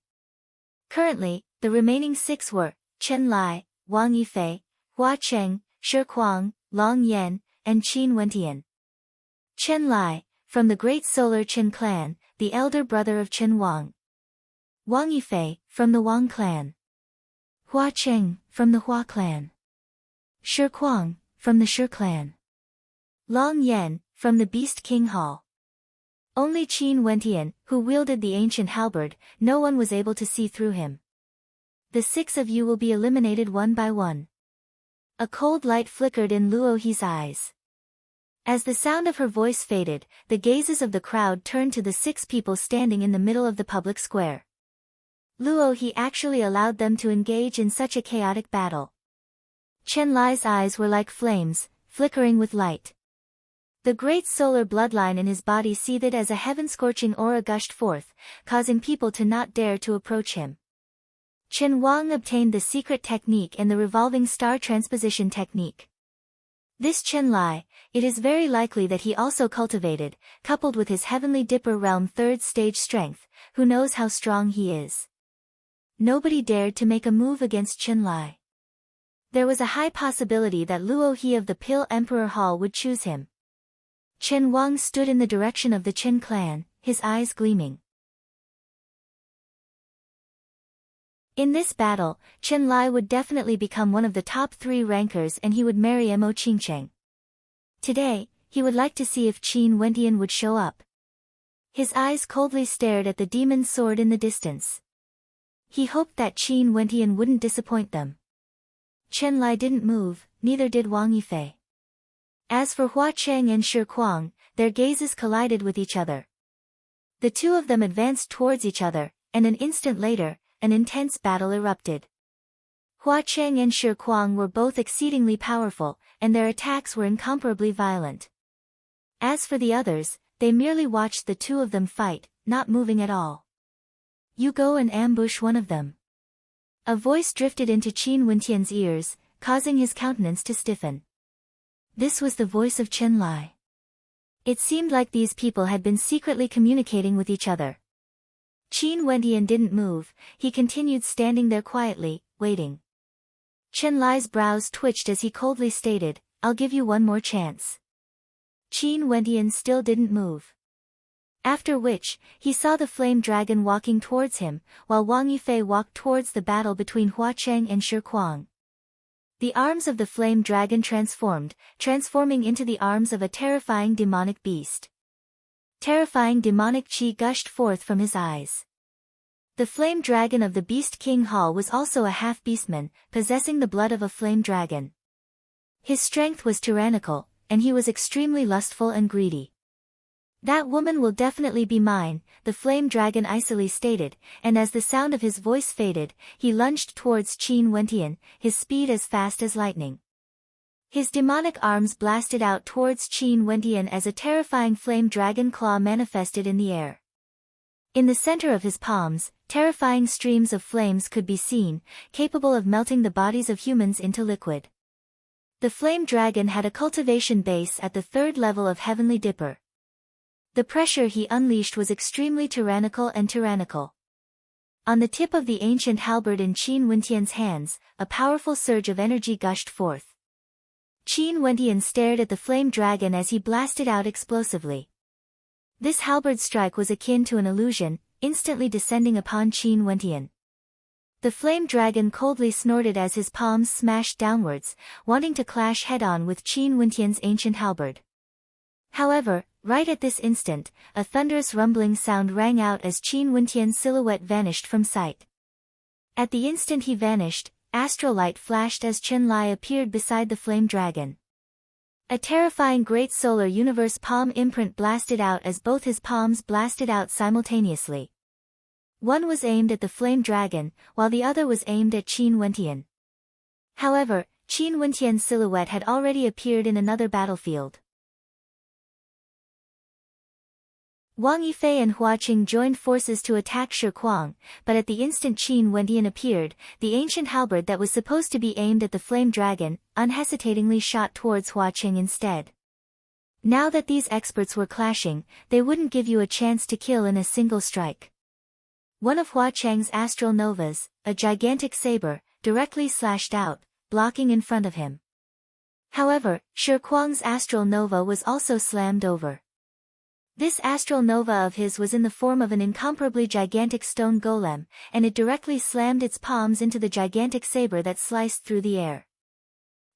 Currently, the remaining 6 were Chen Lai, Wang Yifei, Hua Cheng, Shi Kuang, Long Yan, and Qin Wentian. Chen Lai, from the great solar Chen clan, the elder brother of Chen Wang. Wang Yifei, from the Wang clan. Hua Cheng, from the Hua clan. Shi Kuang, from the Shi clan. Long Yan, from the Beast King Hall. Only Qin Wentian, who wielded the ancient halberd, no one was able to see through him. The 6 of you will be eliminated one by one. A cold light flickered in Luo He's eyes. As the sound of her voice faded, the gazes of the crowd turned to the 6 people standing in the middle of the public square. Luo He actually allowed them to engage in such a chaotic battle. Chen Lai's eyes were like flames, flickering with light. The great solar bloodline in his body seethed as a heaven-scorching aura gushed forth, causing people to not dare to approach him. Chen Wang obtained the secret technique and the revolving star transposition technique. This Chen Lai, it is very likely that he also cultivated, coupled with his heavenly Dipper realm 3rd stage strength, who knows how strong he is. Nobody dared to make a move against Chen Lai. There was a high possibility that Luo He of the Pill Emperor Hall would choose him. Chen Wang stood in the direction of the Chen clan, his eyes gleaming. In this battle, Chen Lai would definitely become one of the top 3 rankers and he would marry Mo Qingcheng. Today, he would like to see if Qin Wentian would show up. His eyes coldly stared at the demon's sword in the distance. He hoped that Qin Wentian wouldn't disappoint them. Chen Lai didn't move, neither did Wang Yifei. As for Hua Cheng and Shi Kuang, their gazes collided with each other. The 2 of them advanced towards each other, and an instant later, an intense battle erupted. Hua Cheng and Shi Kuang were both exceedingly powerful, and their attacks were incomparably violent. As for the others, they merely watched the 2 of them fight, not moving at all. You go and ambush one of them. A voice drifted into Qin Wentian's ears, causing his countenance to stiffen. This was the voice of Chen Lai. It seemed like these people had been secretly communicating with each other. Qin Wentian didn't move, he continued standing there quietly, waiting. Chen Lai's brows twitched as he coldly stated, I'll give you one more chance. Qin Wentian still didn't move. After which, he saw the flame dragon walking towards him, while Wang Yifei walked towards the battle between Hua Cheng and Shi Kuang. The arms of the flame dragon transforming into the arms of a terrifying demonic beast. Terrifying demonic chi gushed forth from his eyes. The flame dragon of the Beast King Hall was also a half-beastman, possessing the blood of a flame dragon. His strength was tyrannical, and he was extremely lustful and greedy. That woman will definitely be mine, the flame dragon icily stated, and as the sound of his voice faded, he lunged towards Qin Wentian, his speed as fast as lightning. His demonic arms blasted out towards Qin Wentian as a terrifying flame dragon claw manifested in the air. In the center of his palms, terrifying streams of flames could be seen, capable of melting the bodies of humans into liquid. The flame dragon had a cultivation base at the 3rd level of Heavenly Dipper. The pressure he unleashed was extremely tyrannical. On the tip of the ancient halberd in Qin Wentian's hands, a powerful surge of energy gushed forth. Qin Wentian stared at the flame dragon as he blasted out explosively. This halberd strike was akin to an illusion, instantly descending upon Qin Wentian. The flame dragon coldly snorted as his palms smashed downwards, wanting to clash head-on with Qin Wentian's ancient halberd. However, right at this instant, a thunderous rumbling sound rang out as Qin Wentian's silhouette vanished from sight. At the instant he vanished, astral light flashed as Chen Lai appeared beside the flame dragon. A terrifying great solar universe palm imprint blasted out as both his palms blasted out simultaneously. One was aimed at the flame dragon, while the other was aimed at Qin Wentian. However, Qin Wentian's silhouette had already appeared in another battlefield. Wang Yifei and Hua Qing joined forces to attack Shi Kuang, but at the instant Qin Wentian appeared, the ancient halberd that was supposed to be aimed at the flame dragon, unhesitatingly shot towards Hua Qing instead. Now that these experts were clashing, they wouldn't give you a chance to kill in a single strike. One of Hua Cheng's astral novas, a gigantic saber, directly slashed out, blocking in front of him. However, Shi Kuang's astral nova was also slammed over. This astral nova of his was in the form of an incomparably gigantic stone golem, and it directly slammed its palms into the gigantic saber that sliced through the air.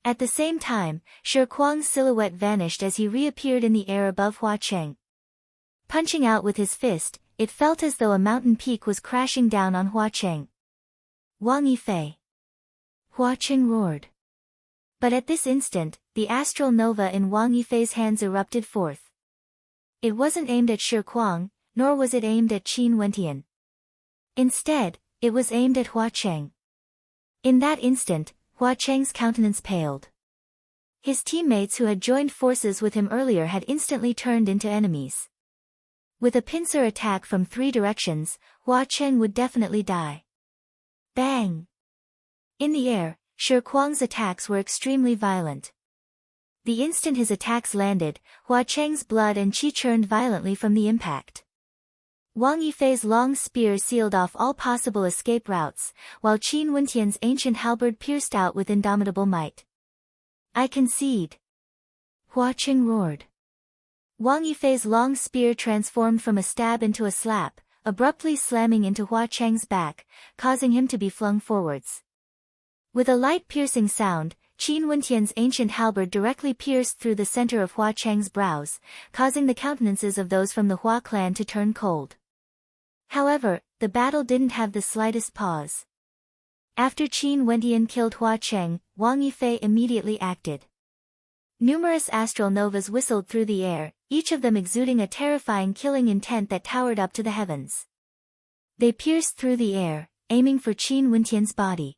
At the same time, Shi Kuang's silhouette vanished as he reappeared in the air above Hua Cheng. Punching out with his fist, it felt as though a mountain peak was crashing down on Hua Cheng. Wang Yifei. Hua Cheng roared. But at this instant, the astral nova in Wang Yifei's hands erupted forth. It wasn't aimed at Shi Kuang, nor was it aimed at Qin Wentian. Instead, it was aimed at Hua Cheng. In that instant, Hua Cheng's countenance paled. His teammates who had joined forces with him earlier had instantly turned into enemies. With a pincer attack from 3 directions, Hua Cheng would definitely die. Bang! In the air, Shi Kuang's attacks were extremely violent. The instant his attacks landed, Hua Cheng's blood and qi churned violently from the impact. Wang Yifei's long spear sealed off all possible escape routes, while Qin Wentian's ancient halberd pierced out with indomitable might. I concede. Hua Cheng roared. Wang Yifei's long spear transformed from a stab into a slap, abruptly slamming into Hua Cheng's back, causing him to be flung forwards. With a light piercing sound, Qin Wentian's ancient halberd directly pierced through the center of Hua Cheng's brows, causing the countenances of those from the Hua clan to turn cold. However, the battle didn't have the slightest pause. After Qin Wentian killed Hua Cheng, Wang Yifei immediately acted. Numerous astral novas whistled through the air, each of them exuding a terrifying killing intent that towered up to the heavens. They pierced through the air, aiming for Qin Wentian's body.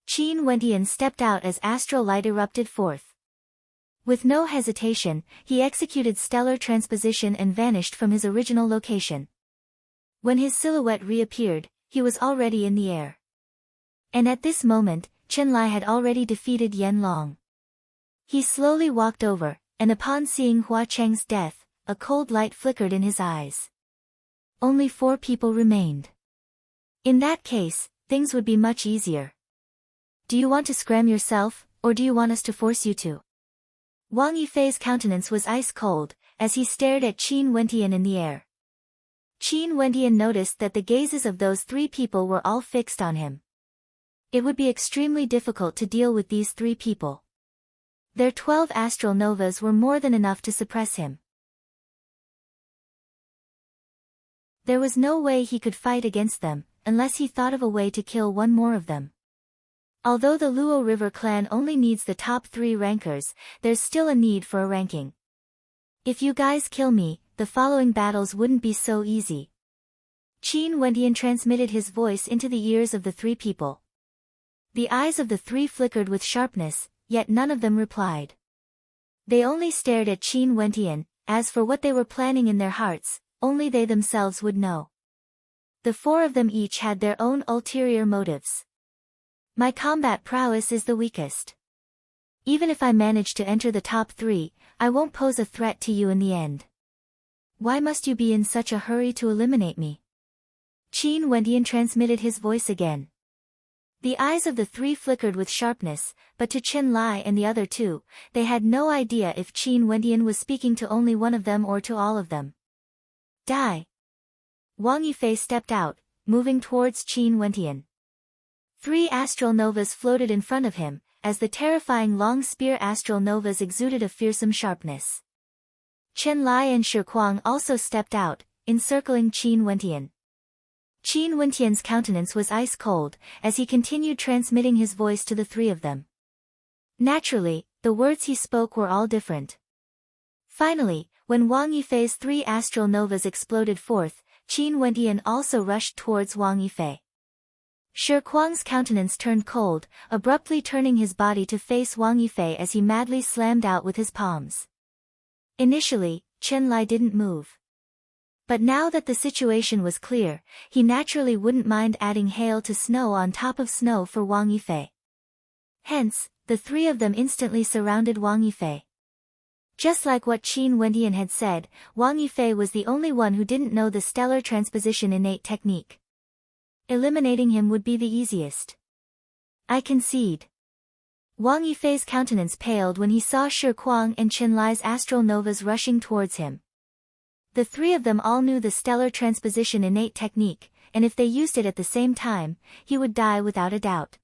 Qin Wentian stepped out as astral light erupted forth. With no hesitation, he executed stellar transposition and vanished from his original location. When his silhouette reappeared, he was already in the air. And at this moment, Chen Lai had already defeated Yen Long. He slowly walked over, and upon seeing Hua Cheng's death, a cold light flickered in his eyes. Only 4 people remained. In that case, things would be much easier. Do you want to scram yourself, or do you want us to force you to? Wang Yifei's countenance was ice cold, as he stared at Qin Wentian in the air. Qin Wentian noticed that the gazes of those 3 people were all fixed on him. It would be extremely difficult to deal with these 3 people. Their 12 astral novas were more than enough to suppress him. There was no way he could fight against them, unless he thought of a way to kill one more of them. Although the Luo River clan only needs the top 3 rankers, there's still a need for a ranking. If you guys kill me, the following battles wouldn't be so easy. Qin Wentian transmitted his voice into the ears of the 3 people. The eyes of the 3 flickered with sharpness, yet none of them replied. They only stared at Qin Wentian. As for what they were planning in their hearts, only they themselves would know. The 4 of them each had their own ulterior motives. My combat prowess is the weakest. Even if I manage to enter the top 3, I won't pose a threat to you in the end. Why must you be in such a hurry to eliminate me? Qin Wentian transmitted his voice again. The eyes of the 3 flickered with sharpness, but to Chen Lai and the other 2, they had no idea if Qin Wentian was speaking to only one of them or to all of them. Die! Wang Yifei stepped out, moving towards Qin Wentian. 3 astral novas floated in front of him, as the terrifying long spear astral novas exuded a fearsome sharpness. Chen Lai and Shi Kuang also stepped out, encircling Qin Wentian. Qin Wentian's countenance was ice cold, as he continued transmitting his voice to the 3 of them. Naturally, the words he spoke were all different. Finally, when Wang Yifei's 3 astral novas exploded forth, Qin Wentian also rushed towards Wang Yifei. Shi Kuang's countenance turned cold, abruptly turning his body to face Wang Yifei as he madly slammed out with his palms. Initially, Chen Lai didn't move. But now that the situation was clear, he naturally wouldn't mind adding hail to snow on top of snow for Wang Yifei. Hence, the 3 of them instantly surrounded Wang Yifei. Just like what Qin Wentian had said, Wang Yifei was the only one who didn't know the stellar transposition innate technique. Eliminating him would be the easiest. I concede. Wang Yifei's countenance paled when he saw Shi Kuang and Chen Lai's astral novas rushing towards him. The 3 of them all knew the stellar transposition innate technique, and if they used it at the same time, he would die without a doubt.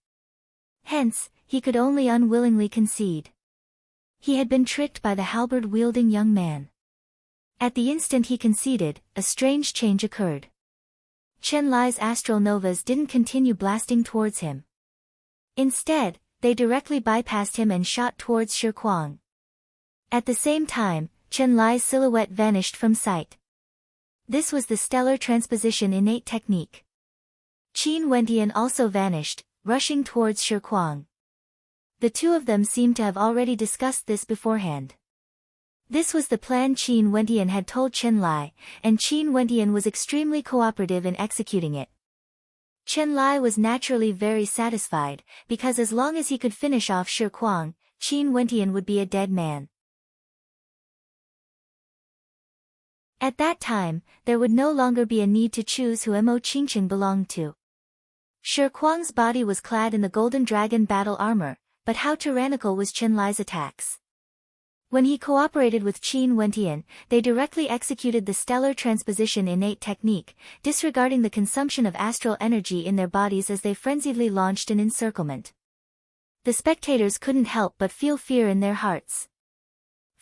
Hence, he could only unwillingly concede. He had been tricked by the halberd-wielding young man. At the instant he conceded, a strange change occurred. Chen Lai's astral novas didn't continue blasting towards him. Instead, they directly bypassed him and shot towards Shi Kuang. At the same time, Chen Lai's silhouette vanished from sight. This was the stellar transposition innate technique. Qin Wendian also vanished, rushing towards Shi Kuang. The two of them seemed to have already discussed this beforehand. This was the plan Qin Wendian had told Chen Lai, and Qin Wendian was extremely cooperative in executing it. Chen Lai was naturally very satisfied, because as long as he could finish off Shi Kuang, Qin Wendian would be a dead man. At that time, there would no longer be a need to choose who Mo Qingqing belonged to. Shi Kuang's body was clad in the Golden Dragon battle armor, but how tyrannical was Chen Lai's attacks? When he cooperated with Qin Wendian, they directly executed the stellar transposition innate technique, disregarding the consumption of astral energy in their bodies as they frenziedly launched an encirclement. The spectators couldn't help but feel fear in their hearts.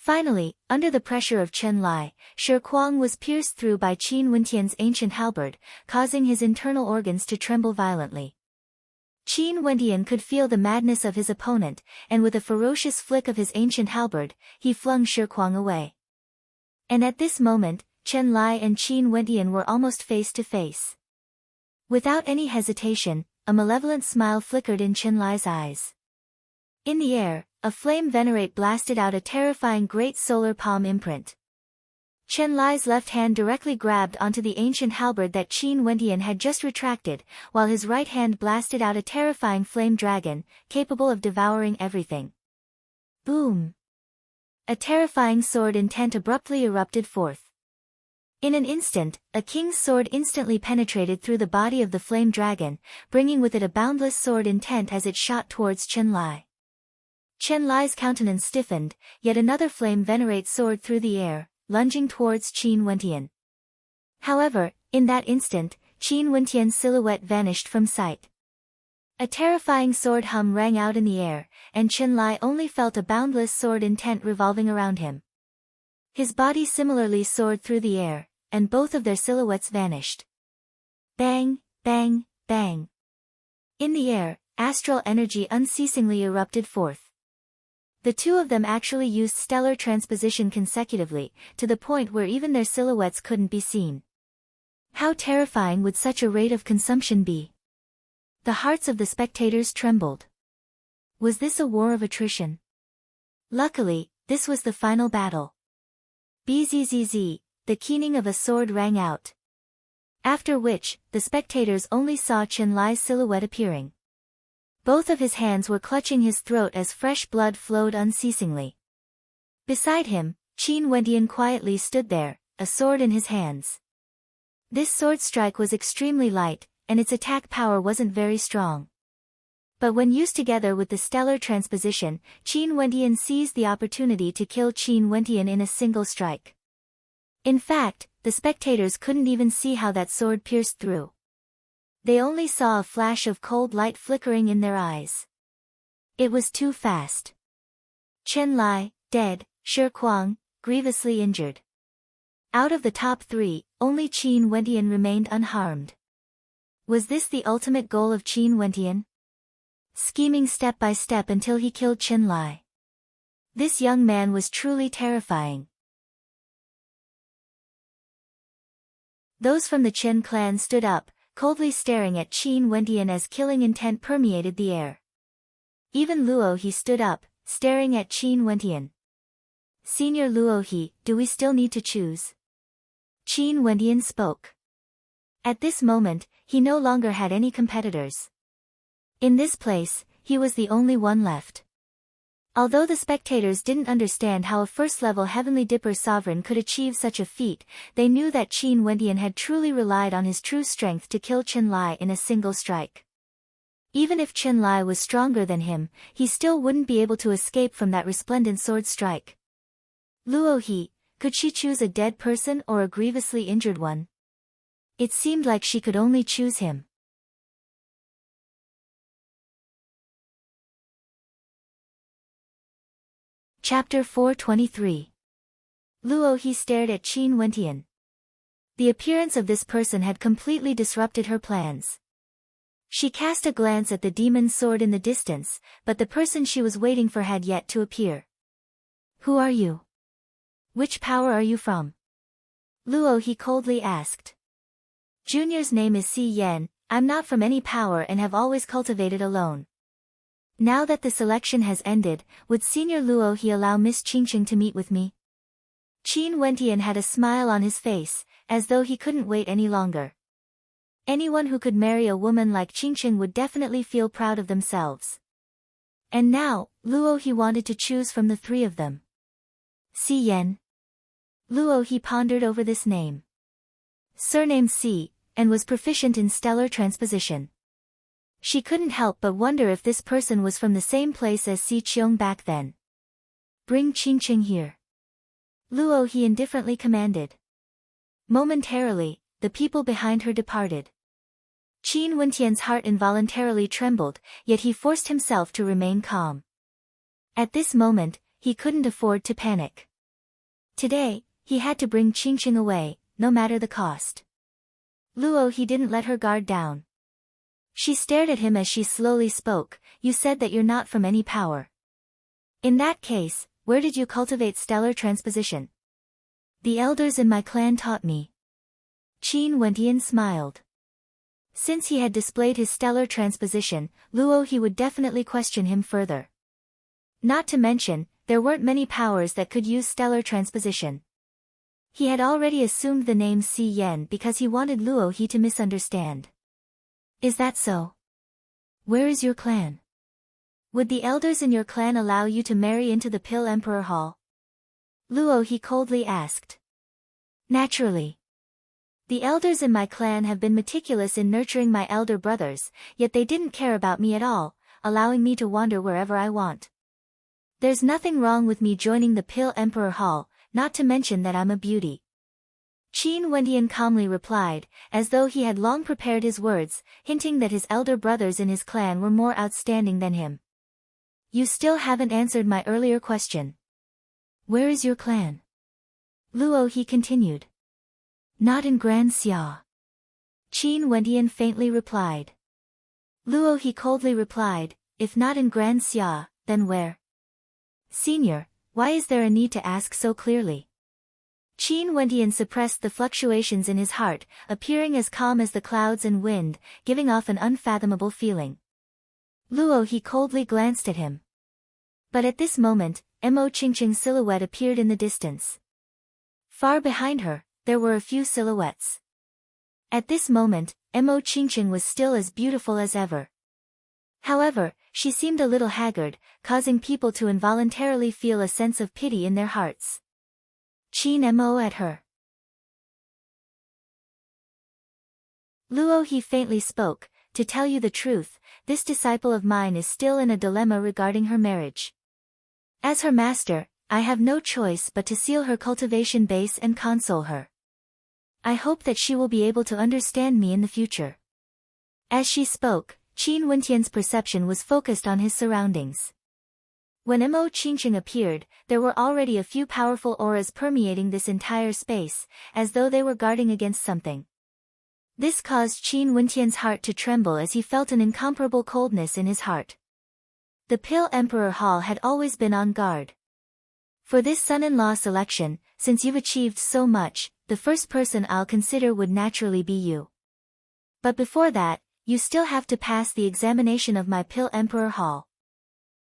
Finally, under the pressure of Chen Lai, Shi Kuang was pierced through by Qin Wendian's ancient halberd, causing his internal organs to tremble violently. Qin Wendian could feel the madness of his opponent, and with a ferocious flick of his ancient halberd, he flung Shi Kuang away. And at this moment, Chen Lai and Qin Wendian were almost face to face. Without any hesitation, a malevolent smile flickered in Chen Lai's eyes. In the air, a flame venerate blasted out a terrifying great solar palm imprint. Chen Lai's left hand directly grabbed onto the ancient halberd that Qin Wendian had just retracted, while his right hand blasted out a terrifying flame dragon, capable of devouring everything. Boom! A terrifying sword intent abruptly erupted forth. In an instant, a king's sword instantly penetrated through the body of the flame dragon, bringing with it a boundless sword intent as it shot towards Chen Lai. Chen Lai's countenance stiffened, yet another flame venerate soared through the air, lunging towards Qin Wendian. However, in that instant, Qin Wendian's silhouette vanished from sight. A terrifying sword hum rang out in the air, and Chen Lai only felt a boundless sword intent revolving around him. His body similarly soared through the air, and both of their silhouettes vanished. Bang, bang, bang. In the air, astral energy unceasingly erupted forth. The two of them actually used stellar transposition consecutively, to the point where even their silhouettes couldn't be seen. How terrifying would such a rate of consumption be? The hearts of the spectators trembled. Was this a war of attrition? Luckily, this was the final battle. Bzzz, the keening of a sword rang out. After which, the spectators only saw Chen Lai's silhouette appearing. Both of his hands were clutching his throat as fresh blood flowed unceasingly. Beside him, Qin Wendian quietly stood there, a sword in his hands. This sword strike was extremely light, and its attack power wasn't very strong. But when used together with the stellar transposition, Qin Wendian seized the opportunity to kill Qin Wendian in a single strike. In fact, the spectators couldn't even see how that sword pierced through. They only saw a flash of cold light flickering in their eyes. It was too fast. Chen Lai, dead, Shi Kuang, grievously injured. Out of the top three, only Qin Wendian remained unharmed. Was this the ultimate goal of Qin Wendian? Scheming step by step until he killed Chen Lai. This young man was truly terrifying. Those from the Chen clan stood up, coldly staring at Qin Wendian as killing intent permeated the air. Even Luo He stood up, staring at Qin Wendian. Senior Luo He, do we still need to choose? Qin Wendian spoke. At this moment, he no longer had any competitors. In this place, he was the only one left. Although the spectators didn't understand how a first-level Heavenly Dipper sovereign could achieve such a feat, they knew that Qin Wendian had truly relied on his true strength to kill Chen Lai in a single strike. Even if Chen Lai was stronger than him, he still wouldn't be able to escape from that resplendent sword strike. Luo He, could she choose a dead person or a grievously injured one? It seemed like she could only choose him. Chapter 423. Luo He stared at Qin Wendian. The appearance of this person had completely disrupted her plans. She cast a glance at the demon's sword in the distance, but the person she was waiting for had yet to appear. Who are you? Which power are you from? Luo he coldly asked. Junior's name is Si Yen, I'm not from any power and have always cultivated alone. Now that the selection has ended, would Senior Luo he allow Miss Qingqing to meet with me? Qin Wentian had a smile on his face, as though he couldn't wait any longer. Anyone who could marry a woman like Qingqing would definitely feel proud of themselves. And now, Luo he wanted to choose from the three of them. Si Yen. Luo he pondered over this name. Surnamed Si, and was proficient in stellar transposition. She couldn't help but wonder if this person was from the same place as Si Qiong back then. Bring Qingqing here. Luo he indifferently commanded. Momentarily, the people behind her departed. Qin Wentian's heart involuntarily trembled, yet he forced himself to remain calm. At this moment, he couldn't afford to panic. Today, he had to bring Qingqing away, no matter the cost. Luo he didn't let her guard down. She stared at him as she slowly spoke, you said that you're not from any power. In that case, where did you cultivate stellar transposition? The elders in my clan taught me. Qin Wentian smiled. Since he had displayed his stellar transposition, Luo he would definitely question him further. Not to mention, there weren't many powers that could use stellar transposition. He had already assumed the name Si Yen because he wanted Luo he to misunderstand. Is that so? Where is your clan? Would the elders in your clan allow you to marry into the Pill Emperor Hall? Luo he coldly asked. Naturally. The elders in my clan have been meticulous in nurturing my elder brothers, yet they didn't care about me at all, allowing me to wander wherever I want. There's nothing wrong with me joining the Pill Emperor Hall, not to mention that I'm a beauty. Qin Wentian calmly replied, as though he had long prepared his words, hinting that his elder brothers in his clan were more outstanding than him. You still haven't answered my earlier question. Where is your clan? Luo he continued. Not in Grand Xia. Qin Wentian faintly replied. Luo he coldly replied, if not in Grand Xia, then where? Senior, why is there a need to ask so clearly? Qin Wentian suppressed the fluctuations in his heart, appearing as calm as the clouds and wind, giving off an unfathomable feeling. Luo he coldly glanced at him. But at this moment, Mo Qingqing's silhouette appeared in the distance. Far behind her, there were a few silhouettes. At this moment, Mo Qingqing was still as beautiful as ever. However, she seemed a little haggard, causing people to involuntarily feel a sense of pity in their hearts. Qin Mo at her. Luo he faintly spoke, to tell you the truth, this disciple of mine is still in a dilemma regarding her marriage. As her master, I have no choice but to seal her cultivation base and console her. I hope that she will be able to understand me in the future. As she spoke, Qin Wentian's perception was focused on his surroundings. When Mo Qingqing appeared, there were already a few powerful auras permeating this entire space, as though they were guarding against something. This caused Qin Wentian's heart to tremble as he felt an incomparable coldness in his heart. The Pill Emperor Hall had always been on guard. For this son-in-law selection, since you've achieved so much, the first person I'll consider would naturally be you. But before that, you still have to pass the examination of my Pill Emperor Hall.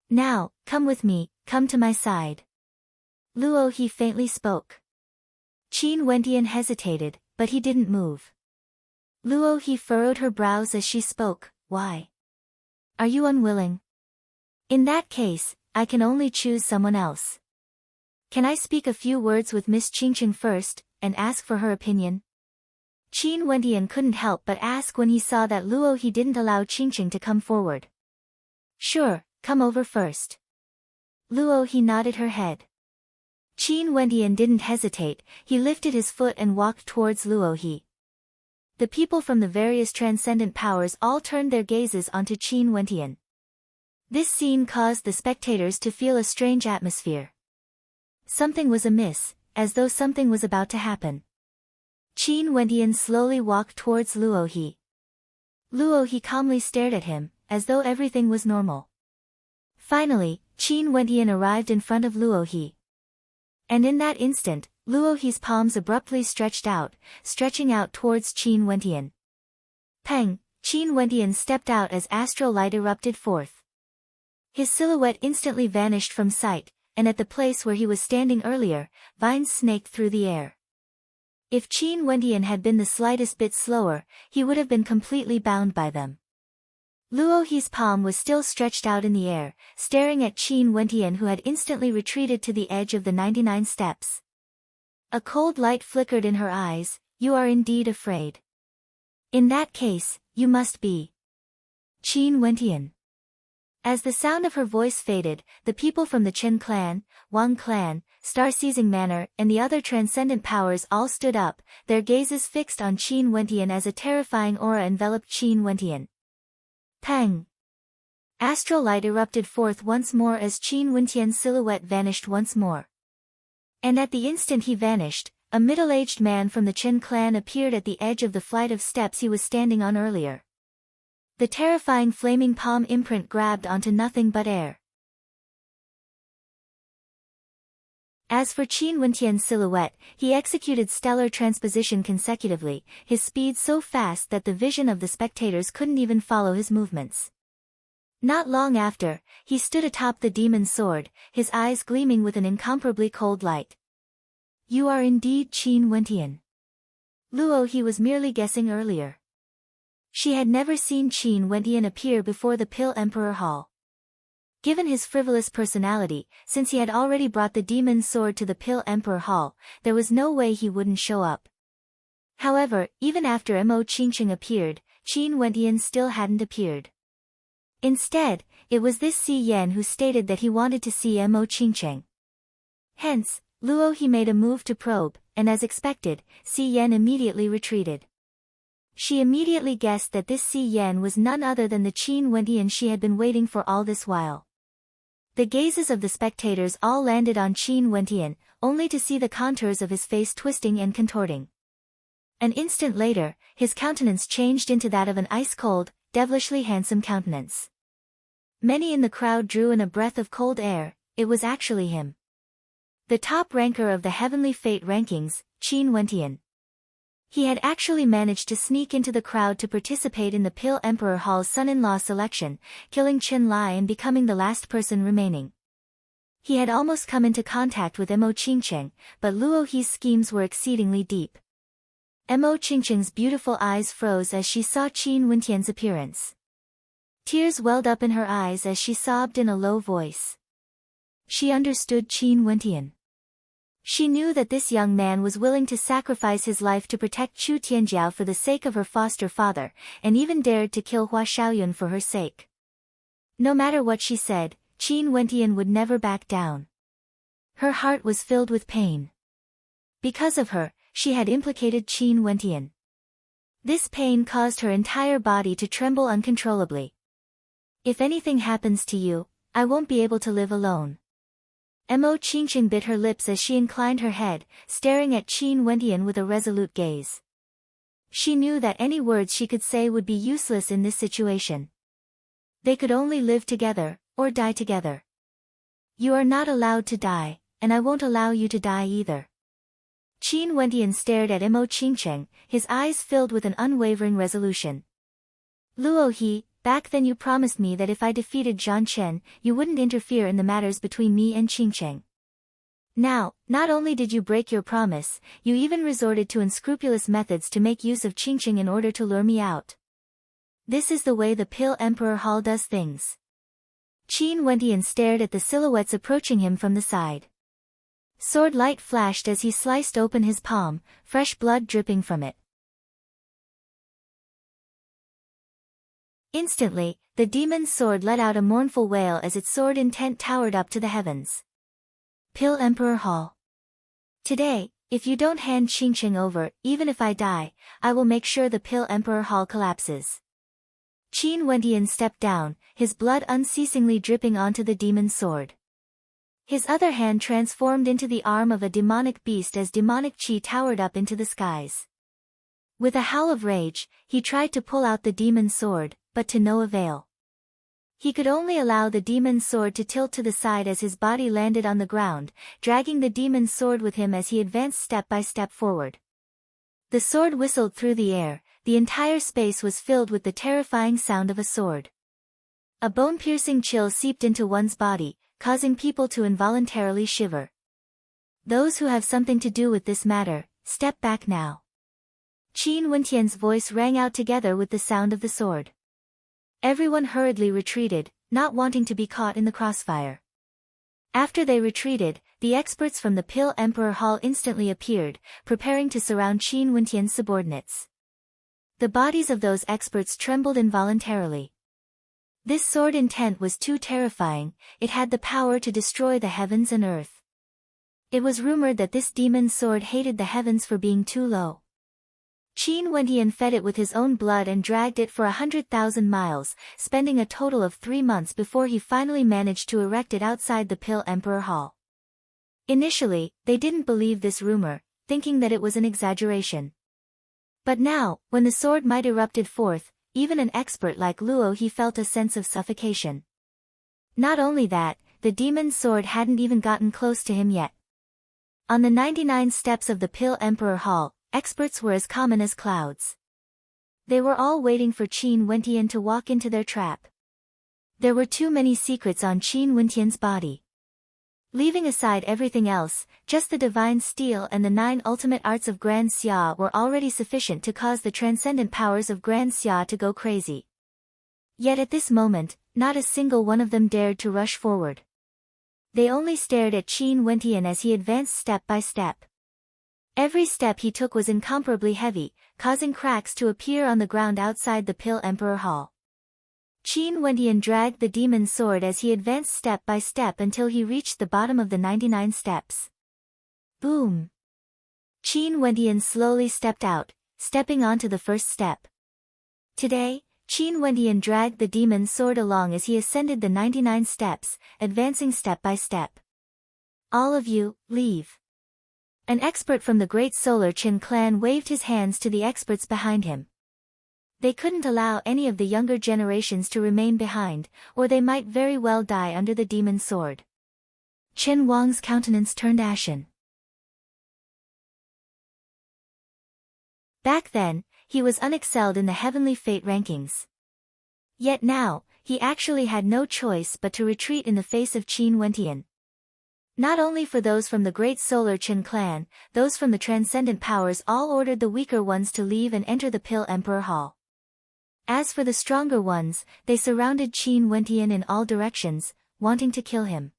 Now, come with me, come to my side. Luo he faintly spoke. Qin Wentian hesitated, but he didn't move. Luo he furrowed her brows as she spoke, why? Are you unwilling? In that case, I can only choose someone else. Can I speak a few words with Miss Qingqing first, and ask for her opinion? Qin Wentian couldn't help but ask when he saw that Luo he didn't allow Qingqing to come forward. Sure, come over first. Luo he nodded her head. Qin Wentian didn't hesitate, he lifted his foot and walked towards Luo he. The people from the various transcendent powers all turned their gazes onto Qin Wentian. This scene caused the spectators to feel a strange atmosphere. Something was amiss, as though something was about to happen. Qin Wentian slowly walked towards Luo he. Luo He calmly stared at him, as though everything was normal. Finally, Qin Wentian arrived in front of Luo He. And in that instant, Luo He's palms abruptly stretching out towards Qin Wentian. Peng! Qin Wentian stepped out as astral light erupted forth. His silhouette instantly vanished from sight, and at the place where he was standing earlier, vines snaked through the air. If Qin Wentian had been the slightest bit slower, he would have been completely bound by them. Luo He's palm was still stretched out in the air, staring at Qin Wentian, who had instantly retreated to the edge of the 99 steps. A cold light flickered in her eyes. You are indeed afraid. In that case, you must be Qin Wentian. As the sound of her voice faded, the people from the Chen clan, Wang clan, Star-Seizing Manor, and the other transcendent powers all stood up, their gazes fixed on Qin Wentian as a terrifying aura enveloped Qin Wentian. Peng! Astral light erupted forth once more as Qin Wentian's silhouette vanished once more. And at the instant he vanished, a middle-aged man from the Chen clan appeared at the edge of the flight of steps he was standing on earlier. The terrifying flaming palm imprint grabbed onto nothing but air. As for Qin Wentian's silhouette, he executed stellar transposition consecutively, his speed so fast that the vision of the spectators couldn't even follow his movements. Not long after, he stood atop the demon's sword, his eyes gleaming with an incomparably cold light. You are indeed Qin Wentian. Luo He was merely guessing earlier. She had never seen Qin Wentian appear before the Pill Emperor Hall. Given his frivolous personality, since he had already brought the demon's sword to the Pill Emperor Hall, there was no way he wouldn't show up. However, even after Mo Qingqing appeared, Qin Wentian still hadn't appeared. Instead, it was this Si Yan who stated that he wanted to see Mo Qingqing. Hence, Luo He made a move to probe, and as expected, Si Yan immediately retreated. She immediately guessed that this Si Yan was none other than the Qin Wentian she had been waiting for all this while. The gazes of the spectators all landed on Qin Wentian, only to see the contours of his face twisting and contorting. An instant later, his countenance changed into that of an ice-cold, devilishly handsome countenance. Many in the crowd drew in a breath of cold air. It was actually him. The top ranker of the Heavenly Fate rankings, Qin Wentian. He had actually managed to sneak into the crowd to participate in the Pill Emperor Hall's son-in-law selection, killing Chen Lai and becoming the last person remaining. He had almost come into contact with Mo Qingqing, but Luo He's schemes were exceedingly deep. Mo Qingqing's beautiful eyes froze as she saw Qin Wentian's appearance. Tears welled up in her eyes as she sobbed in a low voice. She understood Qin Wentian. She knew that this young man was willing to sacrifice his life to protect Chu Tianjiao for the sake of her foster father, and even dared to kill Hua Xiaoyun for her sake. No matter what she said, Qin Wentian would never back down. Her heart was filled with pain. Because of her, she had implicated Qin Wentian. This pain caused her entire body to tremble uncontrollably. If anything happens to you, I won't be able to live alone. Mo Qingqing bit her lips as she inclined her head, staring at Qin Wentian with a resolute gaze. She knew that any words she could say would be useless in this situation. They could only live together, or die together. You are not allowed to die, and I won't allow you to die either. Qin Wentian stared at Mo Qingqing, his eyes filled with an unwavering resolution. Luo He, back then you promised me that if I defeated Zhang Chen, you wouldn't interfere in the matters between me and Qingqing. Now, not only did you break your promise, you even resorted to unscrupulous methods to make use of Qingqing in order to lure me out. This is the way the Pill Emperor Hall does things. Qin Wentian stared at the silhouettes approaching him from the side. Sword light flashed as he sliced open his palm, fresh blood dripping from it. Instantly, the demon's sword let out a mournful wail as its sword intent towered up to the heavens. Pill Emperor Hall. Today, if you don't hand Qingqing over, even if I die, I will make sure the Pill Emperor Hall collapses. Qin Wentian stepped down, his blood unceasingly dripping onto the demon's sword. His other hand transformed into the arm of a demonic beast as demonic qi towered up into the skies. With a howl of rage, he tried to pull out the demon's sword, but to no avail. He could only allow the demon's sword to tilt to the side as his body landed on the ground, dragging the demon's sword with him as he advanced step by step forward. The sword whistled through the air, the entire space was filled with the terrifying sound of a sword. A bone-piercing chill seeped into one's body, causing people to involuntarily shiver. Those who have something to do with this matter, step back now. Qin Wentian's voice rang out together with the sound of the sword. Everyone hurriedly retreated, not wanting to be caught in the crossfire. After they retreated, the experts from the Pill Emperor Hall instantly appeared, preparing to surround Qin Wentian's subordinates. The bodies of those experts trembled involuntarily. This sword intent was too terrifying, it had the power to destroy the heavens and earth. It was rumored that this demon's sword hated the heavens for being too low. Qin Wentian fed it with his own blood and dragged it for 100,000 miles, spending a total of 3 months before he finally managed to erect it outside the Pill Emperor Hall. Initially, they didn't believe this rumor, thinking that it was an exaggeration. But now, when the sword might erupted forth, even an expert like Luo he felt a sense of suffocation. Not only that, the demon's sword hadn't even gotten close to him yet. On the 99 steps of the Pill Emperor Hall, experts were as common as clouds. They were all waiting for Qin Wentian to walk into their trap. There were too many secrets on Qin Wentian's body. Leaving aside everything else, just the divine steel and the 9 ultimate arts of Grand Xia were already sufficient to cause the transcendent powers of Grand Xia to go crazy. Yet at this moment, not a single one of them dared to rush forward. They only stared at Qin Wentian as he advanced step by step. Every step he took was incomparably heavy, causing cracks to appear on the ground outside the Pill Emperor Hall. Qin Wentian dragged the demon's sword as he advanced step by step until he reached the bottom of the 99 steps. Boom! Qin Wentian slowly stepped out, stepping onto the first step. Today, Qin Wentian dragged the demon's sword along as he ascended the 99 steps, advancing step by step. All of you, leave. An expert from the Great Solar Qin clan waved his hands to the experts behind him. They couldn't allow any of the younger generations to remain behind, or they might very well die under the demon's sword. Chen Wang's countenance turned ashen. Back then, he was unexcelled in the heavenly fate rankings. Yet now, he actually had no choice but to retreat in the face of Qin Wentian. Not only for those from the Great Solar Qin clan, those from the Transcendent Powers all ordered the weaker ones to leave and enter the Pill Emperor Hall. As for the stronger ones, they surrounded Qin Wentian in all directions, wanting to kill him.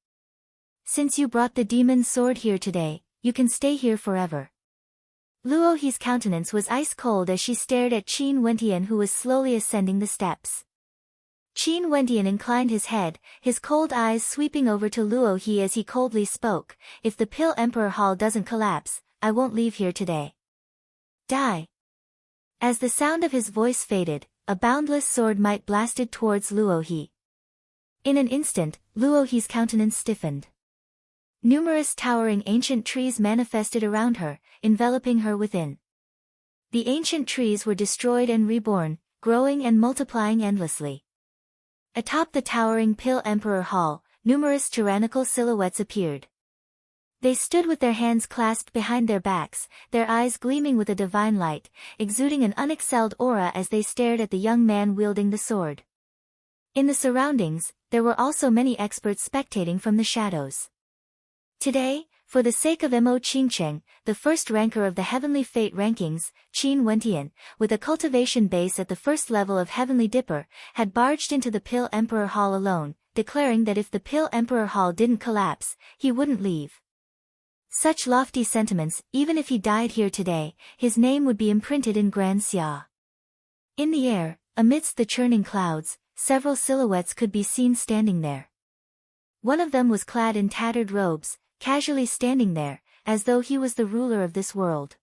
Since you brought the demon's sword here today, you can stay here forever. Luo He's countenance was ice cold as she stared at Qin Wentian who was slowly ascending the steps. Qin Wentian inclined his head, his cold eyes sweeping over to Luo He as he coldly spoke, "If the Pill Emperor Hall doesn't collapse, I won't leave here today. Die." As the sound of his voice faded, a boundless sword might blasted towards Luo He. In an instant, Luo He's countenance stiffened. Numerous towering ancient trees manifested around her, enveloping her within. The ancient trees were destroyed and reborn, growing and multiplying endlessly. Atop the towering Pill Emperor Hall, numerous tyrannical silhouettes appeared. They stood with their hands clasped behind their backs, their eyes gleaming with a divine light, exuding an unexcelled aura as they stared at the young man wielding the sword. In the surroundings, there were also many experts spectating from the shadows. Today, for the sake of Mo Qingcheng, the first ranker of the Heavenly Fate rankings, Qin Wentian, with a cultivation base at the first level of Heavenly Dipper, had barged into the Pill Emperor Hall alone, declaring that if the Pill Emperor Hall didn't collapse, he wouldn't leave. Such lofty sentiments, even if he died here today, his name would be imprinted in Grand Xia. In the air, amidst the churning clouds, several silhouettes could be seen standing there. One of them was clad in tattered robes, casually standing there, as though he was the ruler of this world.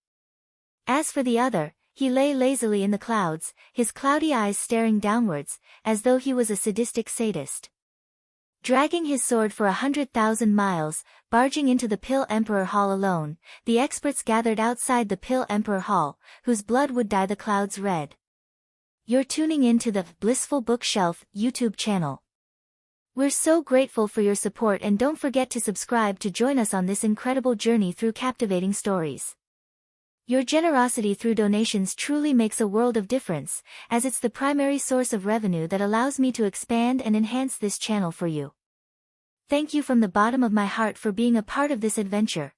As for the other, he lay lazily in the clouds, his cloudy eyes staring downwards, as though he was a sadistic sadist. Dragging his sword for 100,000 miles, barging into the Pill Emperor Hall alone, the experts gathered outside the Pill Emperor Hall, whose blood would dye the clouds red. You're tuning in to the Blissful Bookshelf YouTube channel. We're so grateful for your support, and don't forget to subscribe to join us on this incredible journey through captivating stories. Your generosity through donations truly makes a world of difference, as it's the primary source of revenue that allows me to expand and enhance this channel for you. Thank you from the bottom of my heart for being a part of this adventure.